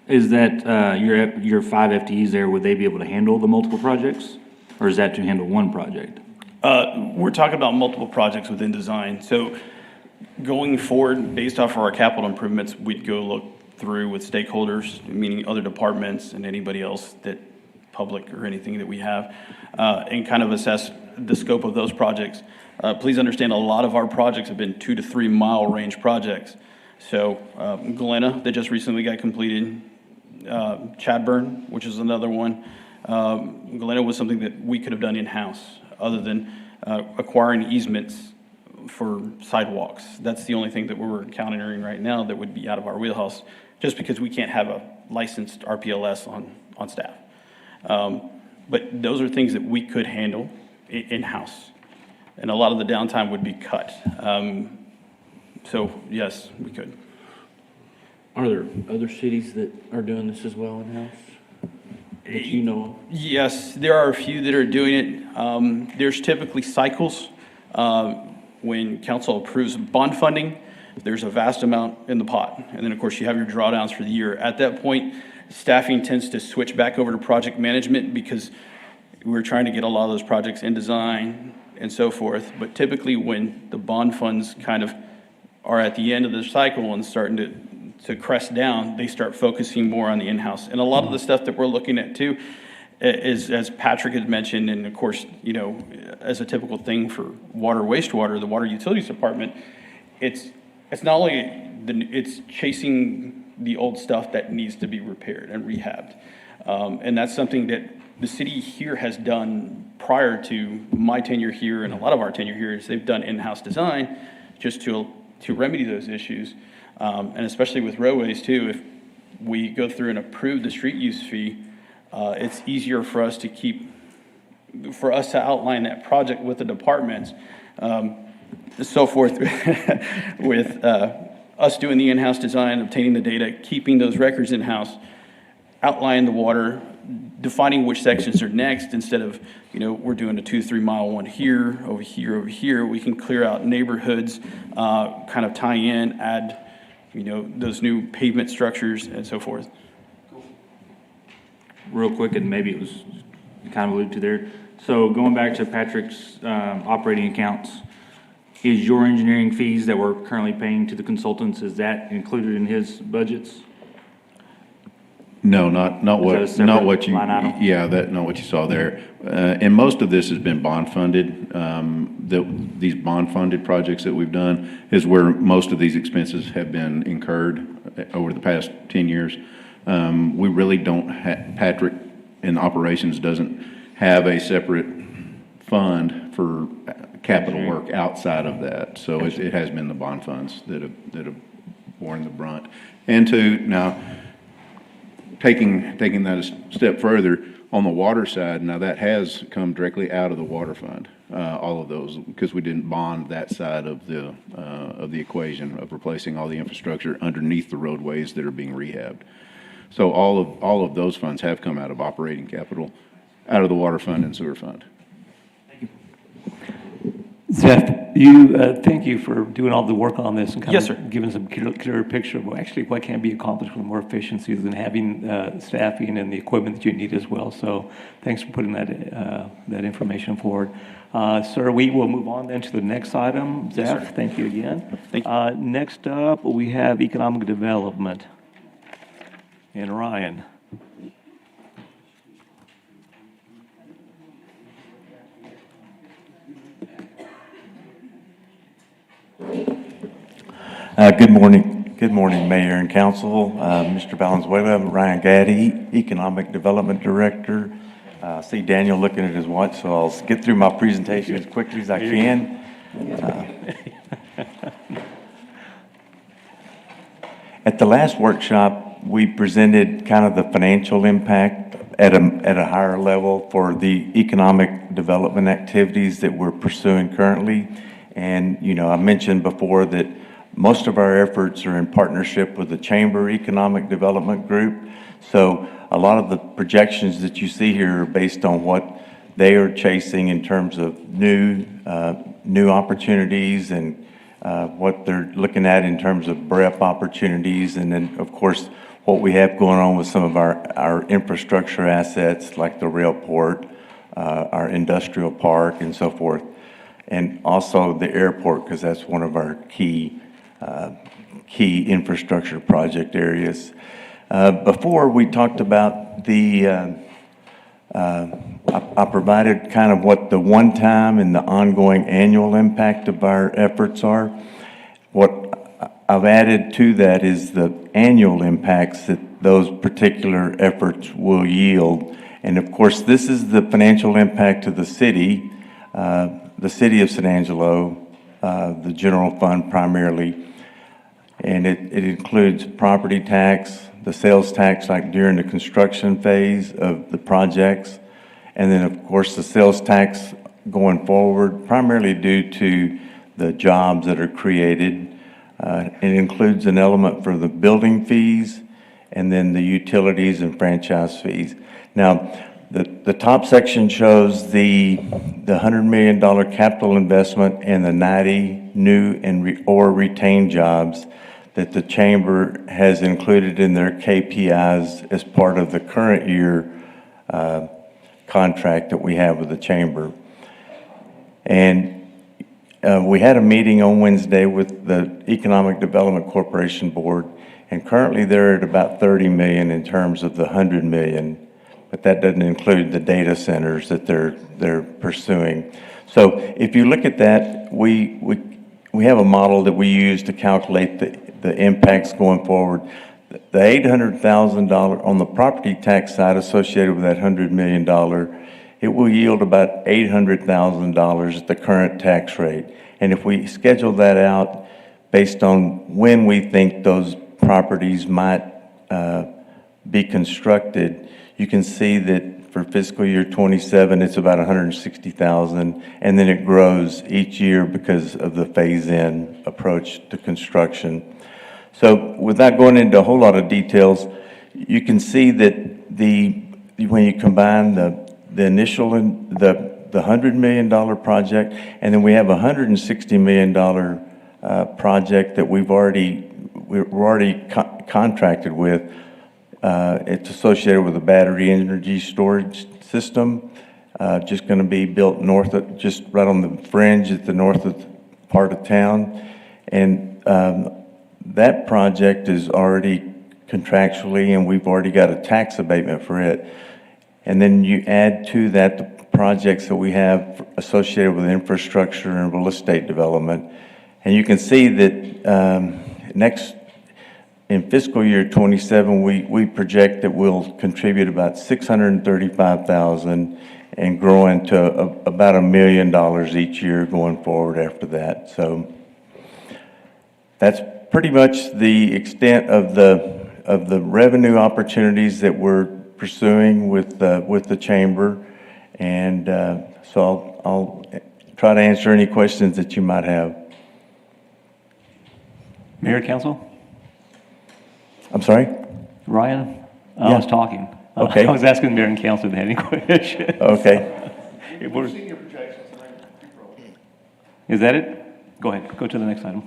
Is that, your 5 FTEs there, would they be able to handle the multiple projects? Or is that to handle one project? We're talking about multiple projects within design. So going forward, based off of our capital improvements, we'd go look through with stakeholders, meaning other departments and anybody else that public or anything that we have, and kind of assess the scope of those projects. Please understand, a lot of our projects have been 2 to 3 mile range projects. So Galena, that just recently got completed, Chadburn, which is another one. Galena was something that we could have done in-house, other than acquiring easements for sidewalks. That's the only thing that we're encountering right now that would be out of our wheelhouse, just because we can't have a licensed RPLS on staff. But those are things that we could handle in-house, and a lot of the downtime would be cut. So yes, we could. Are there other cities that are doing this as well in-house that you know of? Yes, there are a few that are doing it. There's typically cycles. When council approves bond funding, there's a vast amount in the pot. And then, of course, you have your drawdowns for the year. At that point, staffing tends to switch back over to project management because we're trying to get a lot of those projects in design and so forth. But typically, when the bond funds kind of are at the end of the cycle and starting to crest down, they start focusing more on the in-house. And a lot of the stuff that we're looking at too is, as Patrick had mentioned, and of course, as a typical thing for water, wastewater, the water utilities department, it's not only it's chasing the old stuff that needs to be repaired and rehabbed. And that's something that the city here has done prior to my tenure here, and a lot of our tenure here is they've done in-house design just to remedy those issues. And especially with roadways too, if we go through and approve the street use fee, it's easier for us to outline that project with the departments, so forth, with us doing the in-house design, obtaining the data, keeping those records in-house, outlining the water, defining which sections are next, instead of, we're doing a 2-3 mile one here, over here, over here. We can clear out neighborhoods, kind of tie in, add, those new pavement structures and so forth. Real quick, and maybe it was kind of alluded to there. So going back to Patrick's operating accounts, is your engineering fees that we're currently paying to the consultants, is that included in his budgets? No, not what you, not what you saw there. And most of this has been bond funded. These bond funded projects that we've done is where most of these expenses have been incurred over the past 10 years. We really don't Patrick in operations doesn't have a separate fund for capital work outside of that. So it has been the bond funds that have borne the brunt. And now, taking that a step further, on the water side, now that has come directly out of the water fund, all of those, because we didn't bond that side of the equation of replacing all the infrastructure underneath the roadways that are being rehabbed. So all of those funds have come out of operating capital, out of the water fund and sewer fund. Zeph, thank you for doing all the work on this and kind Yes, of sir. giving some clearer picture of actually what can be accomplished with more efficiencies and having staffing and the equipment that you need as well. So thanks for putting that information forward. Sir, we will move on then to the next item. Yes, Zeph, sir. thank you again. Thank you. Next up, we have economic development. And Ryan. Good morning. Good morning, Mayor and Council. Mr. Valenzuela, I'm Ryan Gaddy, Economic Development Director. I see Daniel looking at his watch, so I'll get through my presentation as quickly as I can. At the last workshop, we presented kind of the financial impact at a higher level for the economic development activities that we're pursuing currently. And, I mentioned before that most of our efforts are in partnership with the Chamber Economic Development Group. So a lot of the projections that you see here are based on what they are chasing in terms of new opportunities and what they're looking at in terms of BREP opportunities. And then, of course, what we have going on with some of our infrastructure assets like the rail port, our industrial park and so forth. And also the airport, because that's one of our key infrastructure project areas. Before we talked about I provided kind of what the one-time and the ongoing annual impact of our efforts are. What I've added to that is the annual impacts that those particular efforts will yield. And of course, this is the financial impact to the city of San Angelo, the general fund primarily. And it includes property tax, the sales tax like during the construction phase of the projects, and then of course the sales tax going forward, primarily due to the jobs that are created. It includes an element for the building fees and then the utilities and franchise fees. Now, the top section shows the $100 million capital investment and the 90 new or retained jobs that the Chamber has included in their KPIs as part of the current year contract that we have with the Chamber. And we had a meeting on Wednesday with the Economic Development Corporation Board, and currently they're at about 30 million in terms of the 100 million, but that doesn't include the data centers that they're pursuing. So if you look at that, we have a model that we use to calculate the impacts going forward. The $800,000 on the property tax side associated with that $100 million, it will yield about $800,000 at the current tax rate. And if we schedule that out based on when we think those properties might be constructed, you can see that for fiscal year 27, it's about 160,000, and then it grows each year because of the phase-in approach to construction. So without going into a whole lot of details, you can see that when you combine the initial and the $100 million project, and then we have a $160 million project that we're already contracted with. It's associated with a battery energy storage system, just going to be built just right on the fringe at the north of part of town. And that project is already contractually, and we've already got a tax abatement for it. And then you add to that the projects that we have associated with infrastructure and real estate development. And you can see that in fiscal year 27, we project that we'll contribute about $635,000 and grow into about $1 million each year going forward after that. So that's pretty much the extent of the revenue opportunities that we're pursuing with the Chamber. And so I'll try to answer any questions that you might have. Mayor, Council? I'm sorry? Ryan? I was talking. Okay. I was asking Mayor and Council if they had any questions. Okay. Is that it? Go ahead, go to the next item.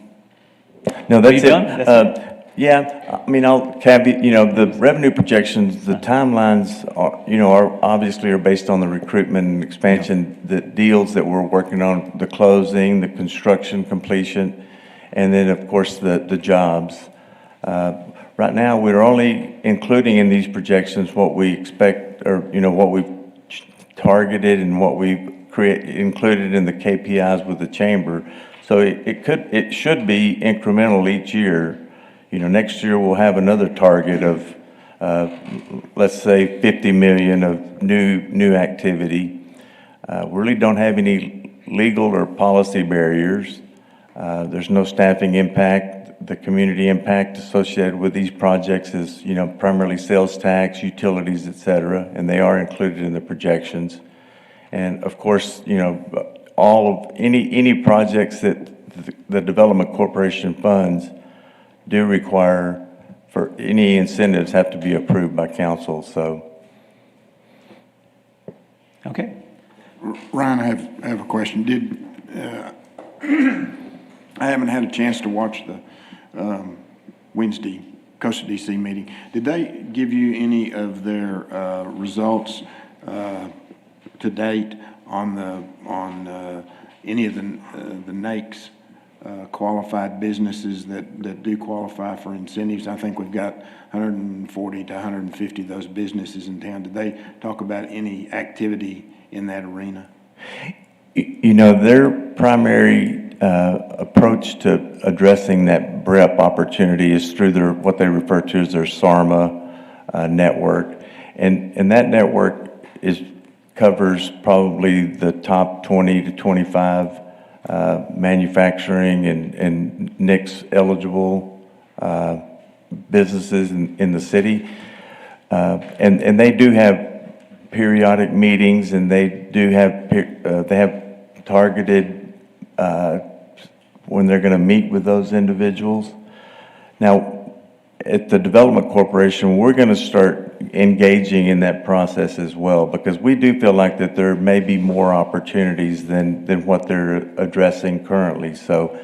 No, Are that's you it. done? That's it? Yeah, I mean, I'll caveat, the revenue projections, the timelines are obviously are based on the recruitment and expansion, the deals that we're working on, the closing, the construction completion, and then, of course, the jobs. Right now, we're only including in these projections what we expect, or, what we've targeted and what we've included in the KPIs with the chamber. So it should be incremental each year. Next year we'll have another target of, let's say, 50 million of new activity. We really don't have any legal or policy barriers. There's no staffing impact. The community impact associated with these projects is, primarily sales tax, utilities, et cetera, and they are included in the projections. And of course, any projects that the Development Corporation funds do require for any incentives have to be approved by council, so. Okay. Ryan, I have a question. I haven't had a chance to watch the Wednesday Coastal DC meeting. Did they give you any of their results to date on any of the NAICS qualified businesses that do qualify for incentives? I think we've got 140 to 150 of those businesses in town. Did they talk about any activity in that arena? Their primary approach to addressing that BREP opportunity is through what they refer to as their SARMA network. And that network covers probably the top 20 to 25 manufacturing and NICS eligible businesses in the city. And they do have periodic meetings, and they have targeted when they're going to meet with those individuals. Now, at the Development Corporation, we're going to start engaging in that process as well, because we do feel like that there may be more opportunities than what they're addressing currently. So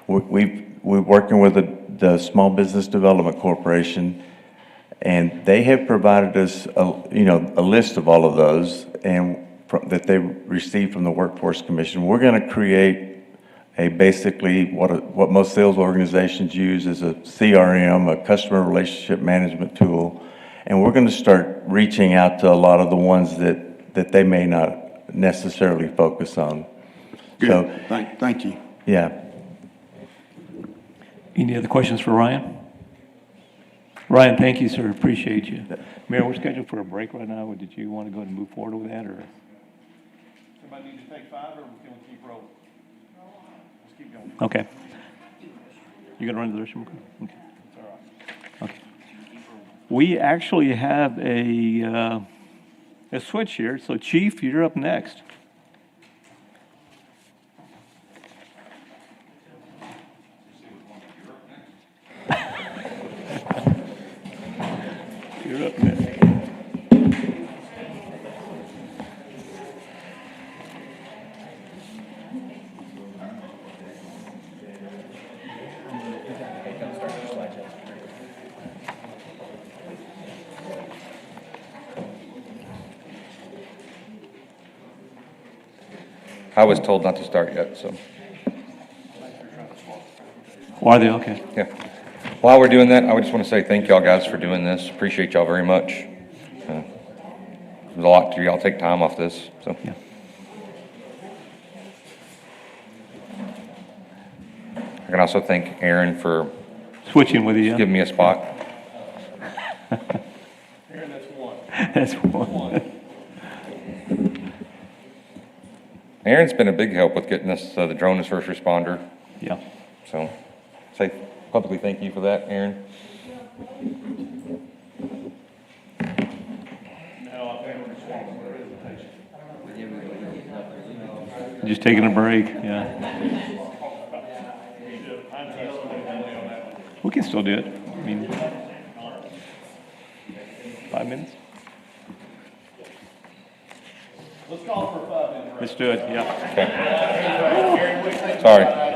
we're working with the Small Business Development Corporation, and they have provided us a list of all of those and that they received from the Workforce Commission. We're going to create basically what most sales organizations use is a CRM, a customer relationship management tool, and we're going to start reaching out to a lot of the ones that they may not necessarily focus on. Good. So, thank you. Yeah. Any other questions for Ryan? Ryan, thank you, sir. Appreciate you. Mayor, we're scheduled for a break right now. Did you want to go ahead and move forward with that, or? Somebody need to take 5, or can we keep rolling? Let's keep going. Okay. You gonna run to the restroom? Okay. Okay. We actually have a switch here. So, Chief, you're up next. You're up next. I was told not to start yet, so. Are they? Okay. Yeah. While we're doing that, I would just want to say thank y'all guys for doing this. Appreciate y'all very much. There's a lot to y'all take time off this, so. Yeah. I can also thank Aaron for switching with you. Giving me a spot. Aaron, that's one. That's one. Aaron's been a big help with getting us the drone as first responder. Yeah. So, say publicly thank you for that, Aaron. Just taking a break, yeah. We can still do it. I mean, 5 minutes? Let's call for 5 minutes. Let's do it, yeah. Okay. Sorry.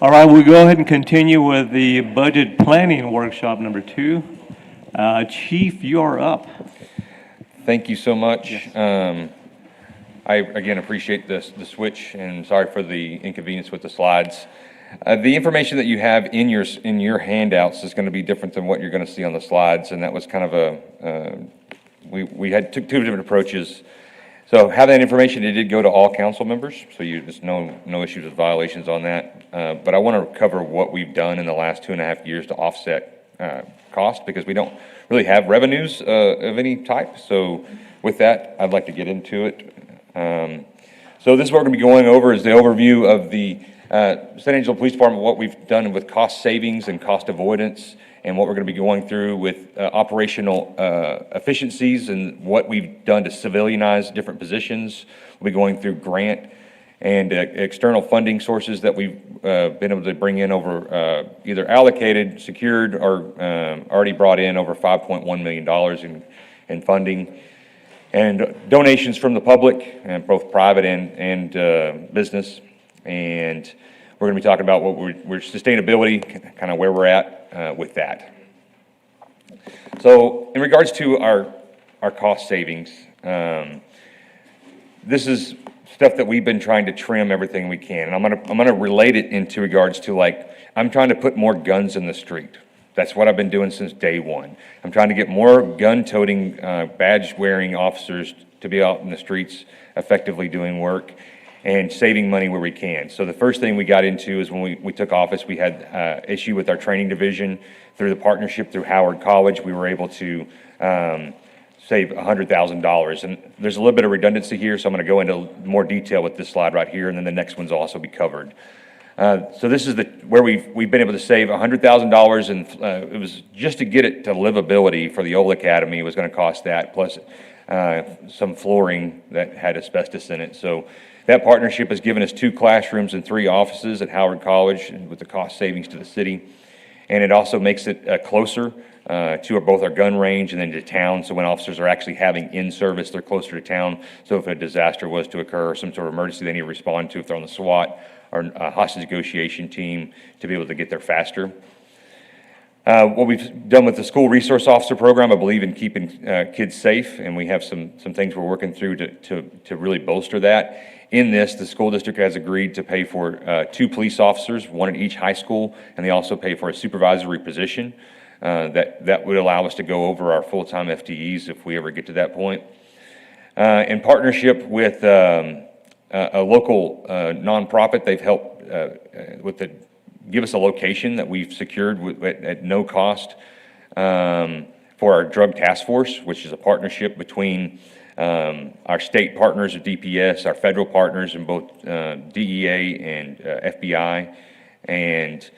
All right, we'll go ahead and continue with the budget planning workshop number 2. Chief, you are up. Thank you so much. I, again, appreciate the switch, and sorry for the inconvenience with the slides. The information that you have in your handouts is going to be different than what you're going to see on the slides, and that was kind of we took 2 different approaches. So have that information, it did go to all council members, so there's no issues with violations on that. But I want to cover what we've done in the last 2.5 years to offset cost, because we don't really have revenues of any type. So with that, I'd like to get into it. So this is what we're going to be going over is the overview of the San Angelo Police Department, what we've done with cost savings and cost avoidance, and what we're going to be going through with operational efficiencies and what we've done to civilianize different positions. We'll be going through grant and external funding sources that we've been able to bring in over either allocated, secured, or already brought in over $5.1 million in funding. And donations from the public, and both private and business. And we're going to be talking about what we're sustainability, kind of where we're at with that. So in regards to our cost savings, this is stuff that we've been trying to trim everything we can. And I'm gonna relate it into regards to, like, I'm trying to put more guns in the street. That's what I've been doing since day one. I'm trying to get more gun-toting, badge-wearing officers to be out in the streets effectively doing work and saving money where we can. So the first thing we got into is when we took office, we had issue with our training division. Through the partnership through Howard College, we were able to save $100,000. And there's a little bit of redundancy here, so I'm going to go into more detail with this slide right here, and then the next one's will also be covered. So this is where we've been able to save $100,000, and it was just to get it to livability for the old academy. It was going to cost that, plus some flooring that had asbestos in it. So that partnership has given us 2 classrooms and 3 offices at Howard College, with the cost savings to the city. And it also makes it closer to both our gun range and then to town. So when officers are actually having in service, they're closer to town. So if a disaster was to occur or some sort of emergency they need to respond to, if they're on the SWAT or a hostage negotiation team, to be able to get there faster. What we've done with the school resource officer program, I believe in keeping kids safe, and we have some things we're working through to really bolster that. In this, the school district has agreed to pay for 2 police officers, 1 at each high school, and they also pay for a supervisory position. That would allow us to go over our full-time FTEs if we ever get to that point. In partnership with a local nonprofit, they've helped give us a location that we've secured at no cost for our drug task force, which is a partnership between our state partners of DPS, our federal partners in both DEA and FBI, and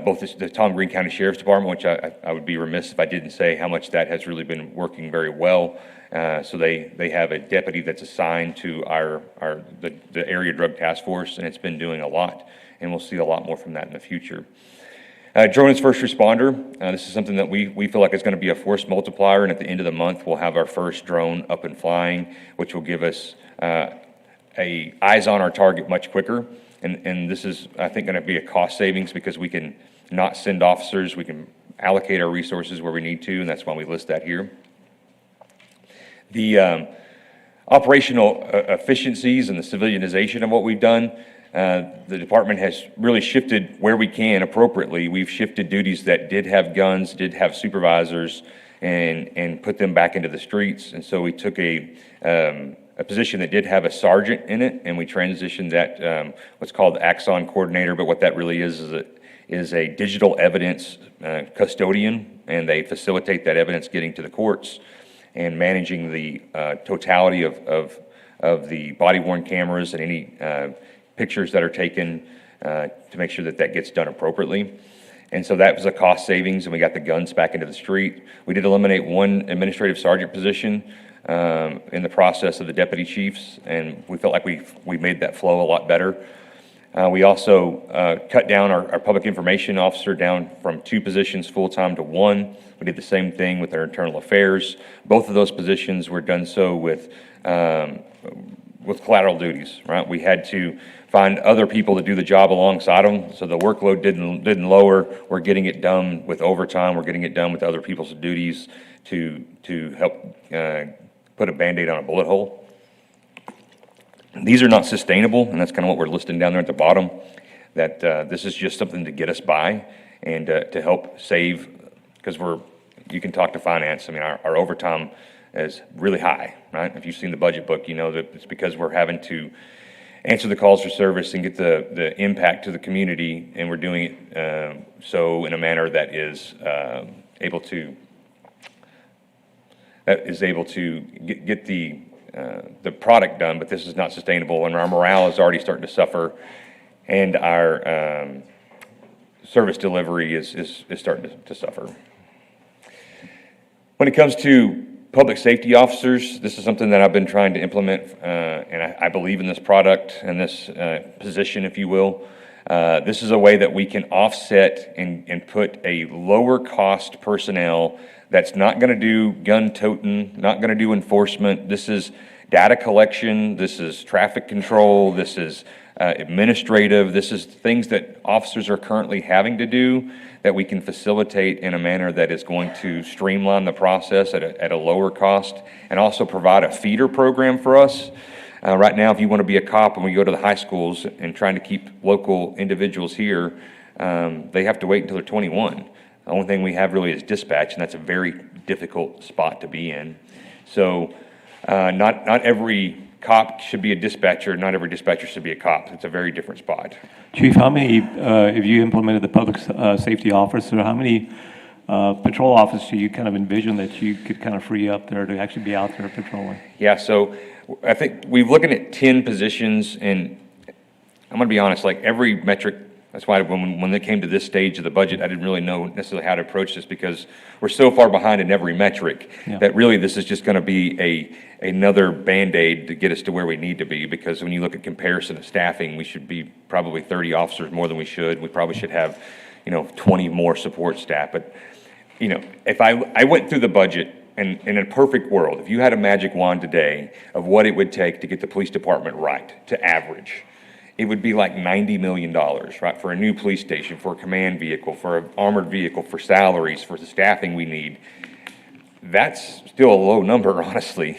both the Tom Green County Sheriff's Department, which I would be remiss if I didn't say how much that has really been working very well. So they have a deputy that's assigned to the area drug task force, and it's been doing a lot, and we'll see a lot more from that in the future. Drone as first responder, this is something that we feel like is going to be a force multiplier, and at the end of the month, we'll have our first drone up and flying, which will give us eyes on our target much quicker. And this is, I think, going to be a cost savings because we can not send officers, we can allocate our resources where we need to, and that's why we list that here. The operational efficiencies and the civilianization of what we've done, the department has really shifted where we can appropriately. We've shifted duties that did have guns, did have supervisors, and put them back into the streets. And so we took a position that did have a sergeant in it, and we transitioned that, what's called Axon coordinator, but what that really is a digital evidence custodian, and they facilitate that evidence getting to the courts and managing the totality of the body-worn cameras and any pictures that are taken to make sure that gets done appropriately. And so that was a cost savings, and we got the guns back into the street. We did eliminate 1 administrative sergeant position in the process of the deputy chiefs, and we felt like we made that flow a lot better. We also cut down our public information officer down from 2 positions full-time to 1. We did the same thing with our internal affairs. Both of those positions were done so with with collateral duties, right? We had to find other people to do the job alongside them, so the workload didn't lower. We're getting it done with overtime. We're getting it done with other people's duties to help put a Band-Aid on a bullet hole. These are not sustainable, and that's kind of what we're listing down there at the bottom, that this is just something to get us by and to help save, because you can talk to finance. I mean, our overtime is really high, right? If you've seen the budget book, you know that it's because we're having to answer the calls for service and get the impact to the community, and we're doing it so in a manner that is able to get the product done, but this is not sustainable, and our morale is already starting to suffer, and our service delivery is starting to suffer. When it comes to public safety officers, this is something that I've been trying to implement, and I believe in this product and this position, if you will. This is a way that we can offset and put a lower cost personnel that's not going to do gun toting, not going to do enforcement. This is data collection, this is traffic control, this is administrative, this is things that officers are currently having to do that we can facilitate in a manner that is going to streamline the process at a lower cost, and also provide a feeder program for us. Right now, if you want to be a cop and we go to the high schools and trying to keep local individuals here, they have to wait until they're 21. The only thing we have really is dispatch, and that's a very difficult spot to be in. So not every cop should be a dispatcher, not every dispatcher should be a cop. It's a very different spot. Chief, how many, if you implemented the public safety officer, how many patrol officers do you kind of envision that you could kind of free up there to actually be out there patrolling? Yeah, so I think we're looking at 10 positions, and I'm going to be honest, like every metric, that's why when it came to this stage of the budget, I didn't really know necessarily how to approach this, because we're so far behind in every metric that really this is just going to be another Band-Aid to get us to where we need to be. Because when you look at comparison of staffing, we should be probably 30 officers more than we should. We probably should have, 20 more support staff. But, if I went through the budget, and in a perfect world, if you had a magic wand today of what it would take to get the police department right, to average, it would be like $90 million, right? For a new police station, for a command vehicle, for an armored vehicle, for salaries, for the staffing we need. That's still a low number, honestly.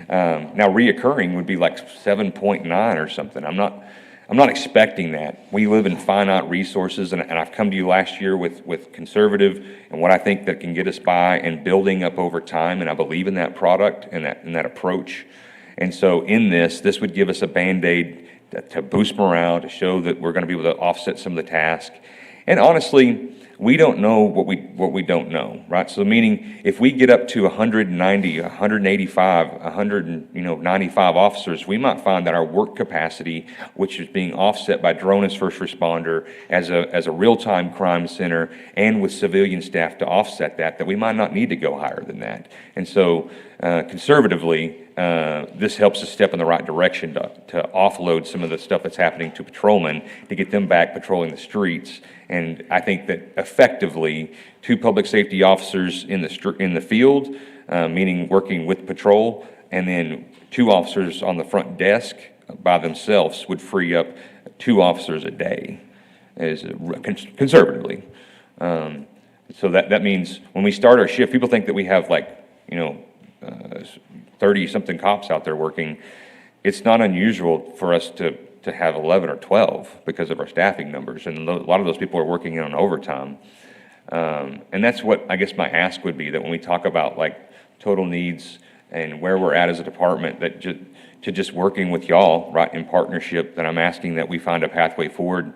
Now reoccurring would be like 7.9 or something. I'm not expecting that. We live in finite resources, and I've come to you last year with conservative and what I think that can get us by and building up over time, and I believe in that product and that approach. And so in this would give us a Band-Aid to boost morale, to show that we're going to be able to offset some of the task. And honestly, we don't know what we don't know, right? So meaning, if we get up to 190, 185, 195 officers, we might find that our work capacity, which is being offset by drone as first responder, as a real-time crime center, and with civilian staff to offset that we might not need to go higher than that. And so, conservatively, this helps us step in the right direction to offload some of the stuff that's happening to patrolmen, to get them back patrolling the streets. And I think that effectively, 2 public safety officers in the field, meaning working with patrol, and then 2 officers on the front desk by themselves would free up 2 officers a day, conservatively. So that means when we start our shift, people think that we have 30-something cops out there working. It's not unusual for us to have 11 or 12 because of our staffing numbers, and a lot of those people are working on overtime. And that's what I guess my ask would be, that when we talk about total needs and where we're at as a department, that just working with y'all, right, in partnership, that I'm asking that we find a pathway forward,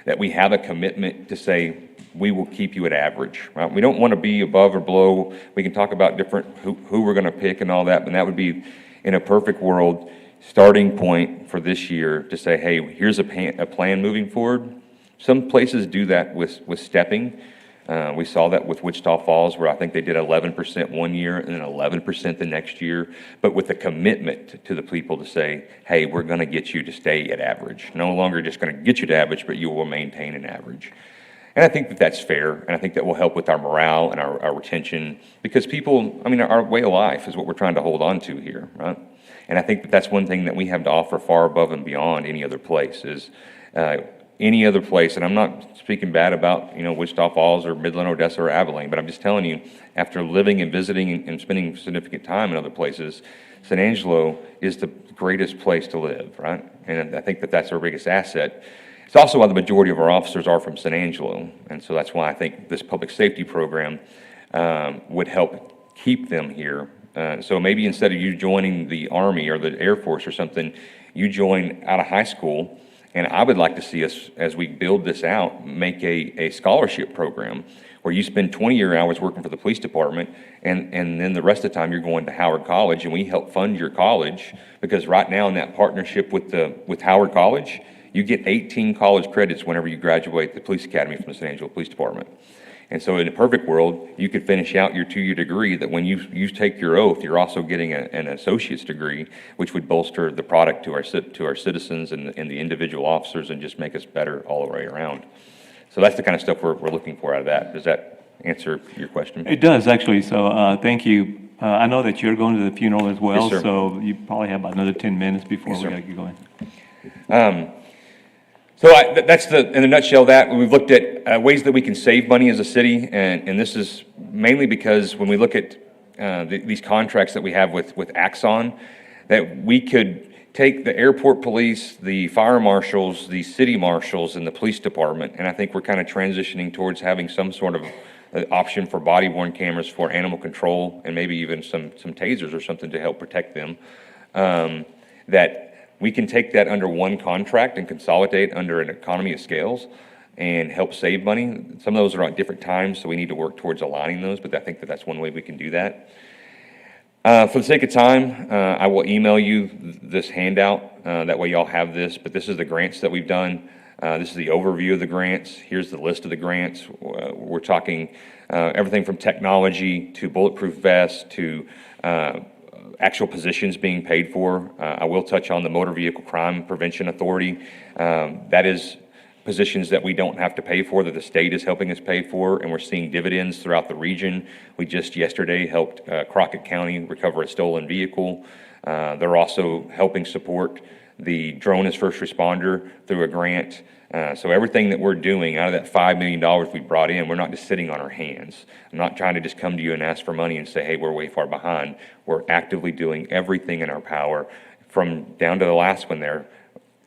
that we have a commitment to say, we will keep you at average, right? We don't want to be above or below. We can talk about different who we're going to pick and all that, but that would be, in a perfect world, starting point for this year to say, hey, here's a plan moving forward. Some places do that with stepping. We saw that with Wichita Falls, where I think they did 11% one year and then 11% the next year, but with a commitment to the people to say, hey, we're going to get you to stay at average. No longer just going to get you to average, but you will maintain an average. And I think that that's fair, and I think that will help with our morale and our retention, because people, our way of life is what we're trying to hold on to here, right? And I think that that's one thing that we have to offer far above and beyond any other place is, any other place, and I'm not speaking bad about, Wichita Falls or Midland, Odessa, or Abilene, but I'm just telling you, after living and visiting and spending significant time in other places, San Angelo is the greatest place to live, right? And I think that that's our biggest asset. It's also why the majority of our officers are from San Angelo, and so that's why I think this public safety program would help keep them here. So maybe instead of you joining the Army or the Air Force or something, you join out of high school. And I would like to see us, as we build this out, make a scholarship program where you spend 20 hours working for the police department, and then the rest of the time you're going to Howard College, and we help fund your college, because right now in that partnership with Howard College, you get 18 college credits whenever you graduate the police academy from the San Angelo Police Department. And so in a perfect world, you could finish out your 2-year degree that when you take your oath, you're also getting an associate's degree, which would bolster the product to our citizens and the individual officers and just make us better all the way around. So that's the kind of stuff we're looking for out of that. Does that answer your question? It does, actually. So thank you. I know that you're going to the funeral as well, Yes, sir. so you probably have about another 10 minutes before Yes, we sir. got to get going. So that's in a nutshell that we've looked at ways that we can save money as a city, and this is mainly because when we look at these contracts that we have with Axon, that we could take the airport police, the fire marshals, the city marshals, and the police department, and I think we're kind of transitioning towards having some sort of option for body-worn cameras for animal control, and maybe even some tasers or something to help protect them, that we can take that under one contract and consolidate under an economy of scales and help save money. Some of those are at different times, so we need to work towards aligning those, but I think that that's one way we can do that. For the sake of time, I will email you this handout. That way y'all have this, but this is the grants that we've done. This is the overview of the grants. Here's the list of the grants. We're talking everything from technology to bulletproof vests to actual positions being paid for. I will touch on the Motor Vehicle Crime Prevention Authority. That is positions that we don't have to pay for, that the state is helping us pay for, and we're seeing dividends throughout the region. We just yesterday helped Crockett County recover a stolen vehicle. They're also helping support the drone as first responder through a grant. So everything that we're doing out of that $5 million we brought in, we're not just sitting on our hands. I'm not trying to just come to you and ask for money and say, hey, we're way far behind. We're actively doing everything in our power, from down to the last one there,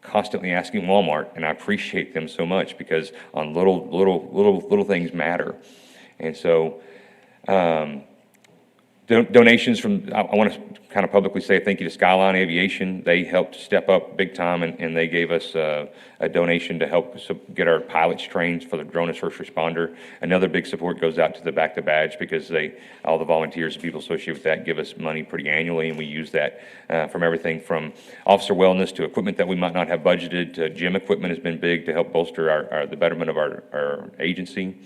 constantly asking Walmart, and I appreciate them so much because on little things matter. And so donations from, I want to kind of publicly say thank you to Skyline Aviation. They helped step up big time, and they gave us a donation to help get our pilots trained for the drone as first responder. Another big support goes out to the Back to Badge, because all the volunteers and people associated with that give us money pretty annually, and we use that from everything from officer wellness to equipment that we might not have budgeted to gym equipment has been big to help bolster the betterment of our agency,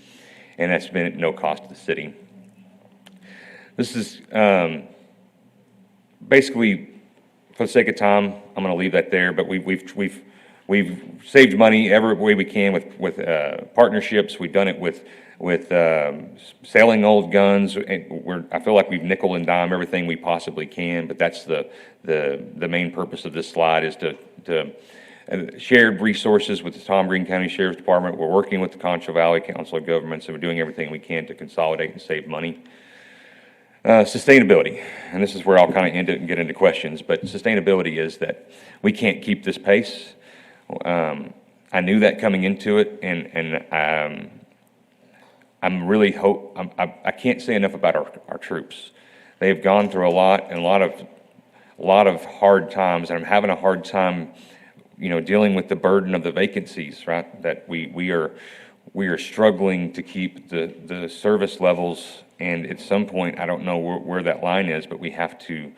and that's been at no cost to the city. This is basically, for the sake of time, I'm going to leave that there. But we've saved money every way we can with partnerships. We've done it with selling old guns. I feel like we've nickel and dime everything we possibly can. But that's the main purpose of this slide, is to shared resources with the Tom Green County Sheriff's Department. We're working with the Concho Valley Council of Governments, and we're doing everything we can to consolidate and save money. Sustainability, and this is where I'll kind of end it and get into questions, but sustainability is that we can't keep this pace. I knew that coming into it, and I'm really I can't say enough about our troops. They've gone through a lot, and a lot of hard times, and I'm having a hard time, dealing with the burden of the vacancies, right? That we are struggling to keep the service levels. And at some point, I don't know where that line is, but we'll have to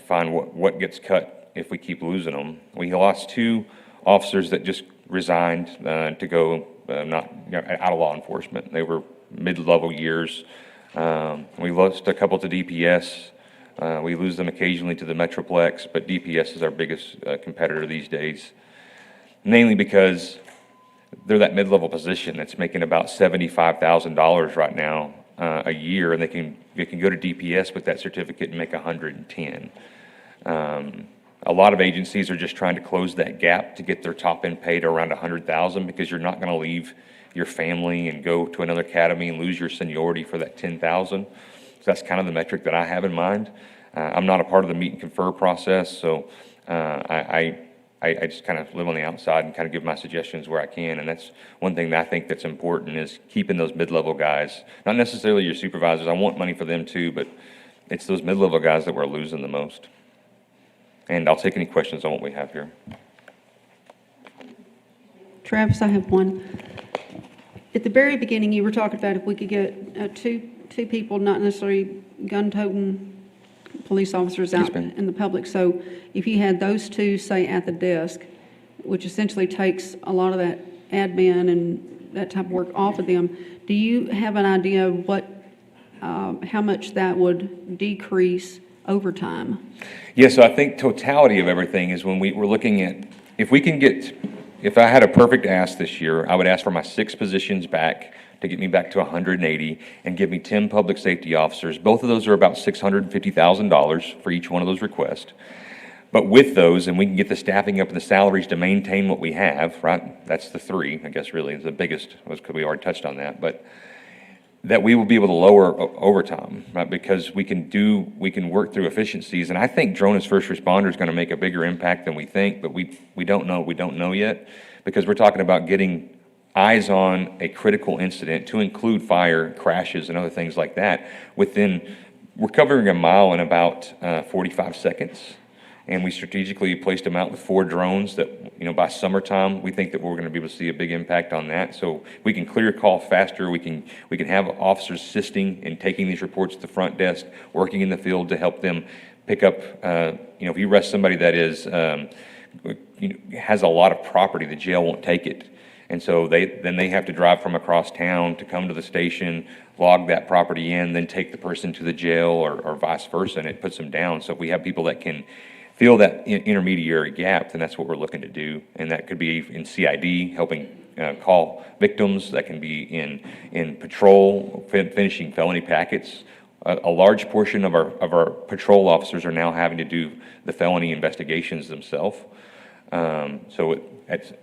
find what gets cut if we keep losing them. We lost 2 officers that just resigned to go out of law enforcement. They were mid-level years. We lost a couple to DPS. We lose them occasionally to the Metroplex, but DPS is our biggest competitor these days, mainly because they're that mid-level position that's making about $75,000 right now a year, and they can go to DPS with that certificate and make $110,000. A lot of agencies are just trying to close that gap to get their top end paid around 100,000 because you're not going to leave your family and go to another academy and lose your seniority for that 10,000. So that's kind of the metric that I have in mind. I'm not a part of the meet and confer process, so I just kind of live on the outside and kind of give my suggestions where I can. And that's one thing that I think that's important is keeping those mid-level guys, not necessarily your supervisors. I want money for them too, but it's those mid-level guys that we're losing the most. And I'll take any questions on what we have here. Travis, I have one. At the very beginning, you were talking about if we could get two people, not necessarily gun-toting police officers out in the public. So if you had those two, say, at the desk, which essentially takes a lot of that admin and that type of work off of them, do you have an idea of what, how much that would decrease overtime? Yeah, so I think totality of everything is when we're looking at, if we can get, if I had a perfect ask this year, I would ask for my 6 positions back to get me back to 180 and give me 10 public safety officers. Both of those are about $650,000 for each one of those requests. But with those, and we can get the staffing up and the salaries to maintain what we have, right? That's the 3, I guess, really is the biggest, because we already touched on that, but that we will be able to lower overtime, right? Because we can work through efficiencies. And I think drone as first responder is going to make a bigger impact than we think, but we don't know yet, because we're talking about getting eyes on a critical incident to include fire, crashes, and other things like that. We're covering a mile in about 45 seconds. And we strategically placed them out with 4 drones that, by summertime, we think that we're going to be able to see a big impact on that. So we can clear call faster. We can have officers assisting in taking these reports to the front desk, working in the field to help them pick up, if you arrest somebody that is, has a lot of property, the jail won't take it. And so then they have to drive from across town to come to the station, log that property in, then take the person to the jail or vice versa, and it puts them down. So if we have people that can fill that intermediary gap, then that's what we're looking to do. And that could be in CID, helping call victims. That can be in patrol, finishing felony packets. A large portion of our patrol officers are now having to do the felony investigations themselves. So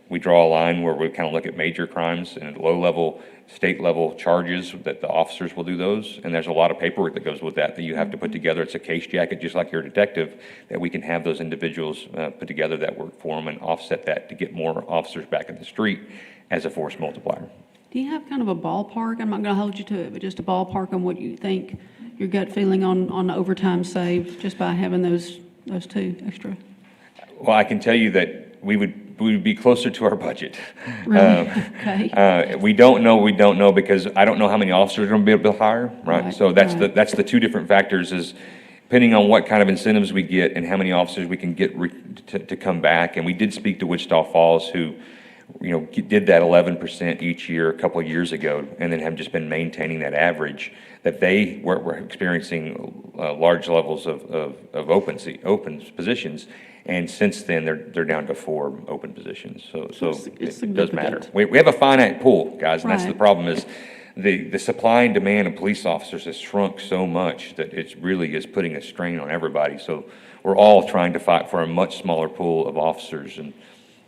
we draw a line where we kind of look at major crimes and low-level, state-level charges that the officers will do those. And there's a lot of paperwork that goes with that you have to put together. It's a case jacket, just like you're a detective, that we can have those individuals put together that work for them and offset that to get more officers back in the street as a force multiplier. Do you have kind of a ballpark? I'm not going to hold you to it, but just a ballpark on what you think your gut feeling on overtime saved just by having those 2 extra? Well, I can tell you that we would be closer to our budget. Really? Okay. We don't know because I don't know how many officers are going to be able to hire, right? So that's the 2 different factors is depending on what kind of incentives we get and how many officers we can get to come back. And we did speak to Wichita Falls, who did that 11% each year a couple of years ago, and then have just been maintaining that average, that they were experiencing large levels of open positions. And since then, they're down to 4 open positions. So it does matter. We have a finite pool, guys, and that's the problem is the supply and demand of police officers has shrunk so much that it really is putting a strain on everybody. So we're all trying to fight for a much smaller pool of officers. And,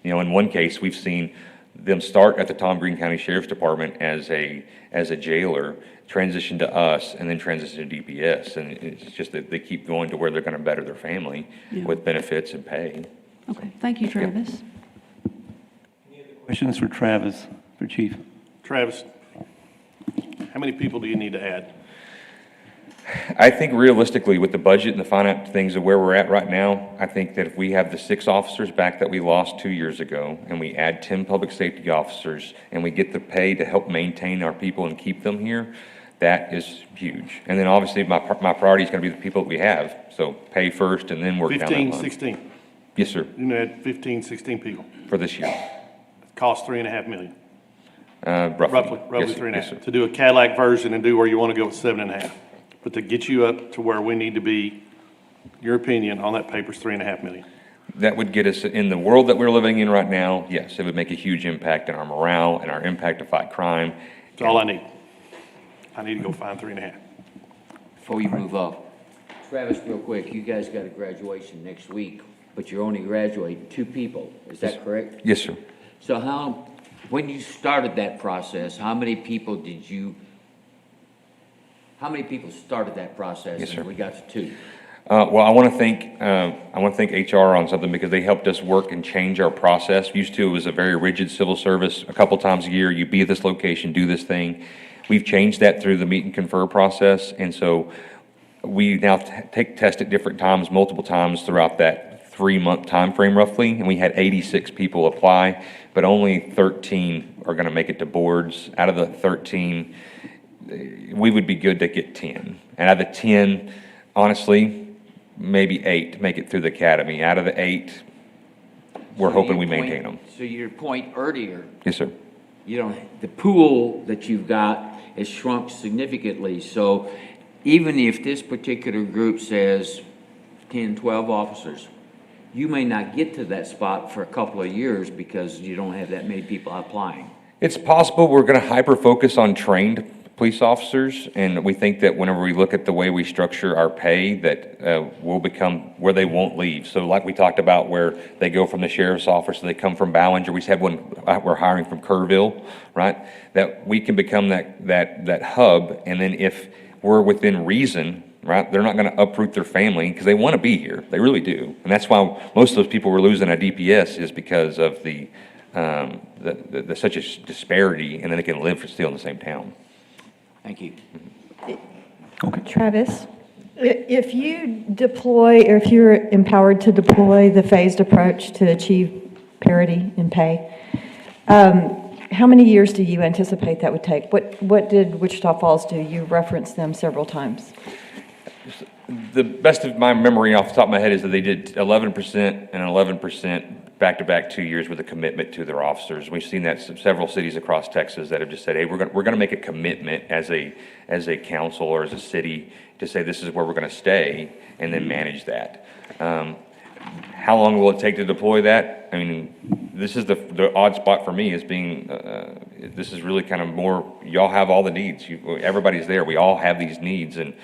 in one case, we've seen them start at the Tom Green County Sheriff's Department as a jailer, transition to us, and then transition to DPS. And it's just that they keep going to where they're going to better their family with benefits and pay. Okay, thank you, Travis. Questions for Travis, for Chief? Travis, how many people do you need to add? I think realistically, with the budget and the finite things of where we're at right now, I think that if we have the 6 officers back that we lost 2 years ago, and we add 10 public safety officers, and we get the pay to help maintain our people and keep them here, that is huge. And then obviously my priority is going to be the people that we have. So pay first and then work down that line. 16. Yes, sir. You add 15, 16 people. For this year. Cost $3.5 million. Roughly. Roughly Yes, 3.5. yes, sir. To do a Cadillac version and do where you want to go with 7.5. But to get you up to where we need to be, your opinion on that paper is $3.5 million. That would get us in the world that we're living in right now. Yes, it would make a huge impact on our morale and our impact to fight crime. That's all I need. I need to go find 3.5. Before you move up, Travis, real quick, you guys got a graduation next week, but you're only graduating 2 people, is that correct? Yes, sir. So when you started that process, how many people started that process? Yes, sir. And we got to 2. Well, I want to thank HR on something because they helped us work and change our process. Used to, it was a very rigid civil service. A couple times a year, you be at this location, do this thing. We've changed that through the meet and confer process, and so we now test at different times, multiple times throughout that 3-month time frame roughly, and we had 86 people apply, but only 13 are going to make it to boards. Out of the 13, we would be good to get 10. And out of the 10, honestly, maybe 8 make it through the academy. Out of the 8, we're hoping we maintain them. So your point earlier, Yes, sir. the pool that you've got has shrunk significantly. So even if this particular group says 10, 12 officers, you may not get to that spot for a couple of years because you don't have that many people applying. It's possible we're going to hyper-focus on trained police officers, and we think that whenever we look at the way we structure our pay, that we'll become where they won't leave. So like we talked about where they go from the sheriff's office, they come from Ballinger, we just had one, we're hiring from Kerrville, right? That we can become that hub, and then if we're within reason, right, they're not going to uproot their family because they want to be here. They really do. And that's why most of those people we're losing at DPS is because of the such a disparity, and then they can live still in the same town. Thank you. Travis, if you deploy, or if you're empowered to deploy the phased approach to achieve parity in pay, how many years do you anticipate that would take? What did Wichita Falls do? You referenced them several times. The best of my memory off the top of my head is that they did 11% and 11% back-to-back 2 years with a commitment to their officers. We've seen that several cities across Texas that have just said, hey, we're going to make a commitment as a council or as a city to say this is where we're going to stay and then manage that. How long will it take to deploy that? I mean, this is the odd spot for me is being, this is really kind of more, y'all have all the needs. Everybody's there. We all have these needs. And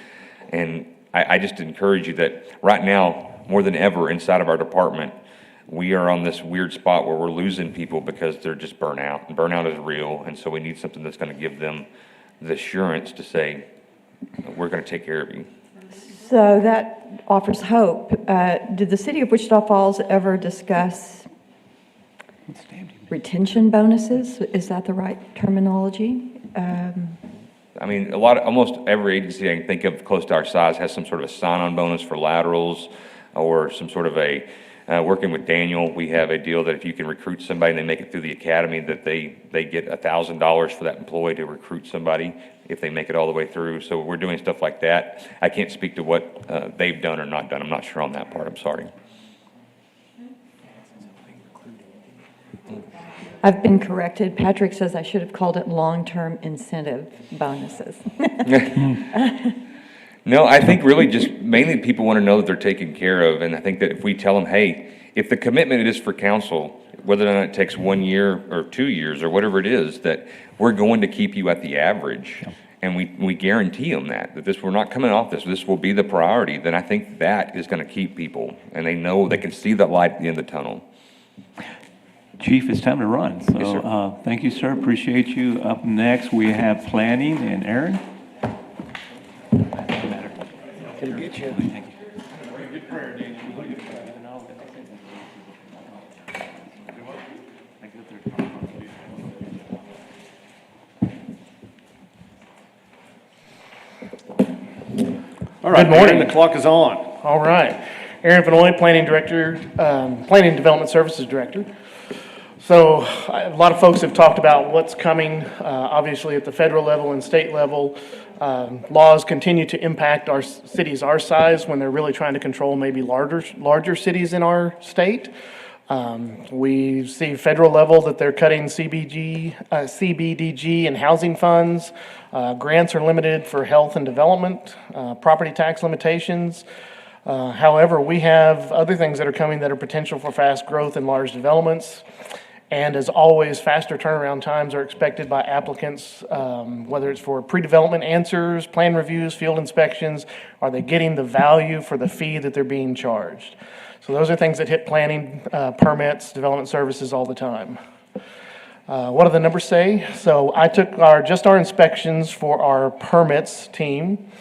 I just encourage you that right now, more than ever inside of our department, we are on this weird spot where we're losing people because they're just burnt out. And burnout is real. And so we need something that's going to give them the assurance to say, we're going to take care of you. So that offers hope. Did the city of Wichita Falls ever discuss retention bonuses? Is that the right terminology? I mean, almost every agency I can think of close to our size has some sort of a sign-on bonus for laterals or some sort of a, working with Daniel, we have a deal that if you can recruit somebody and they make it through the academy, that they get $1,000 for that employee to recruit somebody if they make it all the way through. So we're doing stuff like that. I can't speak to what they've done or not done. I'm not sure on that part. I'm sorry. I've been corrected. Patrick says I should have called it long-term incentive bonuses. No, I think really just mainly people want to know that they're taken care of. And I think that if we tell them, hey, if the commitment is for council, whether or not it takes 1 year or 2 years or whatever it is, that we're going to keep you at the average. And we guarantee them that we're not coming off this will be the priority, then I think that is going to keep people. And they know they can see the light at the end of the tunnel. Chief, it's time to run. So Yes, sir. Thank you, sir. Appreciate you. Up next, we have planning and Aaron. Can I get you? Thank you. Good prayer, Daniel. All right, Good morning. Aaron, the clock is on. All right. Aaron Vanoy, Planning Director, Planning and Development Services Director. So a lot of folks have talked about what's coming, obviously at the federal level and state level. Laws continue to impact our cities our size when they're really trying to control maybe larger cities in our state. We see federal level that they're cutting CBDG and housing funds. Grants are limited for health and development, property tax limitations. However, we have other things that are coming that are potential for fast growth and large developments. And as always, faster turnaround times are expected by applicants, whether it's for pre-development answers, plan reviews, field inspections. Are they getting the value for the fee that they're being charged? So those are things that hit planning, permits, development services all the time. What do the numbers say? So I took just our inspections for our permits team.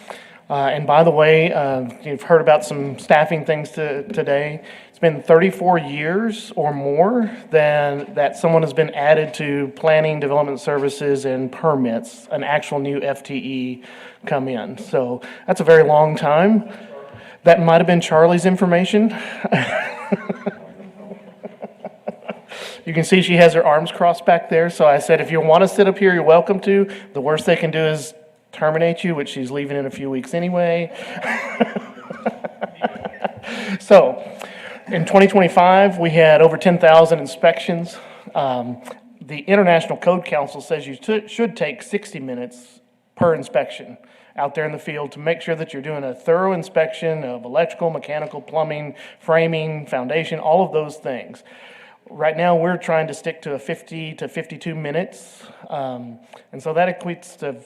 And by the way, you've heard about some staffing things today. It's been 34 years or more that someone has been added to planning, development services, and permits, an actual new FTE come in. So that's a very long time. That might have been Charlie's information. You can see she has her arms crossed back there. So I said, if you want to sit up here, you're welcome to. The worst they can do is terminate you, which she's leaving in a few weeks anyway. So in 2025, we had over 10,000 inspections. The International Code Council says you should take 60 minutes per inspection out there in the field to make sure that you're doing a thorough inspection of electrical, mechanical, plumbing, framing, foundation, all of those things. Right now, we're trying to stick to a 50 to 52 minutes, and so that equates to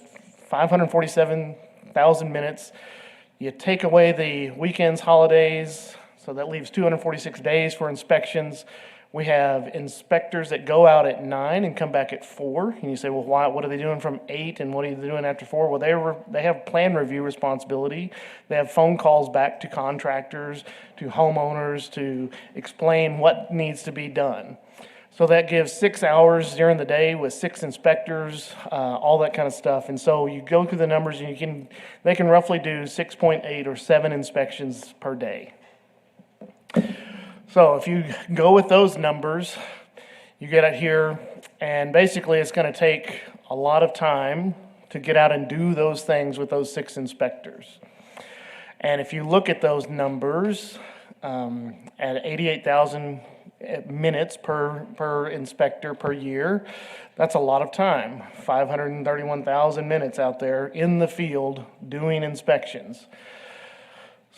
547,000 minutes. You take away the weekends, holidays, so that leaves 246 days for inspections. We have inspectors that go out at 9 and come back at 4. And you say, well, why? What are they doing from 8 and what are they doing after 4? Well, they have plan review responsibility. They have phone calls back to contractors, to homeowners to explain what needs to be done. So that gives 6 hours during the day with 6 inspectors, all that kind of stuff. And so you go through the numbers and they can roughly do 6.8 or 7 inspections per day. So if you go with those numbers, you get out here, and basically it's going to take a lot of time to get out and do those things with those 6 inspectors. And if you look at those numbers, at 88,000 minutes per inspector per year, that's a lot of time. 531,000 minutes out there in the field doing inspections.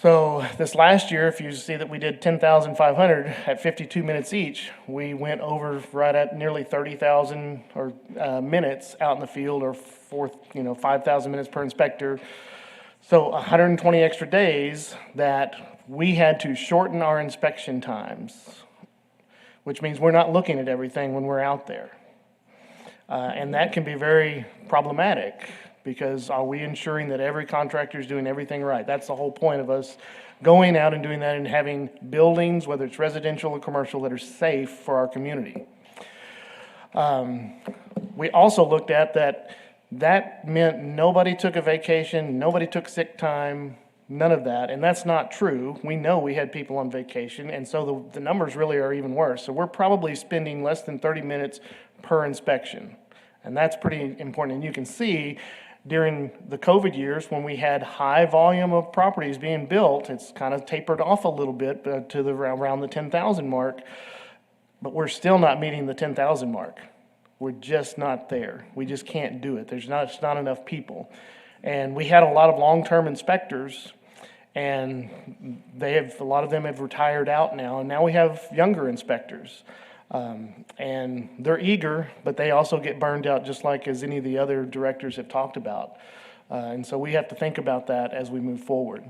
So this last year, if you see that we did 10,500 at 52 minutes each, we went over right at nearly 30,000 minutes out in the field, or 5,000 minutes per inspector. So 120 extra days that we had to shorten our inspection times, which means we're not looking at everything when we're out there. And that can be very problematic, because are we ensuring that every contractor is doing everything right? That's the whole point of us going out and doing that and having buildings, whether it's residential or commercial, that are safe for our community. We also looked at that meant nobody took a vacation, nobody took sick time, none of that, and that's not true. We know we had people on vacation, and so the numbers really are even worse. So we're probably spending less than 30 minutes per inspection, and that's pretty important. And you can see during the COVID years, when we had high volume of properties being built, it's kind of tapered off a little bit to around the 10,000 mark, but we're still not meeting the 10,000 mark. We're just not there. We just can't do it. There's not enough people. And we had a lot of long-term inspectors, and a lot of them have retired out now, and now we have younger inspectors. And they're eager, but they also get burned out, just like as any of the other directors have talked about. And so we have to think about that as we move forward.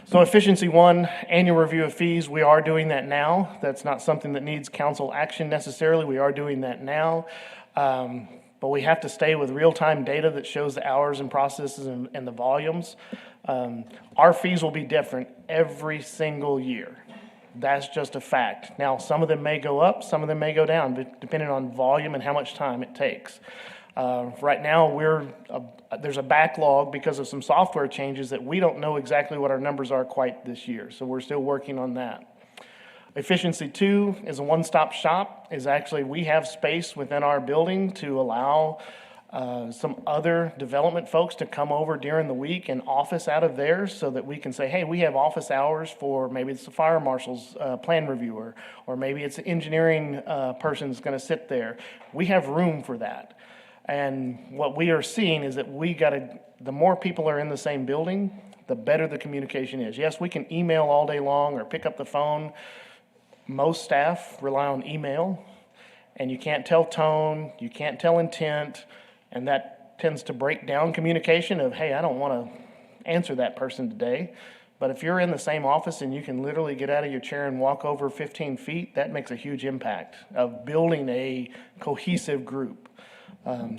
So efficiency 1, annual review of fees, we are doing that now. That's not something that needs council action necessarily. We are doing that now. But we have to stay with real-time data that shows the hours and processes and the volumes. Our fees will be different every single year. That's just a fact. Now, some of them may go up, some of them may go down, depending on volume and how much time it takes. Right now, there's a backlog because of some software changes that we don't know exactly what our numbers are quite this year, so we're still working on that. Efficiency 2 is a one-stop shop. We have space within our building to allow some other development folks to come over during the week and office out of there, so that we can say, hey, we have office hours for maybe it's the fire marshal's plan reviewer, or maybe it's an engineering person that's going to sit there. We have room for that. And what we are seeing is that the more people are in the same building, the better the communication is. Yes, we can email all day long or pick up the phone. Most staff rely on email. And you can't tell tone, you can't tell intent, and that tends to break down communication of, hey, I don't want to answer that person today. But if you're in the same office and you can literally get out of your chair and walk over 15 feet, that makes a huge impact of building a cohesive group.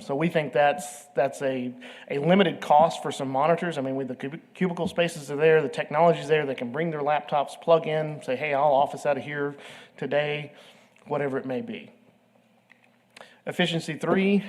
So we think that's a limited cost for some monitors. I mean, with the cubicle spaces are there, the technology's there, they can bring their laptops, plug in, say, hey, I'll office out of here today, whatever it may be. Efficiency 3,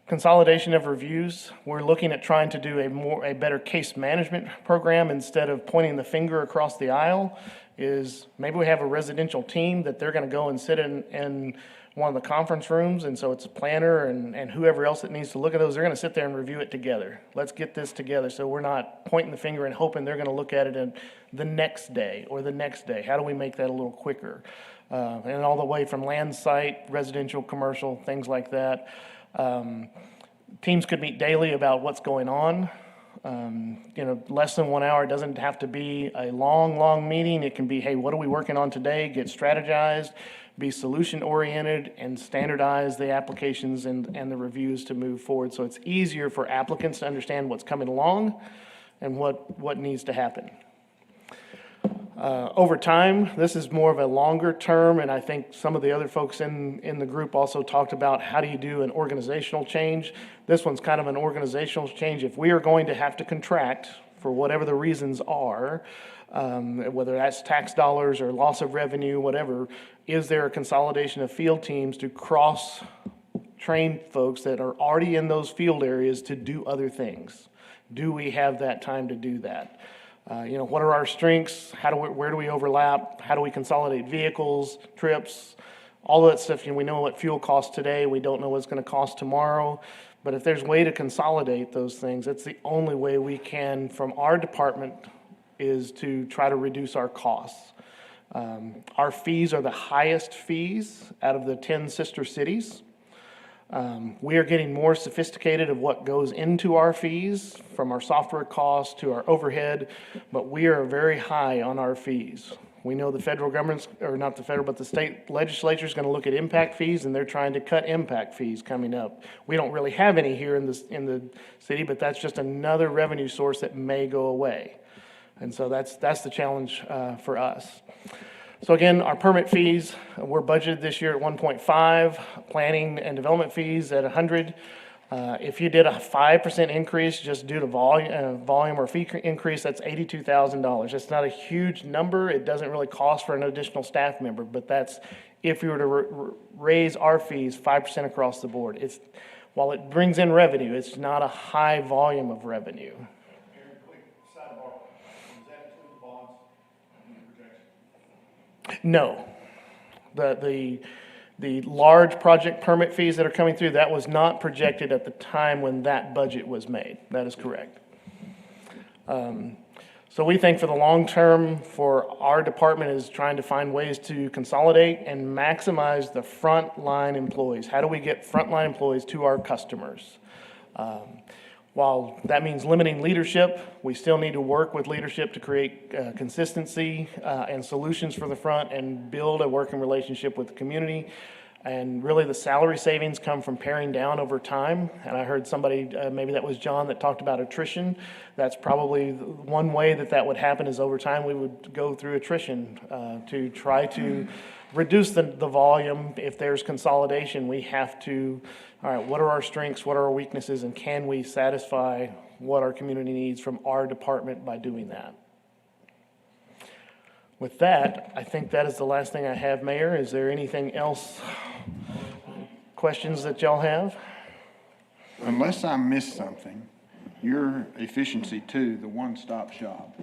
consolidation of reviews. We're looking at trying to do a better case management program instead of pointing the finger across the aisle. Is maybe we have a residential team that they're going to go and sit in one of the conference rooms, and so it's a planner and whoever else that needs to look at those, they're going to sit there and review it together. Let's get this together so we're not pointing the finger and hoping they're going to look at it in the next day or the next day. How do we make that a little quicker? And all the way from land site, residential, commercial, things like that. Teams could meet daily about what's going on. Less than 1 hour. It doesn't have to be a long meeting. It can be, hey, what are we working on today? Get strategized, be solution-oriented, and standardize the applications and the reviews to move forward. So it's easier for applicants to understand what's coming along and what needs to happen. Over time, this is more of a longer term, and I think some of the other folks in the group also talked about how do you do an organizational change. This one's kind of an organizational change. If we are going to have to contract for whatever the reasons are, whether that's tax dollars or loss of revenue, whatever, is there a consolidation of field teams to cross-train folks that are already in those field areas to do other things? Do we have that time to do that? What are our strengths? Where do we overlap? How do we consolidate vehicles, trips, all of that stuff? We know what fuel costs today. We don't know what it's going to cost tomorrow. But if there's a way to consolidate those things, it's the only way we can, from our department, is to try to reduce our costs. Our fees are the highest fees out of the 10 sister cities. We are getting more sophisticated of what goes into our fees, from our software costs to our overhead, but we are very high on our fees. We know the federal government's, or not the federal, but the state legislature is going to look at impact fees, and they're trying to cut impact fees coming up. We don't really have any here in the city, but that's just another revenue source that may go away. And so that's the challenge for us. So again, our permit fees, we're budgeted this year at 1.5, planning and development fees at 100. If you did a 5% increase just due to volume or fee increase, that's $82,000. It's not a huge number. It doesn't really cost for an additional staff member, but that's if we were to raise our fees 5% across the board. While it brings in revenue, it's not a high volume of revenue. No. The large project permit fees that are coming through, that was not projected at the time when that budget was made. That is correct. So we think for the long term, for our department is trying to find ways to consolidate and maximize the frontline employees. How do we get frontline employees to our customers? While that means limiting leadership, we still need to work with leadership to create consistency and solutions for the front and build a working relationship with the community. And really the salary savings come from paring down over time. And I heard somebody, maybe that was John, that talked about attrition. That's probably one way that would happen, is over time we would go through attrition to try to reduce the volume. If there's consolidation, we have to, all right, what are our strengths, what are our weaknesses, and can we satisfy what our community needs from our department by doing that? With that, I think that is the last thing I have, Mayor. Is there anything else, questions that y'all have? Unless I missed something, your efficiency 2, the one-stop shop.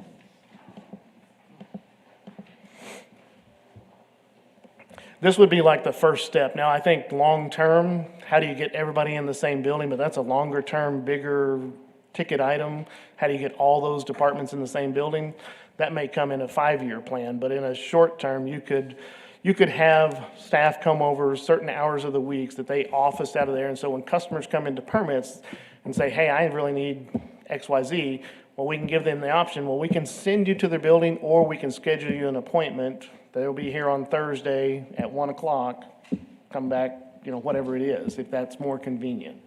This would be like the first step. Now, I think long-term, how do you get everybody in the same building? But that's a longer-term, bigger ticket item. How do you get all those departments in the same building? That may come in a 5-year plan, but in a short term, you could have staff come over certain hours of the weeks that they office out of there. And so when customers come into permits and say, hey, I really need XYZ, well, we can give them the option. Well, we can send you to their building, or we can schedule you an appointment. They'll be here on Thursday at 1 o'clock. come back, whatever it is, if that's more convenient.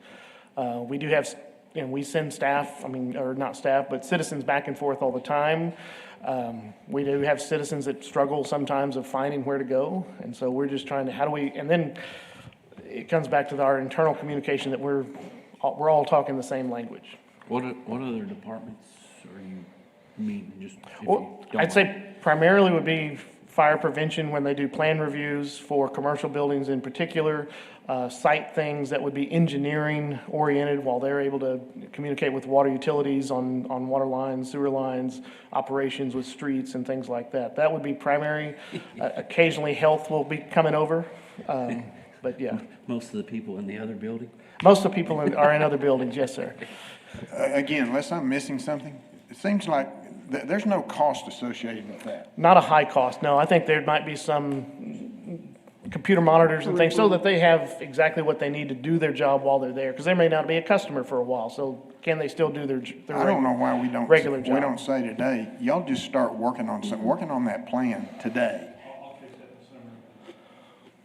We do have, we send staff, or not staff, but citizens back and forth all the time. We do have citizens that struggle sometimes of finding where to go, and so we're just trying to, and then it comes back to our internal communication that we're all talking the same language. What other departments are you meeting, just if you Well, don't I'd say mind? primarily would be fire prevention when they do plan reviews for commercial buildings in particular, site things that would be engineering oriented while they're able to communicate with water utilities on water lines, sewer lines, operations with streets and things like that. That would be primary. Occasionally health will be coming over, but yeah. Most of the people in the other building? Most of the people are in other buildings, yes, sir. Again, unless I'm missing something, it seems like there's no cost associated with that. Not a high cost, no. I think there might be some computer monitors and things so that they have exactly what they need to do their job while they're there, because there may not be a customer for a while, so can they still do their I don't know why we don't, regular job? we don't say today, y'all just start working on that plan today.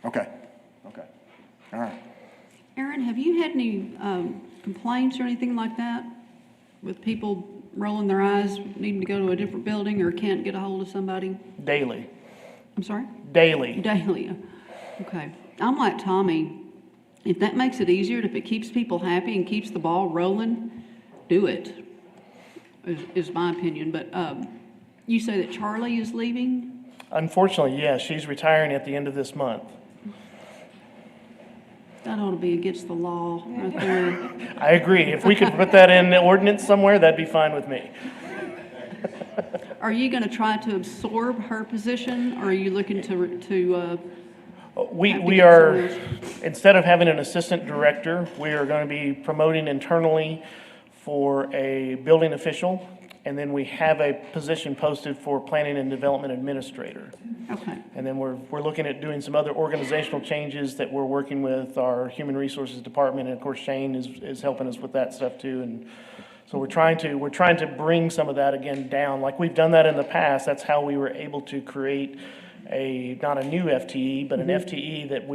Okay, all right. Aaron, have you had any complaints or anything like that with people rolling their eyes, needing to go to a different building or can't get a hold of somebody? Daily. I'm sorry? Daily. Daily. Okay. I'm like Tommy. If that makes it easier, and if it keeps people happy and keeps the ball rolling, do it, is my opinion. But you say that Charlie is leaving? Unfortunately, yes. She's retiring at the end of this month. That ought to be against the law right there. I agree. If we could put that in the ordinance somewhere, that'd be fine with me. Are you going to try to absorb her position, or are you looking to We are, instead of having an assistant director, we are going to be promoting internally for a building official, and then we have a position posted for planning and development administrator. Okay. And then we're looking at doing some other organizational changes that we're working with our human resources department, and of course Shane is helping us with that stuff too. And so we're trying to bring some of that again down, like we've done that in the past. That's how we were able to create not a new FTE, but an FTE that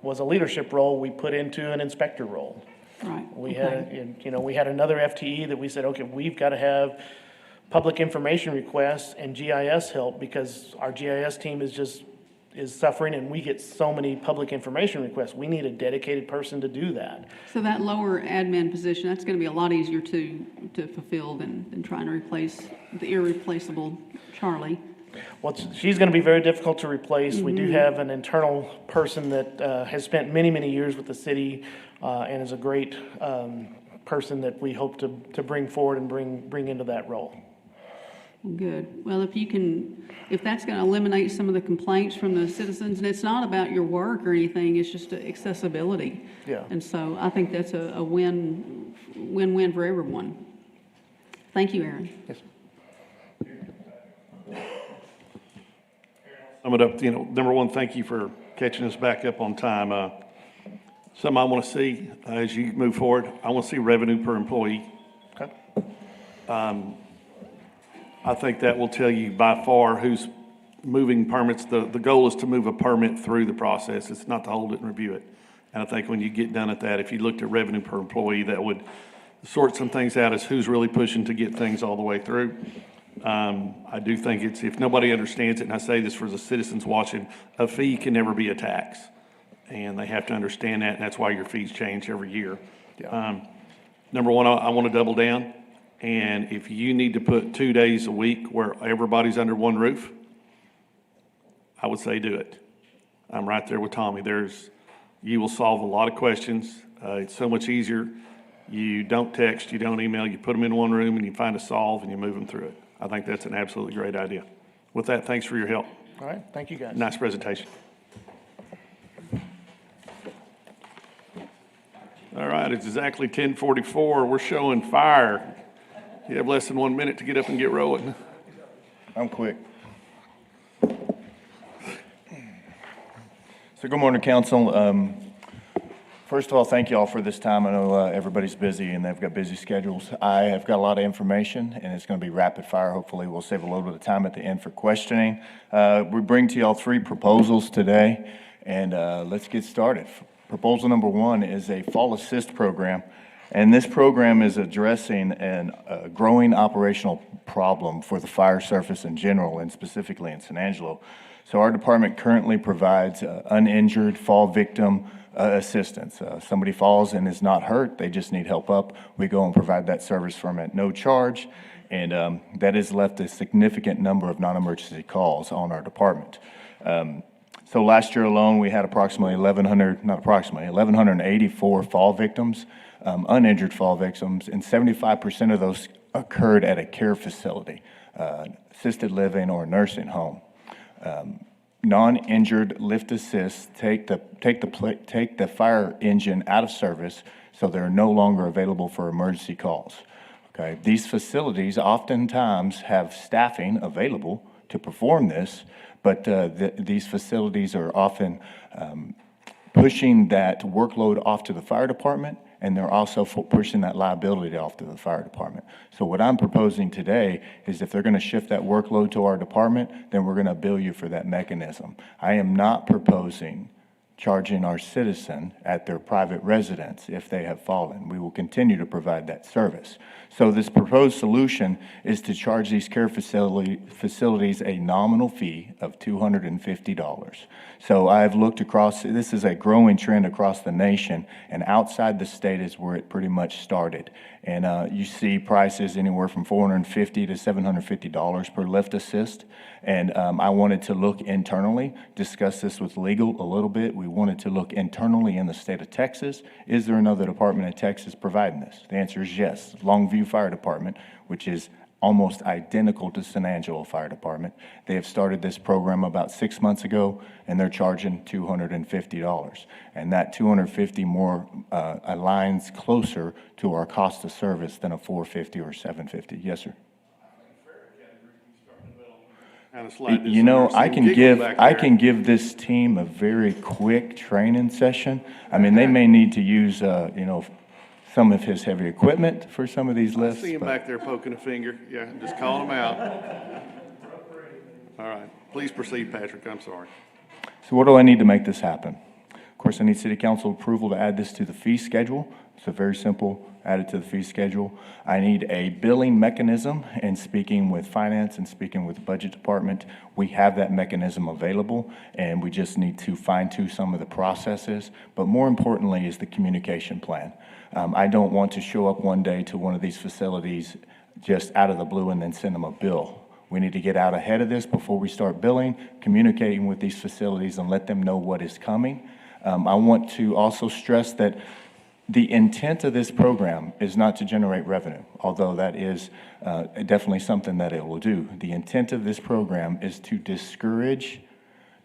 was a leadership role we put into an inspector role. Right. We had another FTE that we said, okay, we've got to have public information requests and GIS help, because our GIS team is suffering and we get so many public information requests. We need a dedicated person to do that. So that lower admin position, that's going to be a lot easier to fulfill than trying to replace the irreplaceable Charlie. Well, she's going to be very difficult to replace. We do have an internal person that has spent many, many years with the city and is a great person that we hope to bring forward and bring into that role. Good. Well, if that's going to eliminate some of the complaints from the citizens, and it's not about your work or anything, it's just accessibility. Yeah. And so I think that's a win-win for everyone. Thank you, Aaron. Yes. Sum it up, number one, thank you for catching us back up on time. Something I want to see as you move forward, I want to see revenue per employee. Okay. I think that will tell you by far who's moving permits. The goal is to move a permit through the process. It's not to hold it and review it. And I think when you get done at that, if you looked at revenue per employee, that would sort some things out as who's really pushing to get things all the way through. I do think if nobody understands it, and I say this for the citizens watching, a fee can never be a tax. And they have to understand that, and that's why your fees change every year. Yeah. Number one, I want to double down. And if you need to put 2 days a week where everybody's under one roof, I would say do it. I'm right there with Tommy. You will solve a lot of questions. It's so much easier. You don't text, you don't email, you put them in one room and you find a solve and you move them through it. I think that's an absolutely great idea. With that, thanks for your help. All right. Thank you, guys. Nice presentation. All right, it's exactly 10:44. We're showing fire. You have less than 1 minute to get up and get rolling. I'm quick. So good morning, council. First of all, thank you all for this time. I know everybody's busy and they've got busy schedules. I have got a lot of information and it's going to be rapid fire. Hopefully we'll save a little bit of time at the end for questioning. We bring to y'all 3 proposals today. And let's get started. Proposal number one is a fall assist program. And this program is addressing a growing operational problem for the fire service in general and specifically in San Angelo. So our department currently provides uninjured fall victim assistance. Somebody falls and is not hurt, they just need help up. We go and provide that service for them at no charge. And that has left a significant number of non-emergency calls on our department. So last year alone, we had approximately 1,184 fall victims, uninjured fall victims, and 75% of those occurred at a care facility, assisted living or nursing home. Non-injured lift assists take the fire engine out of service, so they're no longer available for emergency calls. Okay, these facilities oftentimes have staffing available to perform this, but these facilities are often pushing that workload off to the fire department, and they're also pushing that liability off to the fire department. So what I'm proposing today is if they're going to shift that workload to our department, then we're going to bill you for that mechanism. I am not proposing charging our citizen at their private residence if they have fallen. We will continue to provide that service. So this proposed solution is to charge these care facilities a nominal fee of $250. So I've looked across, this is a growing trend across the nation, and outside the state is where it pretty much started. And you see prices anywhere from $450 to $750 per lift assist. And I wanted to look internally, discuss this with legal a little bit. We wanted to look internally in the state of Texas. Is there another department in Texas providing this? The answer is yes. Longview Fire Department, which is almost identical to San Angelo Fire Department. They have started this program about 6 months ago, and they're charging $250. And that $250 more aligns closer to our cost of service than a $450 or $750. Yes, sir. You know, I can give this team a very quick training session. I mean, they may need to use, some of his heavy equipment for some of these lifts. I see him back there poking a finger. Yeah, just calling him out. All right. Please proceed, Patrick. I'm sorry. So what do I need to make this happen? Of course, I need city council approval to add this to the fee schedule. So very simple, add it to the fee schedule. I need a billing mechanism, and speaking with finance and speaking with the budget department, we have that mechanism available, and we just need to fine-tune some of the processes. But more importantly is the communication plan. I don't want to show up one day to one of these facilities just out of the blue and then send them a bill. We need to get out ahead of this before we start billing, communicating with these facilities and let them know what is coming. I want to also stress that the intent of this program is not to generate revenue, although that is definitely something that it will do. The intent of this program is to discourage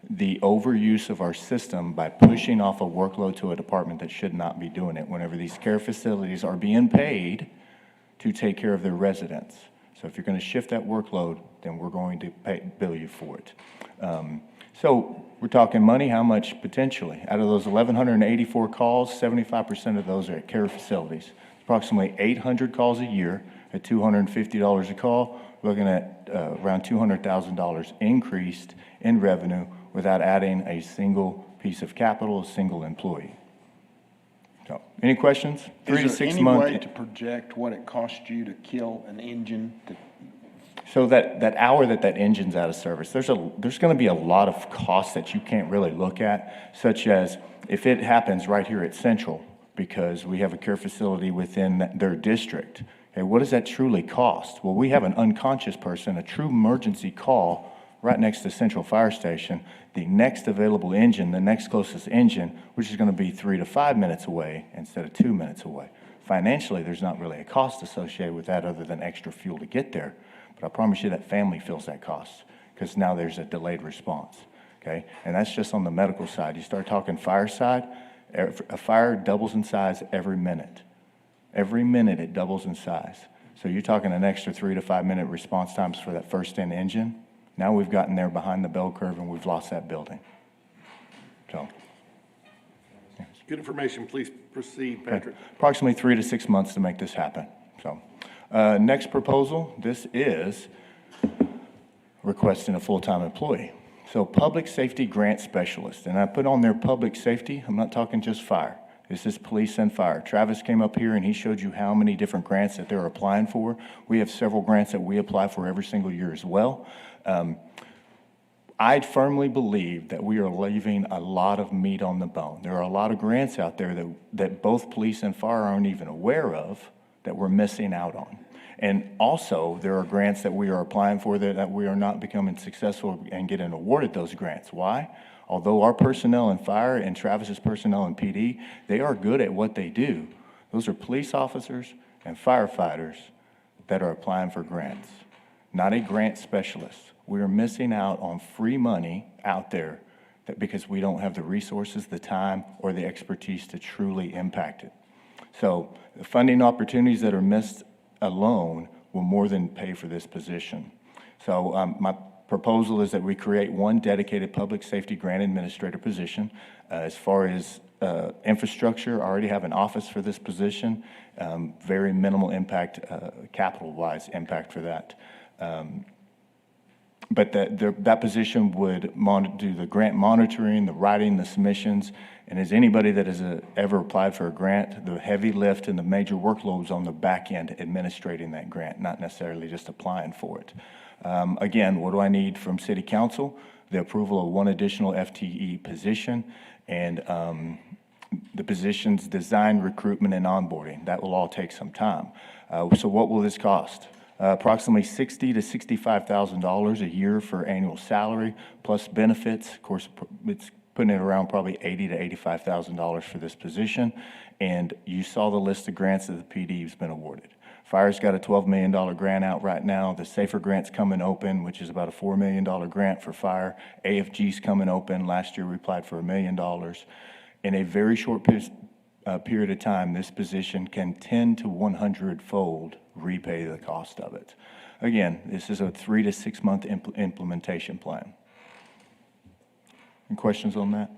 the overuse of our system by pushing off a workload to a department that should not be doing it whenever these care facilities are being paid to take care of their residents. So if you're going to shift that workload, then we're going to bill you for it. So we're talking money, how much potentially? Out of those 1,184 calls, 75% of those are at care facilities. Approximately 800 calls a year at $250 a call, looking at around $200,000 increased in revenue without adding a single piece of capital, a single employee. So, any questions? 3 to 6 months. Is there any way to project what it costs you to kill an engine? So that hour that engine's out of service, there's going to be a lot of costs that you can't really look at, such as if it happens right here at Central, because we have a care facility within their district. Okay, what does that truly cost? Well, we have an unconscious person, a true emergency call right next to Central Fire Station. The next available engine, the next closest engine, which is going to be 3 to 5 minutes away instead of 2 minutes away. Financially, there's not really a cost associated with that other than extra fuel to get there. But I promise you that family feels that cost because now there's a delayed response, okay? And that's just on the medical side. You start talking fire side, a fire doubles in size every minute. Every minute it doubles in size. So you're talking an extra 3 to 5 minute response times for that first in engine. Now we've gotten there behind the bell curve and we've lost that building. So. Good information. Please proceed, Patrick. Approximately 3 to 6 months to make this happen. So, next proposal, this is requesting a full-time employee. So public safety grant specialist, and I put on there public safety, I'm not talking just fire. This is police and fire. Travis came up here and he showed you how many different grants that they're applying for. We have several grants that we apply for every single year as well. I firmly believe that we are leaving a lot of meat on the bone. There are a lot of grants out there that both police and fire aren't even aware of that we're missing out on. And also, there are grants that we are applying for that we are not becoming successful and getting awarded those grants. Why? Although our personnel in fire and Travis's personnel in PD, they are good at what they do. Those are police officers and firefighters that are applying for grants, not a grant specialist. We are missing out on free money out there because we don't have the resources, the time, or the expertise to truly impact it. So the funding opportunities that are missed alone will more than pay for this position. So my proposal is that we create one dedicated public safety grant administrator position. As far as infrastructure, I already have an office for this position, very minimal impact, capital-wise impact for that. But that position would do the grant monitoring, the writing, the submissions, and as anybody that has ever applied for a grant, the heavy lift and the major workloads on the back end administrating that grant, not necessarily just applying for it. Again, what do I need from City Council? The approval of one additional FTE position and the position's design, recruitment, and onboarding. That will all take some time. So what will this cost? Approximately $60,000 to $65,000 a year for annual salary plus benefits. Of course, it's putting it around probably $80,000 to $85,000 for this position. And you saw the list of grants that the PD has been awarded. Fire's got a $12 million grant out right now. The SAFER grant's coming open, which is about a $4 million grant for fire. AFG's coming open. Last year we applied for $1 million. In a very short period of time, this position can 10 to 100-fold repay the cost of it. Again, this is a 3 to 6 month implementation plan. Any questions on that?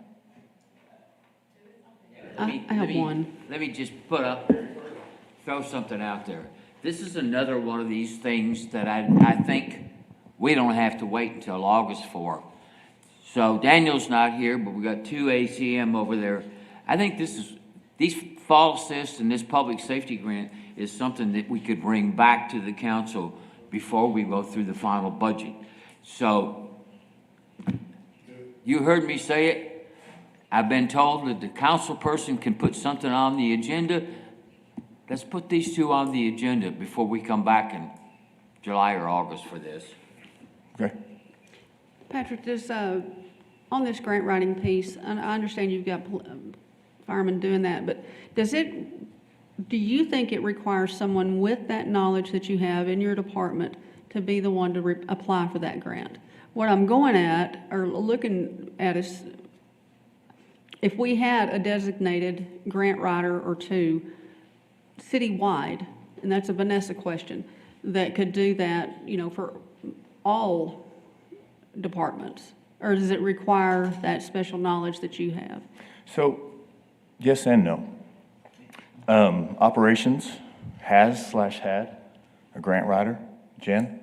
I have one. Let me just throw something out there. This is another one of these things that I think we don't have to wait until August for. So Daniel's not here, but we got 2 ACM over there. I think these fall assists and this public safety grant is something that we could bring back to the council before we go through the final budget. So you heard me say it. I've been told that the council person can put something on the agenda. Let's put these two on the agenda before we come back in July or August for this. Okay. Patrick, on this grant writing piece, and I understand you've got firemen doing that, but do you think it requires someone with that knowledge that you have in your department to be the one to apply for that grant? What I'm going at or looking at is if we had a designated grant writer or two citywide, and that's a Vanessa question, that could do that, for all departments, or does it require that special knowledge that you have? So, yes and no. Operations had a grant writer, Jen.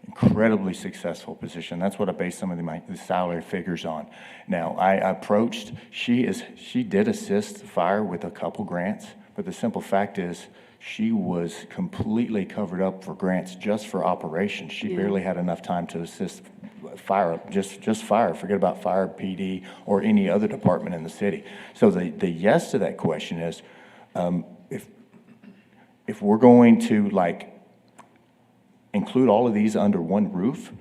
Incredibly successful position. That's what I based some of the salary figures on. Now, I approached, she did assist fire with a couple grants, but the simple fact is she was completely covered up for grants just for operations. She barely had enough time to assist fire, just fire. Forget about fire, PD, or any other department in the city. So the yes to that question is, if we're going to include all of these under one roof,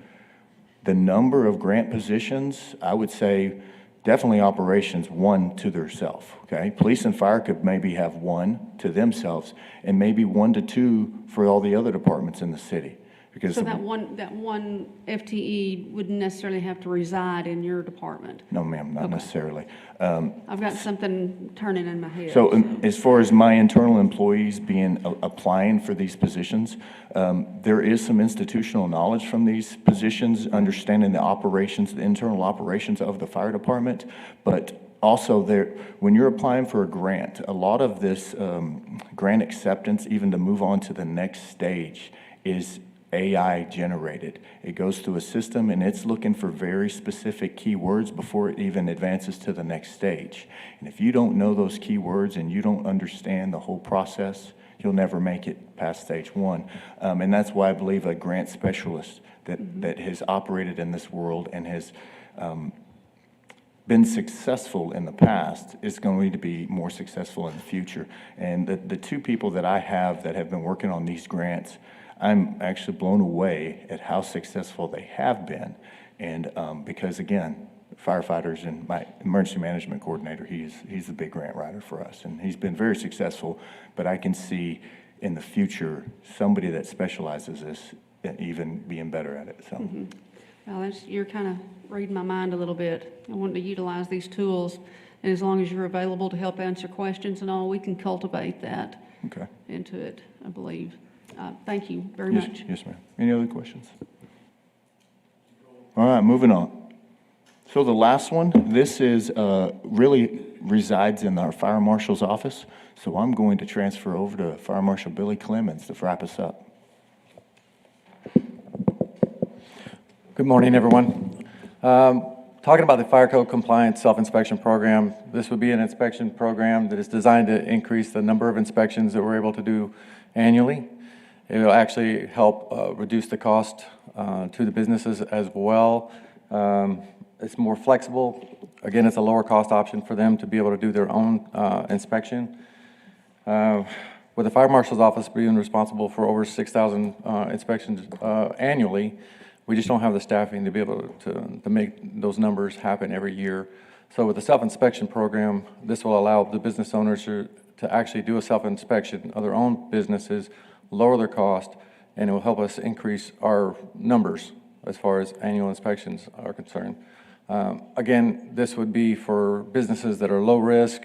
the number of grant positions, I would say definitely operations, one to theirself, okay? Police and fire could maybe have one to themselves and maybe 1 to 2 for all the other departments in the city. Because so that one FTE wouldn't necessarily have to reside in your department? No, ma'am, not necessarily. I've got something turning in my head. So as far as my internal employees applying for these positions, there is some institutional knowledge from these positions, understanding the operations, the internal operations of the fire department, but also when you're applying for a grant, a lot of this grant acceptance, even to move on to the next stage, is AI generated. It goes through a system and it's looking for very specific keywords before it even advances to the next stage. And if you don't know those keywords and you don't understand the whole process, you'll never make it past stage one. And that's why I believe a grant specialist that has operated in this world and has been successful in the past is going to be more successful in the future. And the two people that I have that have been working on these grants, I'm actually blown away at how successful they have been. And because again, firefighters and my emergency management coordinator, he's the big grant writer for us, and he's been very successful. But I can see in the future somebody that specializes this even being better at it. So. Well, you're kind of reading my mind a little bit. I want to utilize these tools, and as long as you're available to help answer questions and all, we can cultivate that into it, I believe. Thank you very much. Yes, ma'am. Any other questions? All right, moving on. So the last one, this is really resides in our fire marshal's office. So I'm going to transfer over to Fire Marshal Billy Clemens to wrap us up. Good morning, everyone. Talking about the fire code compliance self-inspection program, this would be an inspection program that is designed to increase the number of inspections that we're able to do annually. It will actually help reduce the cost to the businesses as well. It's more flexible. Again, it's a lower cost option for them to be able to do their own inspection. With the fire marshal's office being responsible for over 6,000 inspections annually, we just don't have the staffing to be able to make those numbers happen every year. So with the self-inspection program, this will allow the business owners to actually do a self-inspection of their own businesses, lower their cost, and it will help us increase our numbers as far as annual inspections are concerned. Again, this would be for businesses that are low risk,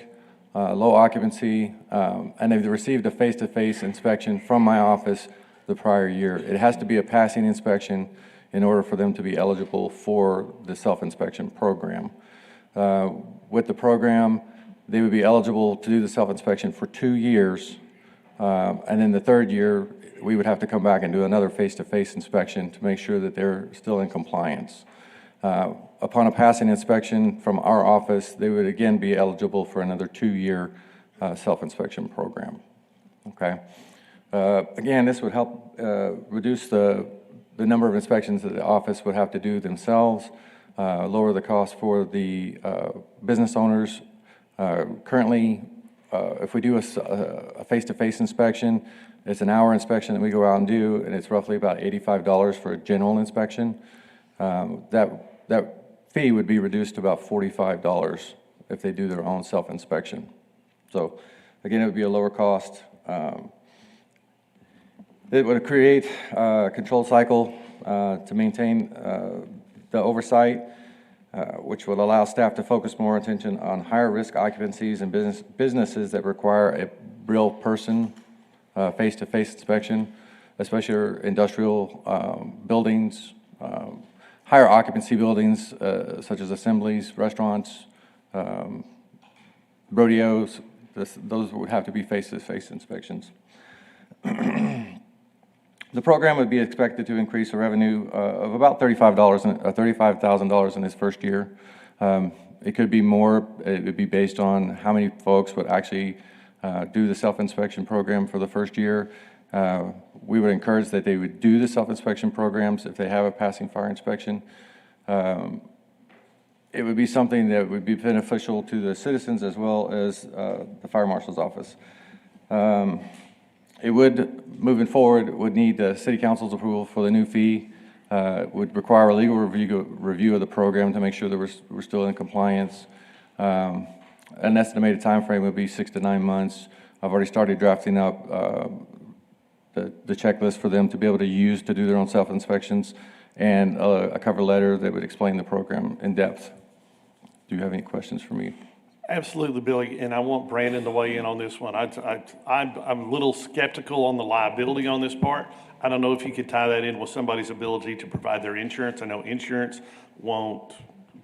low occupancy, and they've received a face-to-face inspection from my office the prior year. It has to be a passing inspection in order for them to be eligible for the self-inspection program. With the program, they would be eligible to do the self-inspection for 2 years, and then the third year, we would have to come back and do another face-to-face inspection to make sure that they're still in compliance. Upon a passing inspection from our office, they would again be eligible for another 2-year self-inspection program. Okay. Again, this would help reduce the number of inspections that the office would have to do themselves, lower the cost for the business owners. Currently, if we do a face-to-face inspection, it's an hour inspection that we go out and do, and it's roughly about $85 for a general inspection. That fee would be reduced to about $45 if they do their own self-inspection. So again, it would be a lower cost. It would create a control cycle to maintain the oversight, which would allow staff to focus more attention on higher risk occupancies and businesses that require a real person face-to-face inspection, especially industrial buildings, higher occupancy buildings such as assemblies, restaurants, rodeos. Those would have to be face-to-face inspections. The program would be expected to increase a revenue of about $35,000 in its first year. It could be more. It would be based on how many folks would actually do the self-inspection program for the first year. We would encourage that they would do the self-inspection programs if they have a passing fire inspection. It would be something that would be beneficial to the citizens as well as the fire marshal's office. It would, moving forward, would need the city council's approval for the new fee. Would require a legal review of the program to make sure that we're still in compliance. An estimated time frame would be 6 to 9 months. I've already started drafting up the checklist for them to be able to use to do their own self-inspections, and a cover letter that would explain the program in depth. Do you have any questions for me? Absolutely, Billy, and I want Brandon to weigh in on this one. I'm a little skeptical on the liability on this part. I don't know if you could tie that in with somebody's ability to provide their insurance. I know insurance won't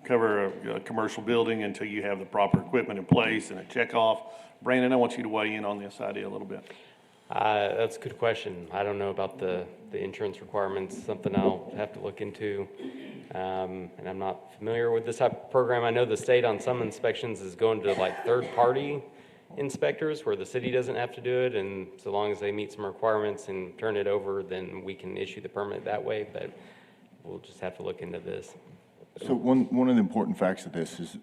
cover a commercial building until you have the proper equipment in place and a checkoff. Brandon, I want you to weigh in on this idea a little bit. That's a good question. I don't know about the insurance requirements, something I'll have to look into. And I'm not familiar with this type of program. I know the state on some inspections is going to like third-party inspectors where the city doesn't have to do it, and so long as they meet some requirements and turn it over, then we can issue the permit that way, but we'll just have to look into this. So one of the important facts of this is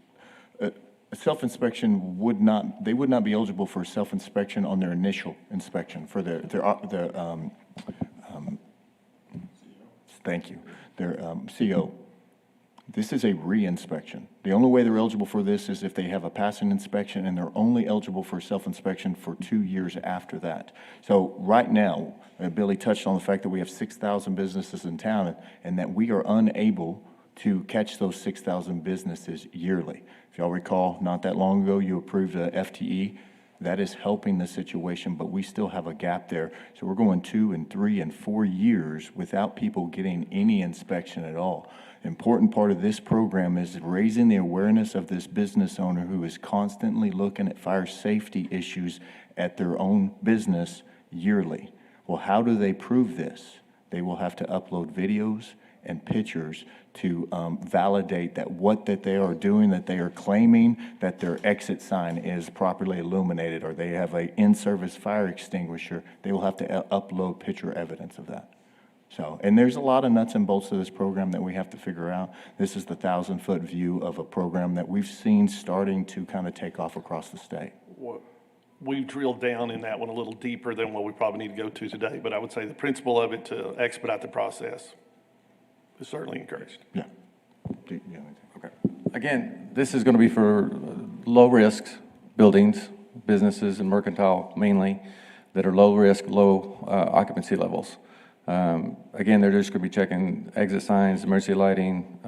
a self-inspection they would not be eligible for a self-inspection on their initial inspection for thank you, their CO. This is a re-inspection. The only way they're eligible for this is if they have a passing inspection, and they're only eligible for self-inspection for 2 years after that. So right now, Billy touched on the fact that we have 6,000 businesses in town, and that we are unable to catch those 6,000 businesses yearly. If y'all recall, not that long ago, you approved a FTE. That is helping the situation, but we still have a gap there. So we're going 2 and 3 and 4 years without people getting any inspection at all. Important part of this program is raising the awareness of this business owner who is constantly looking at fire safety issues at their own business yearly. Well, how do they prove this? They will have to upload videos and pictures to validate that that they are doing, that they are claiming that their exit sign is properly illuminated, or they have an in-service fire extinguisher. They will have to upload picture evidence of that. So, and there's a lot of nuts and bolts of this program that we have to figure out. This is the 1,000-foot view of a program that we've seen starting to kind of take off across the state. We've drilled down in that one a little deeper than what we probably need to go to today, but I would say the principle of it to expedite the process is certainly encouraged. Yeah. Okay. Again, this is going to be for low-risk buildings, businesses and mercantile mainly, that are low-risk, low occupancy levels. Again, they're just going to be checking exit signs, emergency lighting,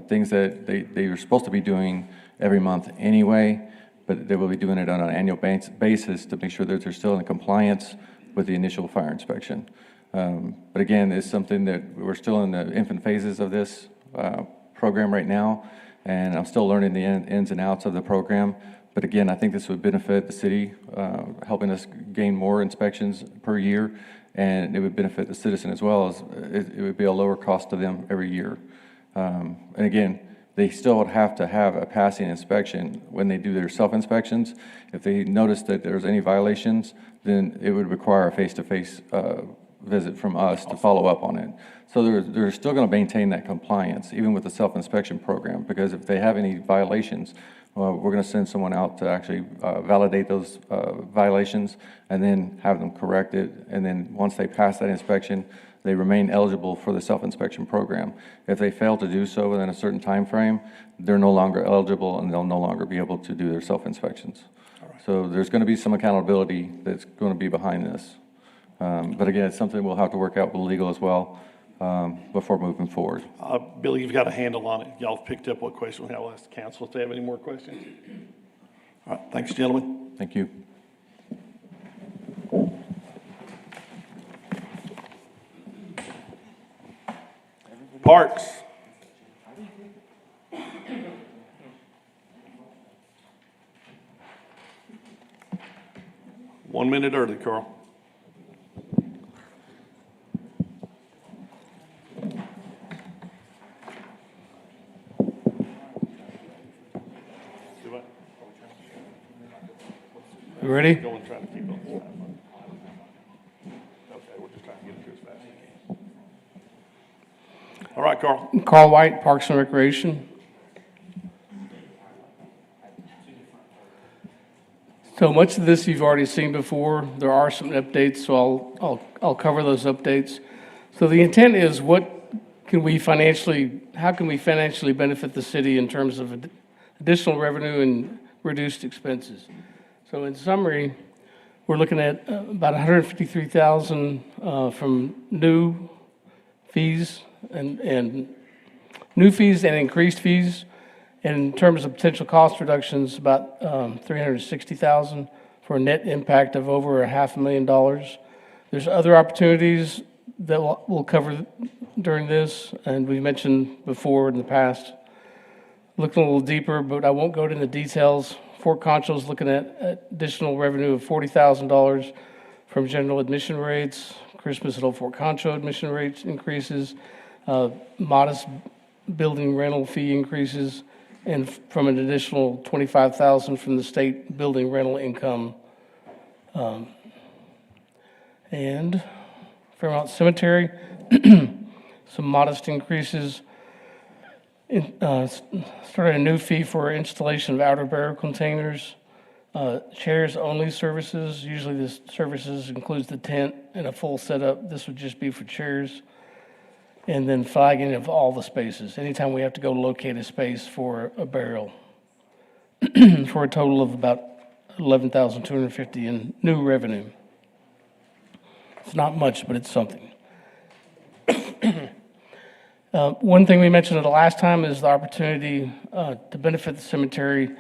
things that they are supposed to be doing every month anyway, but they will be doing it on an annual basis to make sure that they're still in compliance with the initial fire inspection. But again, it's something that we're still in the infant phases of this program right now, and I'm still learning the ins and outs of the program. But again, I think this would benefit the city, helping us gain more inspections per year, and it would benefit the citizen as well, as it would be a lower cost to them every year. And again, they still would have to have a passing inspection when they do their self-inspections. If they notice that there's any violations, then it would require a face-to-face visit from us to follow up on it. So they're still going to maintain that compliance, even with the self-inspection program, because if they have any violations, we're going to send someone out to actually validate those violations and then have them corrected. And then once they pass that inspection, they remain eligible for the self-inspection program. If they fail to do so within a certain time frame, they're no longer eligible and they'll no longer be able to do their self-inspections. So there's going to be some accountability that's going to be behind this. But again, it's something we'll have to work out with legal as well before moving forward. Billy, you've got a handle on it. Y'all have picked up what question we have. I'll ask the council if they have any more questions. All right, thanks, gentlemen. Thank you. Parks. One minute early, Carl. You ready? Go and try to keep on time. Okay, we're just trying to get it to as fast as we can. All right, Carl. Carl White, Parks and Recreation. So much of this you've already seen before. There are some updates, so I'll cover those updates. So the intent is how can we financially benefit the city in terms of additional revenue and reduced expenses? So in summary, we're looking at about $153,000 from new fees and increased fees. And in terms of potential cost reductions, about $360,000 for a net impact of over $500,000. There's other opportunities that we'll cover during this, and we mentioned before in the past. Looking a little deeper, but I won't go into the details. Fort Concho's looking at additional revenue of $40,000 from general admission rates, Christmas at Old Fort Concho admission rates increases, modest building rental fee increases, and from an additional $25,000 from the state building rental income. And Fairmount Cemetery, some modest increases. Started a new fee for installation of outer burial containers. Chairs only services, usually this services includes the tent and a full setup. This would just be for chairs. And then flagging of all the spaces, anytime we have to go locate a space for a burial. For a total of about $11,250 in new revenue. It's not much, but it's something. One thing we mentioned the last time is the opportunity to benefit the cemetery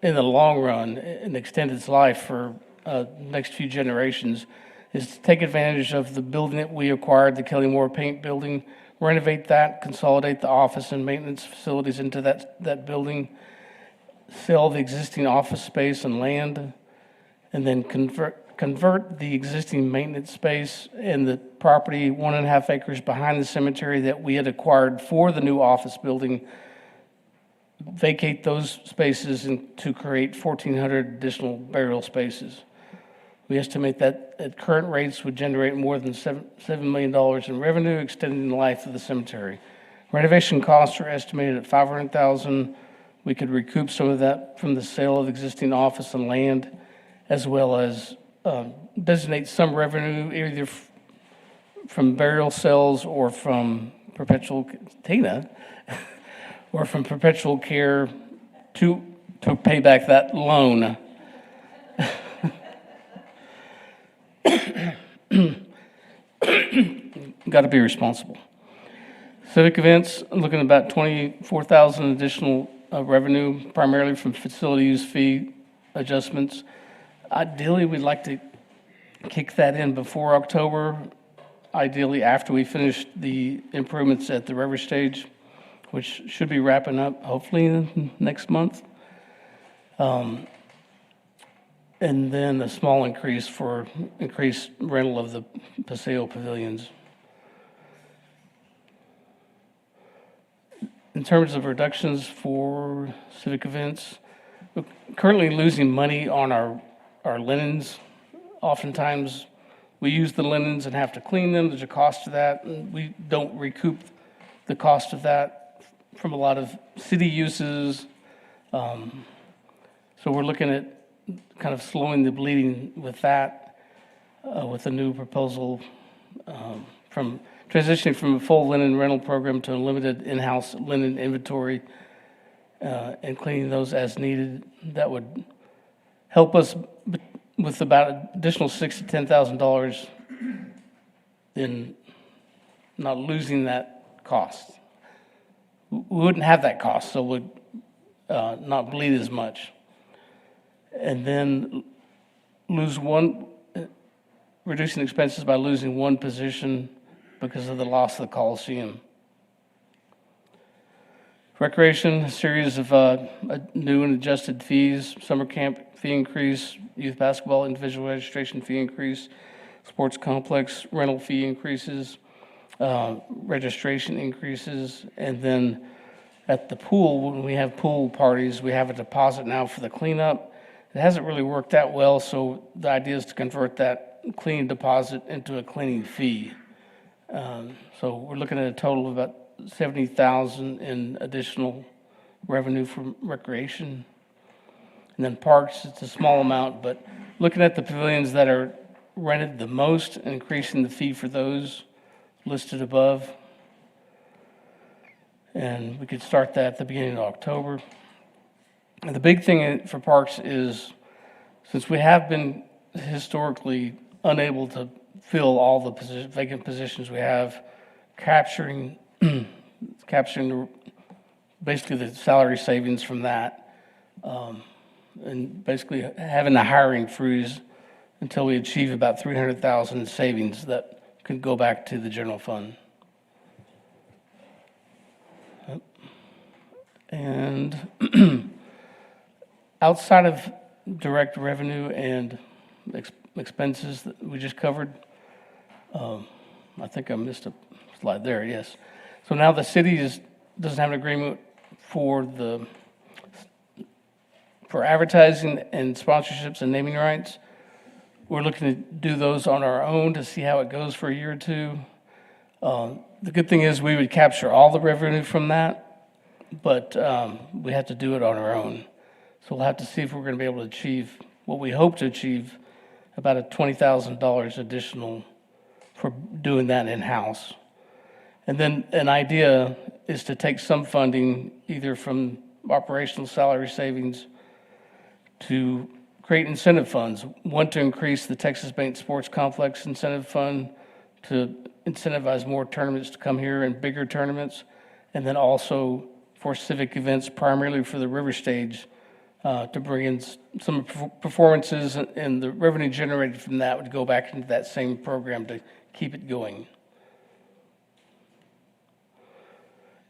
in the long run and extend its life for the next few generations, is to take advantage of the building that we acquired, the Kelly Moore Paint Building, renovate that, consolidate the office and maintenance facilities into that building, sell the existing office space and land, and then convert the existing maintenance space and the property 1.5 acres behind the cemetery that we had acquired for the new office building, vacate those spaces and to create 1,400 additional burial spaces. We estimate that at current rates would generate more than $7 million in revenue, extending the life of the cemetery. Renovation costs are estimated at $500,000. We could recoup some of that from the sale of existing office and land, as well as designate some revenue either from burial sales or from perpetual or from perpetual care to pay back that loan. Got to be responsible. Civic events, looking at about $24,000 additional revenue, primarily from facility use fee adjustments. Ideally, we'd like to kick that in before October, ideally after we finish the improvements at the river stage, which should be wrapping up hopefully next month. And then a small increase for increased rental of the Paseo pavilions. In terms of reductions for civic events, we're currently losing money on our linens. Oftentimes, we use the linens and have to clean them. There's a cost to that. And we don't recoup the cost of that from a lot of city uses. So we're looking at kind of slowing the bleeding with that, with a new proposal from transitioning from a full linen rental program to a limited in-house linen inventory and cleaning those as needed. That would help us with about additional $6,000 to $10,000 in not losing that cost. We wouldn't have that cost, so would not bleed as much. And then reducing expenses by losing one position because of the loss of the Coliseum. Recreation, a series of new and adjusted fees, summer camp fee increase, youth basketball individual registration fee increase, sports complex rental fee increases, registration increases, and then at the pool, when we have pool parties, we have a deposit now for the cleanup. It hasn't really worked that well, so the idea is to convert that cleaning deposit into a cleaning fee. So we're looking at a total of about $70,000 in additional revenue from recreation. And then parks, it's a small amount, but looking at the pavilions that are rented the most and increasing the fee for those listed above. And we could start that at the beginning of October. And the big thing for parks is, since we have been historically unable to fill all the vacant positions we have, capturing basically the salary savings from that, and basically having a hiring freeze until we achieve about $300,000 in savings that could go back to the general fund. And outside of direct revenue and expenses that we just covered. I think I missed a slide there, yes. So now the city doesn't have an agreement for advertising and sponsorships and naming rights. We're looking to do those on our own to see how it goes for a year or two. The good thing is we would capture all the revenue from that, but we have to do it on our own. So we'll have to see if we're going to be able to achieve what we hope to achieve, about a $20,000 additional for doing that in-house. And then an idea is to take some funding either from operational salary savings to create incentive funds. One, to increase the Texas Bank Sports Complex Incentive Fund to incentivize more tournaments to come here and bigger tournaments, and then also for civic events, primarily for the River Stage, to bring in some performances, and the revenue generated from that would go back into that same program to keep it going.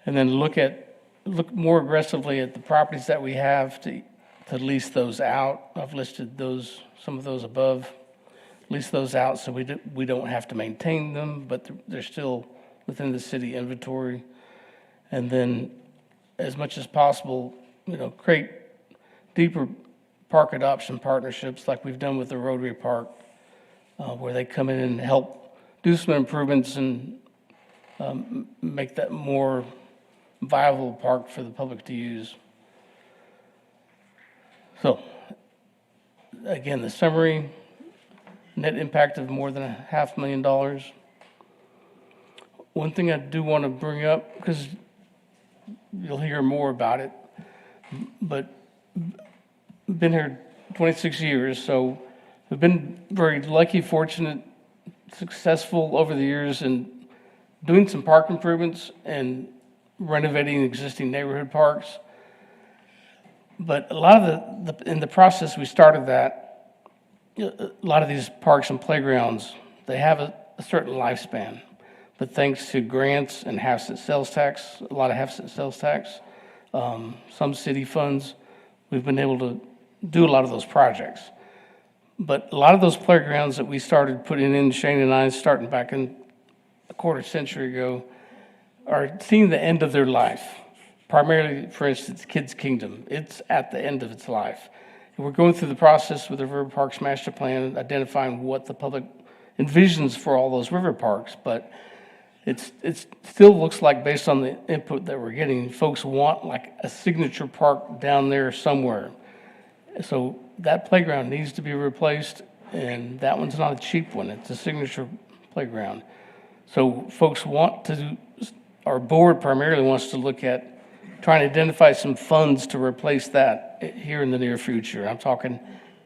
And then look more aggressively at the properties that we have to lease those out. I've listed some of those above. Lease those out so we don't have to maintain them, but they're still within the city inventory. And then, as much as possible, create deeper park adoption partnerships like we've done with the Rotary Park, where they come in and help do some improvements and make that more viable park for the public to use. So, again, the summary, net impact of more than $500,000. One thing I do want to bring up, because you'll hear more about it, but been here 26 years, so we've been very lucky, fortunate, successful over the years in doing some park improvements and renovating existing neighborhood parks. But a lot of in the process we started that, a lot of these parks and playgrounds, they have a certain lifespan. But thanks to grants and half-cent sales tax, a lot of half-cent sales tax, some city funds, we've been able to do a lot of those projects. But a lot of those playgrounds that we started putting in, Shane and I, starting back in a quarter century ago, are seeing the end of their life. Primarily, for instance, Kids Kingdom. It's at the end of its life. And we're going through the process with the River Parks Master Plan, identifying what the public envisions for all those river parks. But it still looks like, based on the input that we're getting, folks want like a signature park down there somewhere. So that playground needs to be replaced, and that one's not a cheap one. It's a signature playground. So folks our board primarily wants to look at trying to identify some funds to replace that here in the near future. I'm talking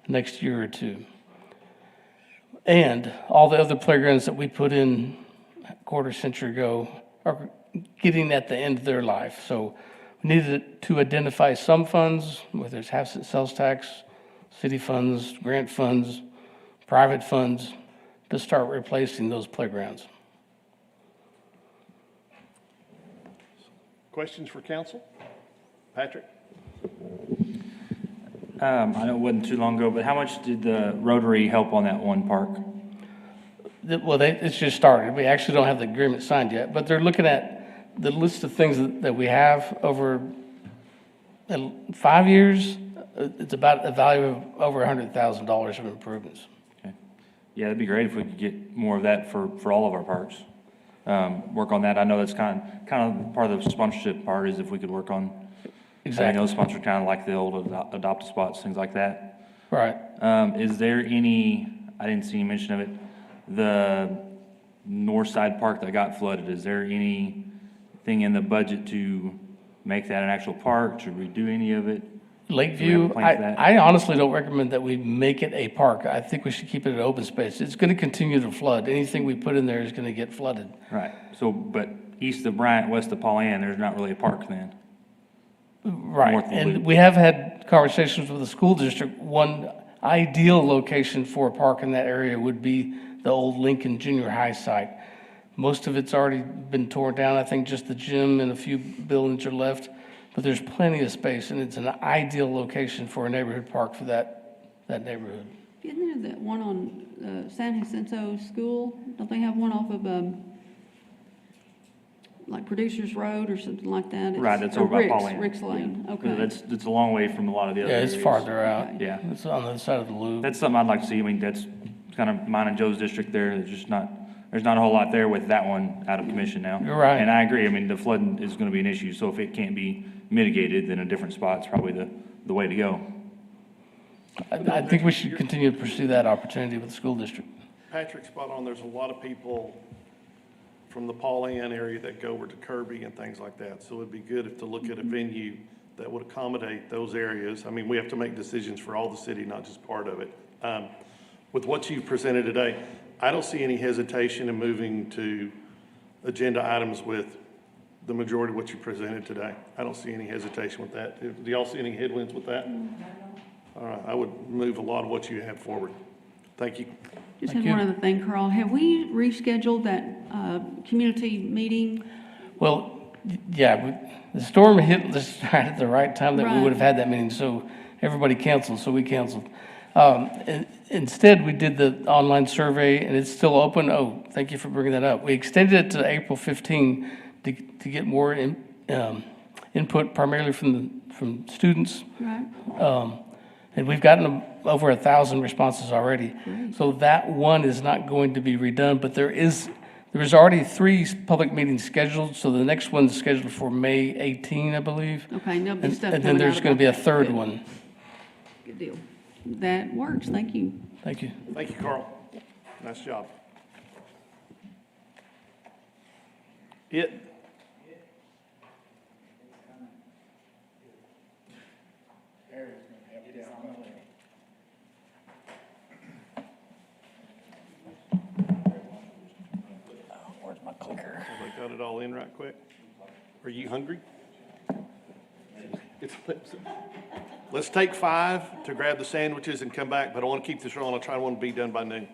next year or two. And all the other playgrounds that we put in a quarter century ago are getting at the end of their life. So we needed to identify some funds, whether it's half-cent sales tax, city funds, grant funds, private funds, to start replacing those playgrounds. Questions for council? Patrick? I know it wasn't too long ago, but how much did the Rotary help on that one park? Well, it's just started. We actually don't have the agreement signed yet, but they're looking at the list of things that we have over 5 years. It's about a value of over $100,000 of improvements. Okay. Yeah, it'd be great if we could get more of that for all of our parks. Work on that. I know that's kind of part of the sponsorship part, is if we could work on having those sponsored, kind of like the old adopt spots, things like that. Right. Is there any, I didn't see any mention of it, the north side park that got flooded, is there anything in the budget to make that an actual park? Should we do any of it? Lakeview, I honestly don't recommend that we make it a park. I think we should keep it an open space. It's going to continue to flood. Anything we put in there is going to get flooded. Right. So, but east of Bryant, west of Pollyant, there's not really a park then? Right. And we have had conversations with the school district. One ideal location for a park in that area would be the old Lincoln Junior High site. Most of it's already been torn down. I think just the gym and a few buildings are left. But there's plenty of space, and it's an ideal location for a neighborhood park for that neighborhood. Isn't there that one on San Jacinto School? Don't they have one off of, like Producers Road or something like that? It's- Right, that's or over by Rick's- Pauline. Rick's Lane, Yeah. okay. That's a long way from a lot of the other Yeah, areas. it's farther out. Yeah. It's on the other side of the loop. That's something I'd like to see. I mean, that's kind of mine and Joe's district there. There's not a whole lot there with that one out of commission now. You're right. And I agree. I mean, the flooding is gonna be an issue, so if it can't be mitigated, then a different spot's probably the way to go. I think we should continue to pursue that opportunity with the school district. Patrick's spot on, there's a lot of people from the Pauline area that go over to Kirby and things like that. So it'd be good if to look at a venue that would accommodate those areas. I mean, we have to make decisions for all the city, not just part of it. With what you've presented today, I don't see any hesitation in moving to agenda items with the majority of what you presented today. I don't see any hesitation with that. Do y'all see any headwinds with that? All right, I would move a lot of what you have forward. Thank you. Just Thank had one you. other thing, Carl. Have we rescheduled that community meeting? Well, yeah, the storm hit us right at the right time that we Right. would have had that meeting, so everybody canceled, so we canceled. Instead, we did the online survey, and it's still open. Oh, thank you for bringing that up. We extended it to April 15 to get more input primarily from students. Right. And we've gotten over 1,000 responses already. So that one is not going to be redone, but there is already 3 public meetings scheduled, so the next one's scheduled for May 18, I believe. Okay, no big stuff And then coming there's out going to be a about that. third Good. one. Good deal. That works, thank you. Thank you. Thank you, Carl. Nice job. Where's my clicker? Have I got it all in right quick? Are you hungry? Let's take 5 to grab the sandwiches and come back, but I want to keep this rolling. I want to be done by noon.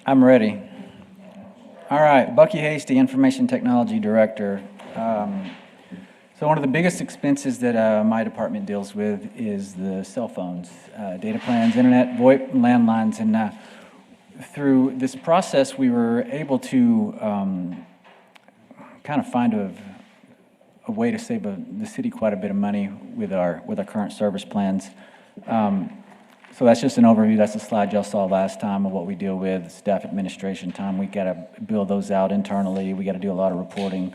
I'm ready. All right, Bucky Hasty, Information Technology Director. So one of the biggest expenses that my department deals with is the cell phones, data plans, internet, VoIP, and landlines. And through this process, we were able to kind of find a way to save the city quite a bit of money with our current service plans. So that's just an overview. That's the slide y'all saw last time of what we deal with, staff administration time. We got to build those out internally. We got to do a lot of reporting.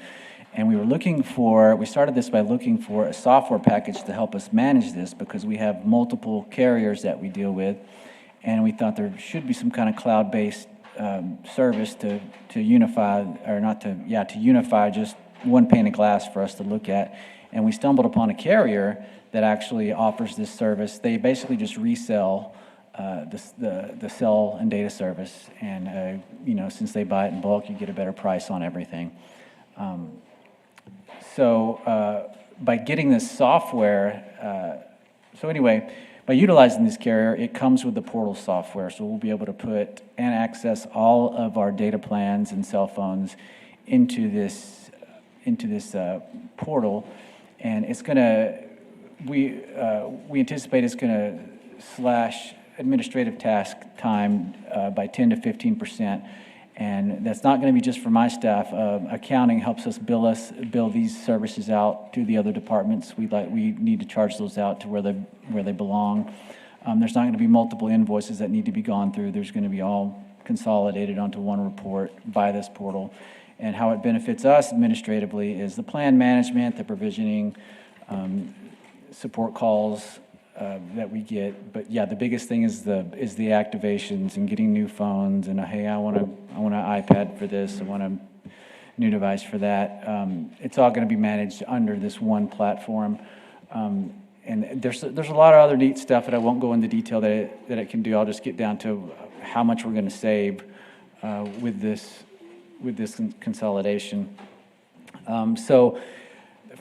And we started this by looking for a software package to help us manage this because we have multiple carriers that we deal with. And we thought there should be some kind of cloud-based service to unify, or not to, yeah, to unify just one pane of glass for us to look at. And we stumbled upon a carrier that actually offers this service. They basically just resell the cell and data service. And, since they buy it in bulk, you get a better price on everything. By getting this software, by utilizing this carrier, it comes with the portal software. So we'll be able to put and access all of our data plans and cell phones into this portal. And it's going to, we anticipate it's going to slash administrative task time by 10 to 15%. And that's not going to be just for my staff. Accounting helps us bill these services out to the other departments. We need to charge those out to where they belong. There's not going to be multiple invoices that need to be gone through. There's going to be all consolidated onto one report by this portal. And how it benefits us administratively is the plan management, the provisioning, support calls that we get. But yeah, the biggest thing is the activations and getting new phones and hey, I want an iPad for this, I want a new device for that. It's all going to be managed under this one platform. And there's a lot of other neat stuff that I won't go into detail that it can do. I'll just get down to how much we're going to save with this consolidation. So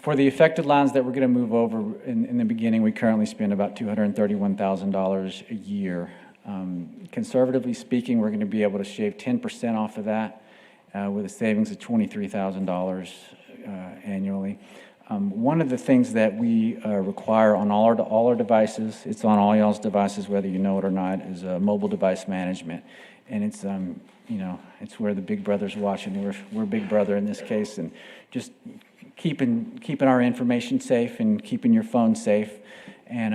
for the affected lines that we're going to move over in the beginning, we currently spend about $231,000 a year. Conservatively speaking, we're going to be able to shave 10% off of that with a savings of $23,000 annually. One of the things that we require on all our devices, it's on all y'all's devices, whether you know it or not, is mobile device management. And it's, it's where the big brother's watching. We're big brother in this case, and just keeping our information safe and keeping your phone safe, and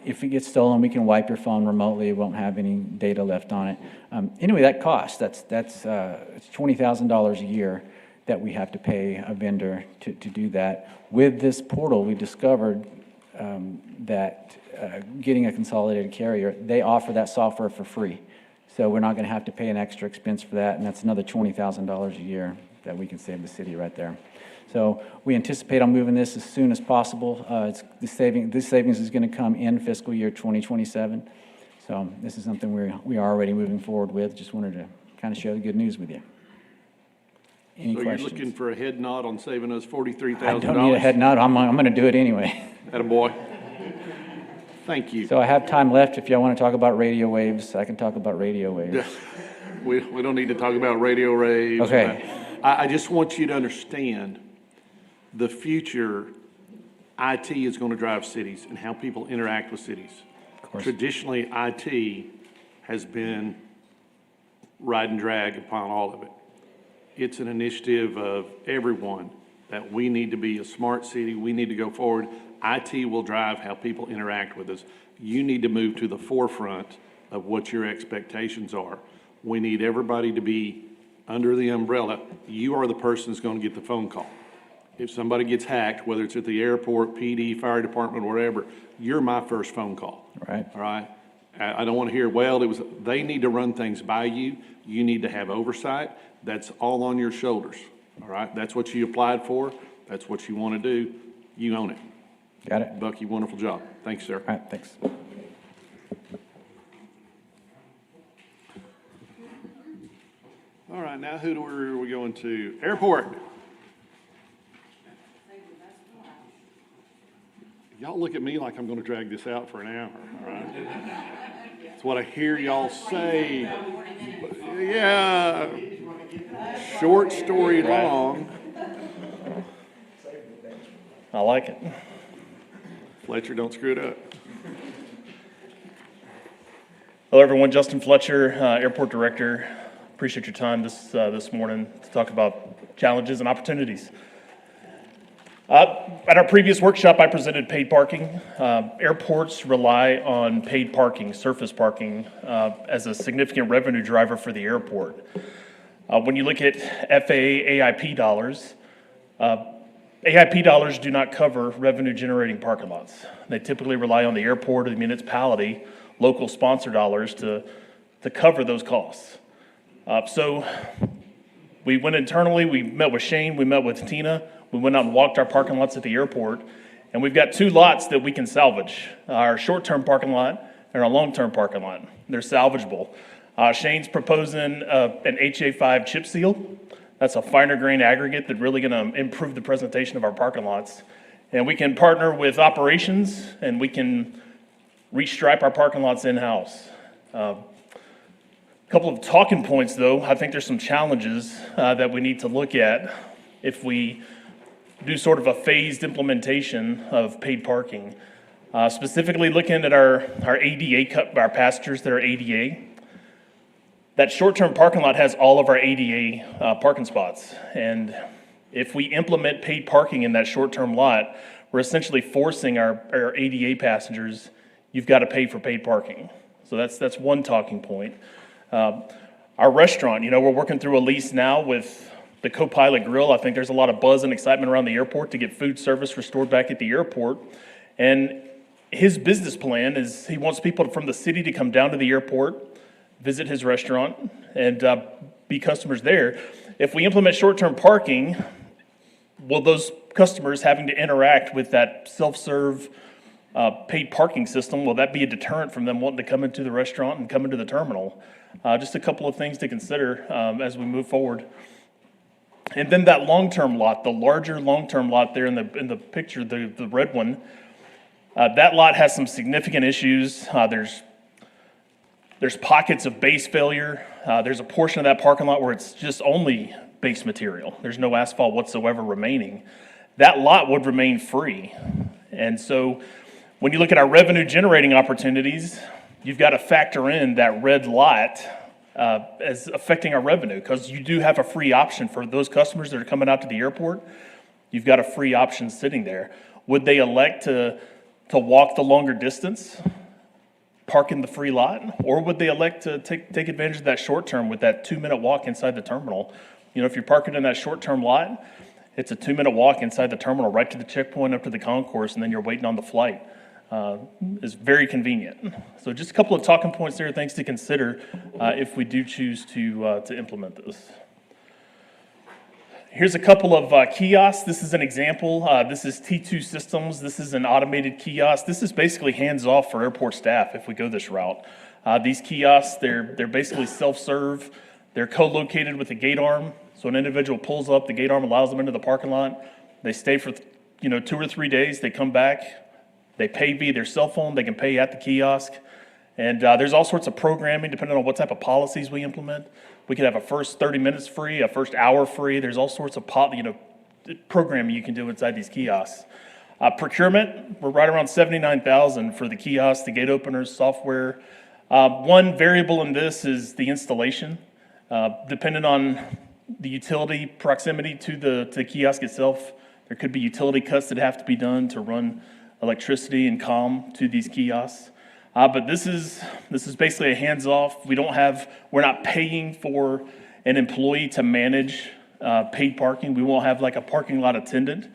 if it gets stolen, we can wipe your phone remotely. It won't have any data left on it. Anyway, that costs. It's $20,000 a year that we have to pay a vendor to do that. With this portal, we discovered that getting a consolidated carrier, they offer that software for free. So we're not going to have to pay an extra expense for that, and that's another $20,000 a year that we can save the city right there. So we anticipate on moving this as soon as possible. This savings is going to come in fiscal year 2027. So this is something we are already moving forward with. Just wanted to kind of share the good news with you. Any questions? You're looking for a head nod on saving us $43,000? I don't need a head nod. I'm going to do it anyway. Attaboy. Thank you. So I have time left. If y'all want to talk about radio waves, I can talk about radio waves. We don't need to talk about radio waves. Okay. I just want you to understand the future. IT is going to drive cities and how people interact with cities. Of course. Traditionally, IT has been ride and drag upon all of it. It's an initiative of everyone that we need to be a smart city. We need to go forward. IT will drive how people interact with us. You need to move to the forefront of what your expectations are. We need everybody to be under the umbrella. You are the person that's going to get the phone call. If somebody gets hacked, whether it's at the airport, PD, fire department, wherever, you're my first phone call. Right. All right? I don't want to hear, they need to run things by you. You need to have oversight. That's all on your shoulders. All right? That's what you applied for. That's what you want to do. You own it. Got it. Bucky, wonderful job. Thanks, sir. All right, thanks. All right, now who are we going to? Airport. Y'all look at me like I'm going to drag this out for an hour, all right? That's what I hear y'all say. Yeah. Short story long. I like it. Fletcher, don't screw it up. Hello, everyone. Justin Fletcher, Airport Director. Appreciate your time this morning to talk about challenges and opportunities. At our previous workshop, I presented paid parking. Airports rely on paid parking, surface parking, as a significant revenue driver for the airport. When you look at FAA AIP dollars, AIP dollars do not cover revenue-generating parking lots. They typically rely on the airport or the municipality, local sponsor dollars to cover those costs. So we went internally, we met with Shane, we met with Tina, we went out and walked our parking lots at the airport, and we've got 2 lots that we can salvage, our short-term parking lot and our long-term parking lot. They're salvageable. Shane's proposing an HA5 chip seal. That's a finer grain aggregate that's really gonna improve the presentation of our parking lots. And we can partner with operations, and we can restripe our parking lots in-house. Couple of talking points, though. I think there's some challenges that we need to look at if we do sort of a phased implementation of paid parking. Specifically looking at our ADA, our passengers that are ADA. That short-term parking lot has all of our ADA parking spots. And if we implement paid parking in that short-term lot, we're essentially forcing our ADA passengers, you've got to pay for paid parking. So that's one talking point. Our restaurant, we're working through a lease now with the Co-Pilot Grill. I think there's a lot of buzz and excitement around the airport to get food service restored back at the airport. And his business plan is he wants people from the city to come down to the airport, visit his restaurant, and be customers there. If we implement short-term parking, will those customers having to interact with that self-serve paid parking system, will that be a deterrent from them wanting to come into the restaurant and come into the terminal? Just a couple of things to consider as we move forward. And then that long-term lot, the larger long-term lot there in the picture, the red one, that lot has some significant issues. There's pockets of base failure. There's a portion of that parking lot where it's just only base material. There's no asphalt whatsoever remaining. That lot would remain free. And so when you look at our revenue generating opportunities, you've got to factor in that red lot as affecting our revenue, because you do have a free option for those customers that are coming out to the airport. You've got a free option sitting there. Would they elect to walk the longer distance, park in the free lot, or would they elect to take advantage of that short term with that 2-minute walk inside the terminal? If you're parking in that short-term lot, it's a 2-minute walk inside the terminal, right to the checkpoint, up to the concourse, and then you're waiting on the flight. Is very convenient. So just a couple of talking points there, things to consider if we do choose to implement this. Here's a couple of kiosks. This is an example. This is T2 Systems. This is an automated kiosk. This is basically hands-off for airport staff if we go this route. These kiosks, they're basically self-serve. They're co-located with a gate arm. So an individual pulls up, the gate arm allows them into the parking lot. They stay for 2 or 3 days. They come back. They pay via their cell phone. They can pay at the kiosk. And there's all sorts of programming depending on what type of policies we implement. We could have a first 30 minutes free, a first hour free. There's all sorts of programming you can do inside these kiosks. Procurement, we're right around $79,000 for the kiosks, the gate openers, software. One variable in this is the installation. Depending on the utility proximity to the kiosk itself, there could be utility cuts that have to be done to run electricity and comm to these kiosks. But this is basically a hands-off. We're not paying for an employee to manage paid parking. We won't have like a parking lot attendant.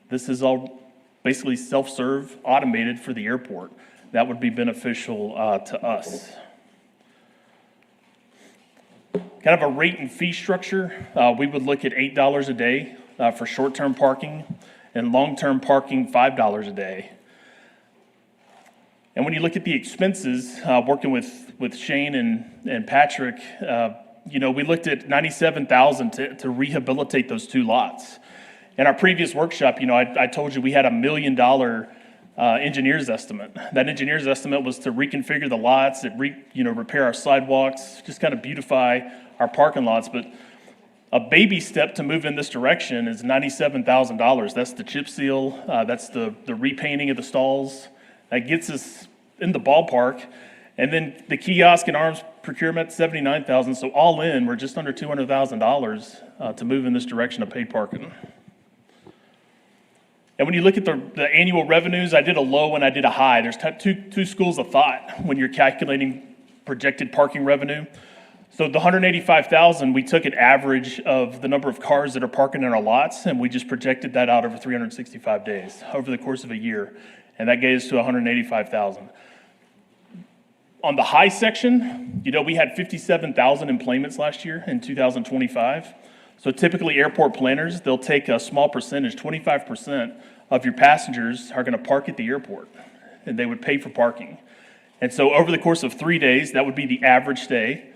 This is all basically self-serve, automated for the airport. That would be beneficial to us. Kind of a rate and fee structure. We would look at $8 a day for short-term parking, and long-term parking, $5 a day. And when you look at the expenses, working with Shane and Patrick, we looked at $97,000 to rehabilitate those 2 lots. In our previous workshop, I told you we had $1 million engineer's estimate. That engineer's estimate was to reconfigure the lots, repair our sidewalks, just kind of beautify our parking lots, but a baby step to move in this direction is $97,000. That's the chip seal, that's the repainting of the stalls. That gets us in the ballpark. And then the kiosk and arms procurement, $79,000. So all in, we're just under $200,000 to move in this direction of paid parking. And when you look at the annual revenues, I did a low and I did a high. There's two schools of thought when you're calculating projected parking revenue. So the 185,000, we took an average of the number of cars that are parking in our lots, and we just projected that out over 365 days, over the course of a year. And that gave us to 185,000. On the high section, we had 57,000 employments last year in 2025. So typically airport planners, they'll take a small percentage, 25% of your passengers are going to park at the airport, and they would pay for parking. And so over the course of 3 days, that would be the average day,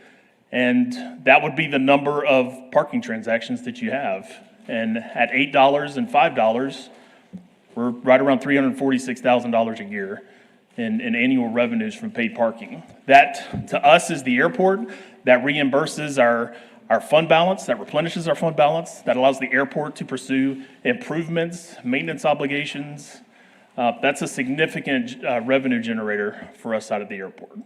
and that would be the number of parking transactions that you have. And at $8 and $5, we're right around $346,000 a year in annual revenues from paid parking. That, to us, is the airport. That reimburses our fund balance, that replenishes our fund balance, that allows the airport to pursue improvements, maintenance obligations. That's a significant revenue generator for us out of the airport.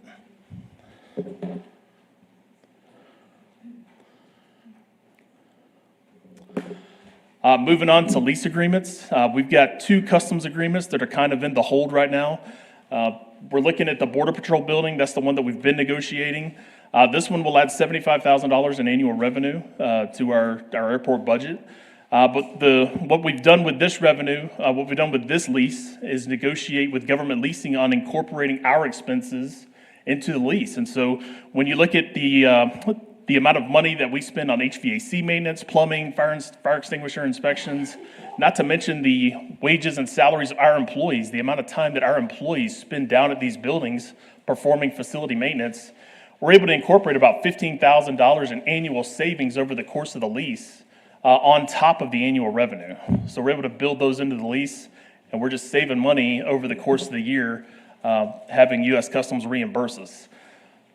Moving on to lease agreements, we've got 2 customs agreements that are kind of in the hold right now. We're looking at the Border Patrol building. That's the one that we've been negotiating. This one will add $75,000 in annual revenue to our airport budget. But what we've done with this revenue, what we've done with this lease is negotiate with government leasing on incorporating our expenses into the lease. And so when you look at the amount of money that we spend on HVAC maintenance, plumbing, fire extinguisher inspections, not to mention the wages and salaries of our employees, the amount of time that our employees spend down at these buildings performing facility maintenance, we're able to incorporate about $15,000 in annual savings over the course of the lease on top of the annual revenue. So we're able to build those into the lease, and we're just saving money over the course of the year having U.S. Customs reimburse us.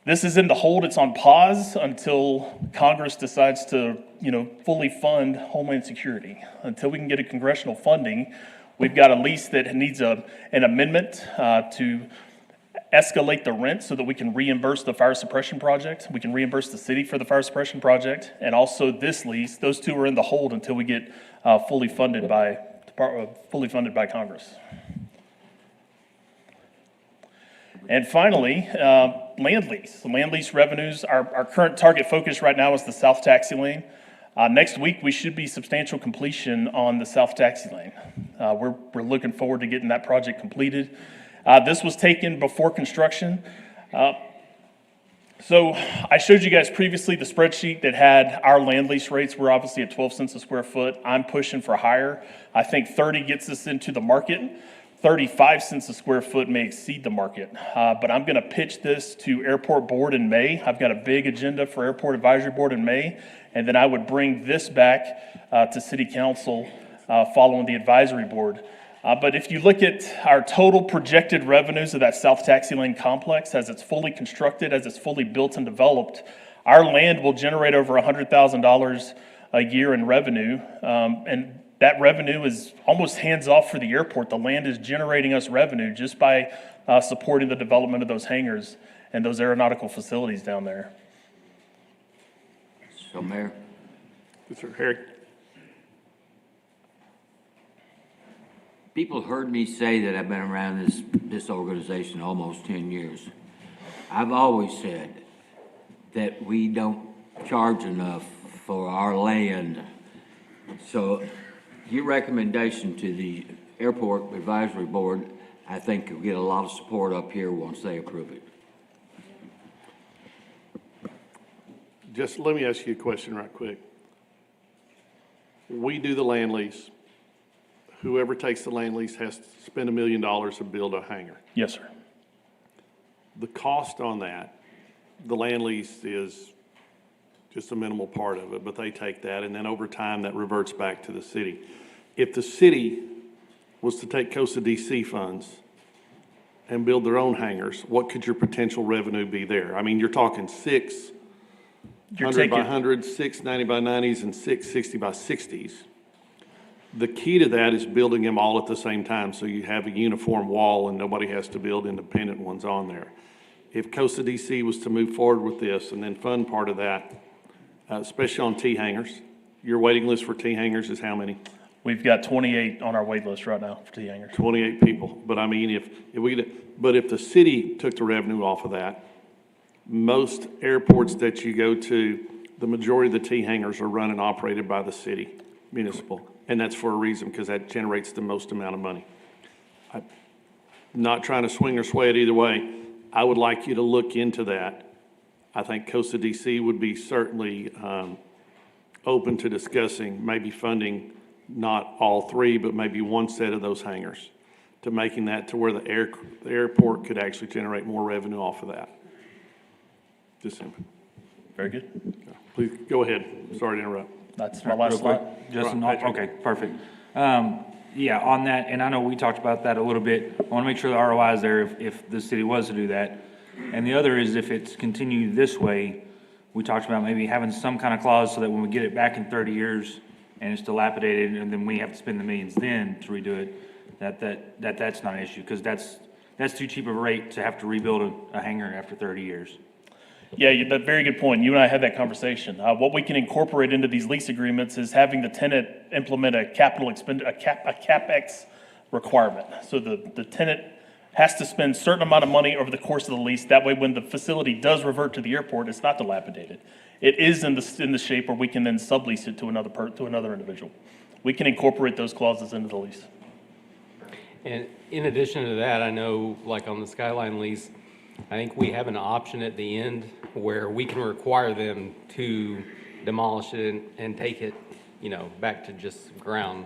This is in the hold. It's on pause until Congress decides to, fully fund Homeland Security. Until we can get a congressional funding, we've got a lease that needs an amendment to escalate the rent so that we can reimburse the fire suppression project. We can reimburse the city for the fire suppression project, and also this lease. Those 2 are in the hold until we get fully funded by Congress. And finally, land lease. The land lease revenues, our current target focus right now is the South Taxi Lane. Next week, we should be substantial completion on the South Taxi Lane. We're looking forward to getting that project completed. This was taken before construction. So I showed you guys previously the spreadsheet that had our land lease rates. We're obviously at 12 cents a square foot. I'm pushing for higher. I think 30 gets us into the market. 35 cents a square foot may exceed the market, but I'm going to pitch this to Airport Board in May. I've got a big agenda for Airport Advisory Board in May, and then I would bring this back to City Council following the Advisory Board. But if you look at our total projected revenues of that South Taxi Lane complex, as it's fully constructed, as it's fully built and developed, our land will generate over $100,000 a year in revenue, and that revenue is almost hands-off for the airport. The land is generating us revenue just by supporting the development of those hangars and those aeronautical facilities down there. So, Mayor? Mr. Harry? People heard me say that I've been around this organization almost 10 years. I've always said that we don't charge enough for our land. So your recommendation to the Airport Advisory Board, I think will get a lot of support up here once they approve it. Just let me ask you a question right quick. We do the land lease. Whoever takes the land lease has to spend $1 million to build a hangar. Yes, sir. The cost on that, the land lease is just a minimal part of it, but they take that, and then over time that reverts back to the city. If the city was to take Costa DC funds and build their own hangars, what could your potential revenue be there? I mean, you're talking 6 You're 100 by taking- 100s, 6 90 by 90s, and 6 60 by 60s. The key to that is building them all at the same time, so you have a uniform wall and nobody has to build independent ones on there. If Costa DC was to move forward with this and then fund part of that, especially on T-hangers, your waiting list for T-hangers is how many? We've got 28 on our wait list right now for T-hangers. 28 people. But I mean, if the city took the revenue off of that, most airports that you go to, the majority of the T-hangers are run and operated by the city, municipal. And that's for a reason, because that generates the most amount of money. I'm not trying to swing or sway it either way. I would like you to look into that. I think Costa DC would be certainly open to discussing maybe funding not all three, but maybe one set of those hangars, to making that to where the airport could actually generate more revenue off of that. Just simple. Very good. Please go ahead. Sorry to interrupt. That's my last slide. Justin, okay, perfect. Yeah, on that, and I know we talked about that a little bit. I want to make sure the ROI is there if the city was to do that. And the other is if it's continued this way, we talked about maybe having some kind of clause so that when we get it back in 30 years and it's dilapidated and then we have to spend the millions then to redo it, that's not an issue, because that's too cheap of a rate to have to rebuild a hangar after 30 years. Yeah, that's a very good point. You and I had that conversation. What we can incorporate into these lease agreements is having the tenant implement a CapEx requirement. So the tenant has to spend a certain amount of money over the course of the lease. That way, when the facility does revert to the airport, it's not dilapidated. It is in the shape where we can then sublease it to another individual. We can incorporate those clauses into the lease. And in addition to that, I know, like on the Skyline lease, I think we have an option at the end where we can require them to demolish it and take it, back to just ground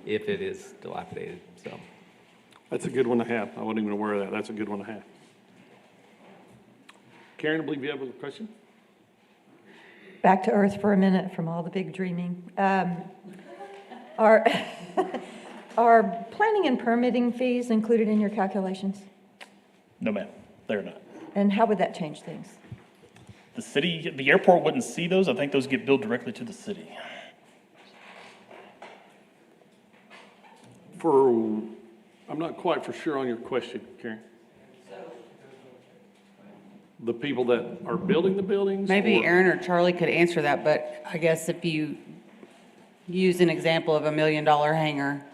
if it is dilapidated, so. That's a good one to have. I wasn't even aware of that. That's a good one to have. Karen, I believe you have a question? Back to earth for a minute from all the big dreaming. Are planning and permitting fees included in your calculations? No, ma'am, they're not. And how would that change things? The airport wouldn't see those. I think those get billed directly to the city. I'm not quite for sure on your question, Karen. The people that are building the buildings? Maybe or- Aaron or Charlie could answer that, but I guess if you use an example of $1 million hangar,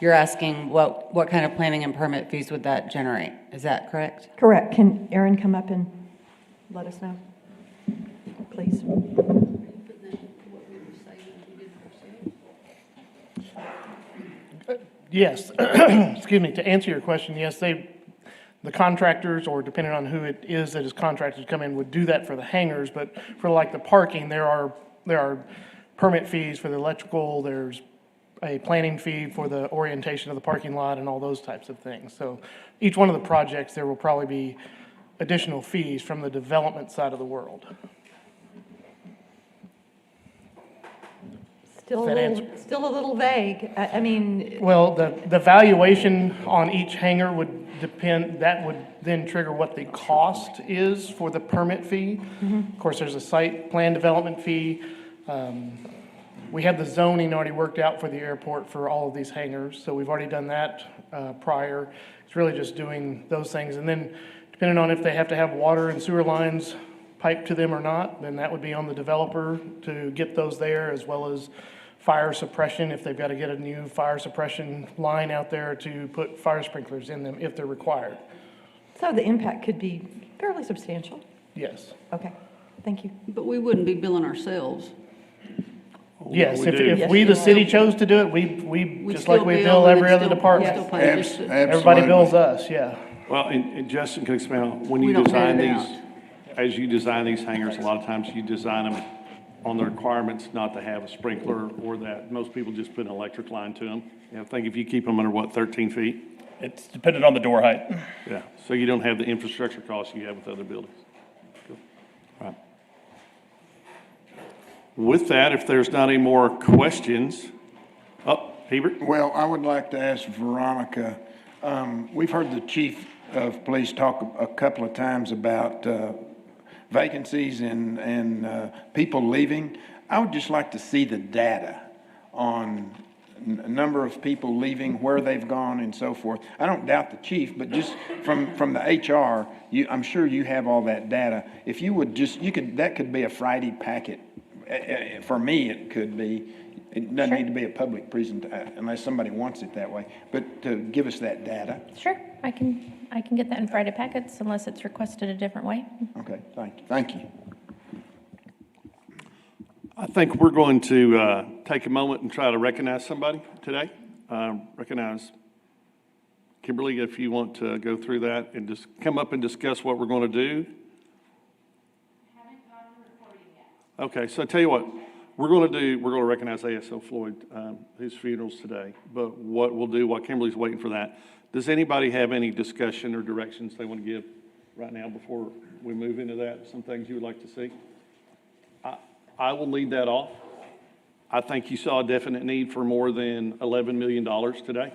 you're asking what kind of planning and permit fees would that generate? Is that correct? Correct. Can Aaron come up and let us know, please? Yes, excuse me, to answer your question, yes, the contractors, or depending on who it is that is contracted to come in, would do that for the hangars, but for like the parking, there are permit fees for the electrical, there's a planning fee for the orientation of the parking lot and all those types of things. So each one of the projects, there will probably be additional fees from the development side of the world. Still Does that answer? still a little vague. I mean, Well, the valuation on each hangar would depend, that would then trigger what the cost is for the permit fee. Of course, there's a site plan development fee. We have the zoning already worked out for the airport for all of these hangars, so we've already done that prior. It's really just doing those things. And then depending on if they have to have water and sewer lines piped to them or not, then that would be on the developer to get those there, as well as fire suppression, if they've got to get a new fire suppression line out there to put fire sprinklers in them if they're required. so the impact could be fairly substantial. Yes. Okay, thank you. But we wouldn't be billing ourselves. Yes, we do. if we, the city, chose to do it, we just like we bill every other department. Everybody bills us, yeah. Well, and Justin can expand on, when We you don't design net it these, as you design these hangars, a lot of times you design them on the requirements not to have a sprinkler or that. Most people just put an electric line to them. I think if you keep them under, 13 feet? It's dependent on the door height. Yeah, so you don't have the infrastructure costs you have with other buildings. Cool. All right. With that, if there's not any more questions, Hebert? Well, I would like to ask Veronica, we've heard the chief of police talk a couple of times about vacancies and people leaving. I would just like to see the data on number of people leaving, where they've gone and so forth. I don't doubt the chief, but just from the HR, I'm sure you have all that data. If you would just, that could be a Friday packet. For me, it could be. It doesn't need to be a public presentation unless somebody wants it that way, but to give us that data. Sure, I can get that in Friday packets unless it's requested a different way. Okay, thank you. I think we're going to take a moment and try to recognize somebody today. Recognize Kimberly, if you want to go through that and just come up and discuss what we're going to do. Okay, so I tell you what, we're going to recognize ASL Floyd, his funeral's today. But what we'll do while Kimberly's waiting for that, does anybody have any discussion or directions they want to give right now before we move into that? Some things you would like to see? I will lead that off. I think you saw a definite need for more than $11 million today.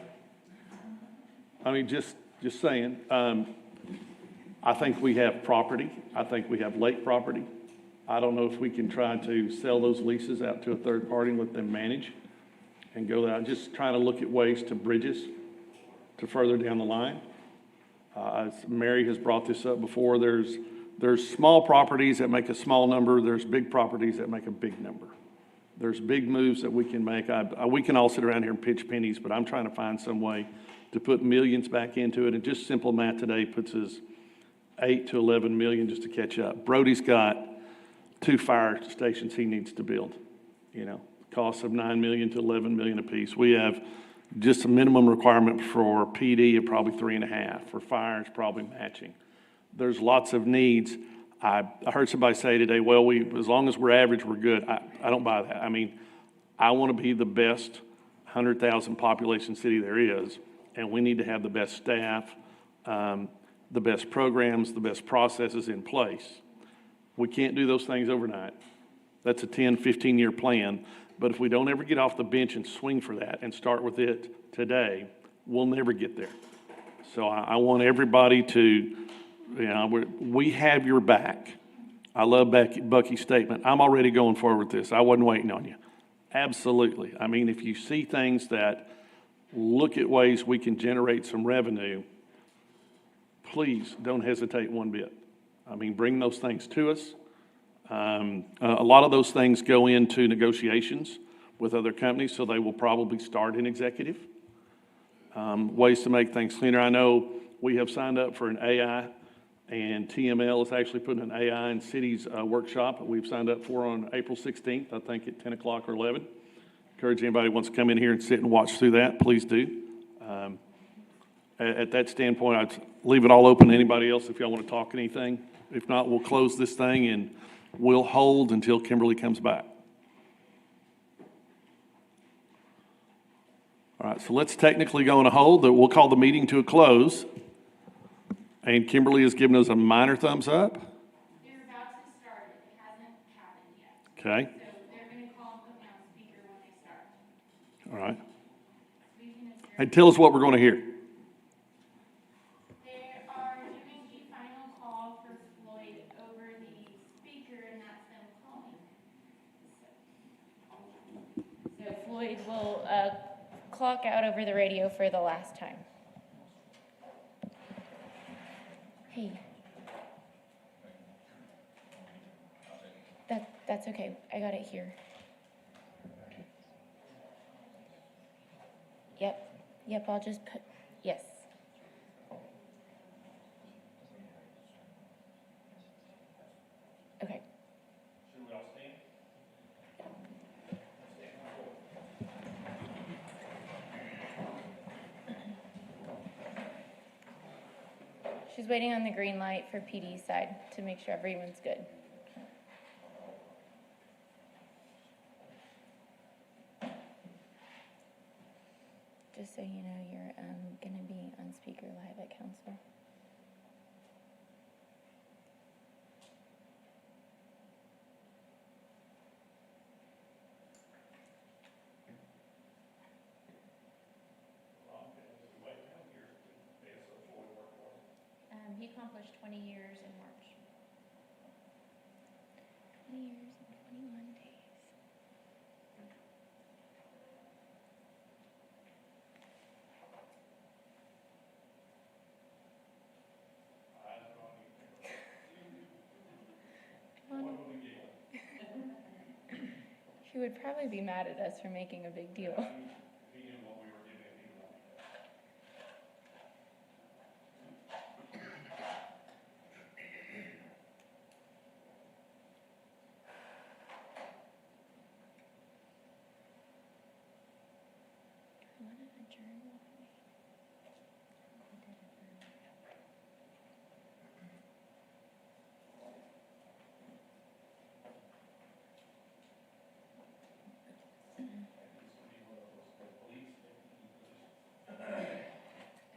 I mean, just saying. I think we have property. I think we have lake property. I don't know if we can try to sell those leases out to a third party and let them manage and go there. I'm just trying to look at ways to bridges to further down the line. Mary has brought this up before. There's small properties that make a small number. There's big properties that make a big number. There's big moves that we can make. We can all sit around here and pitch pennies, but I'm trying to find some way to put millions back into it. And just simple math today puts us 8 to 11 million just to catch up. Brody's got 2 fire stations he needs to build. Costs of $9 million to $11 million apiece. We have just a minimum requirement for PD of probably 3.5. For fire, it's probably matching. There's lots of needs. I heard somebody say today, well, as long as we're average, we're good. I don't buy that. I mean, I want to be the best 100,000 population city there is, and we need to have the best staff, the best programs, the best processes in place. We can't do those things overnight. That's a 10, 15-year plan. But if we don't ever get off the bench and swing for that and start with it today, we'll never get there. So I want everybody to, we have your back. I love Bucky's statement. I'm already going forward with this. I wasn't waiting on you. Absolutely. I mean, if you see things that look at ways we can generate some revenue, please don't hesitate one bit. I mean, bring those things to us. A lot of those things go into negotiations with other companies, so they will probably start in executive. Ways to make things cleaner. I know we have signed up for an AI, and TML is actually putting an AI in cities workshop that we've signed up for on April 16th, I think at 10 o'clock or 11. Encourage anybody who wants to come in here and sit and watch through that, please do. At that standpoint, I'd leave it all open to anybody else if y'all want to talk anything. If not, we'll close this thing and we'll hold until Kimberly comes back. All right, so let's technically go on a hold. We'll call the meeting to a close. And Kimberly has given us a minor thumbs up. They're about to start. It hasn't happened yet. Okay. So they're going to call and put me on speaker when they start. All right. And tell us what we're going to hear. They are doing the final call for Floyd over the speaker, and that's them calling. So Floyd will clock out over the radio for the last time. Hey. That's okay. I got it here. Yep, I'll just put, yes. Okay. Should we all stand? She's waiting on the green light for PD side to make sure everyone's good. Just so you know, you're going to be on speaker live at council. He accomplished 20 years in March. years and 21 days. She would probably be mad at us for making a big deal.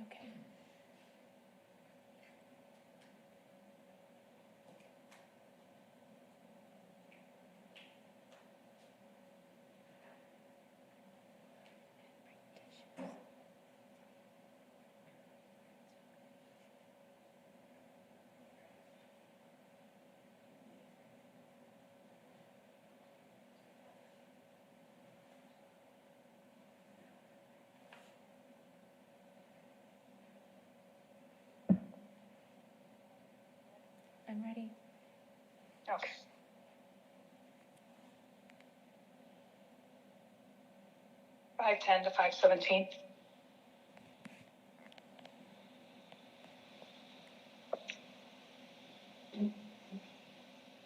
Okay. I'm ready. Okay. $510 to $517.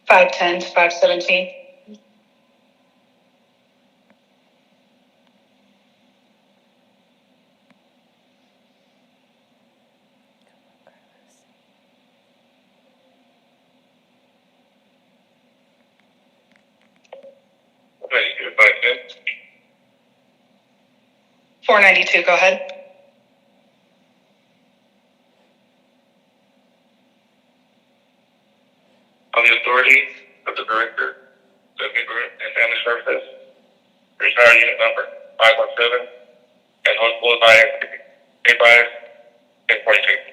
$510 to $517. $492, go ahead. On the authority of the Director of Neighborhood and Family Services, retired unit number 517, and employed by A bias 1042.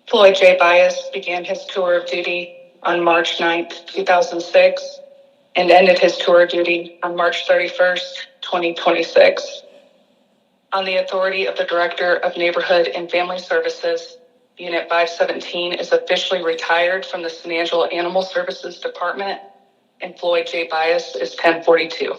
Floyd J. Bias began his tour of duty on March 9th, 2006, and ended his tour of duty on March 31st, 2026. On the authority of the Director of Neighborhood and Family Services, Unit 517 is officially retired from the Sanangelo Animal Services Department, and Floyd J. Bias is 1042.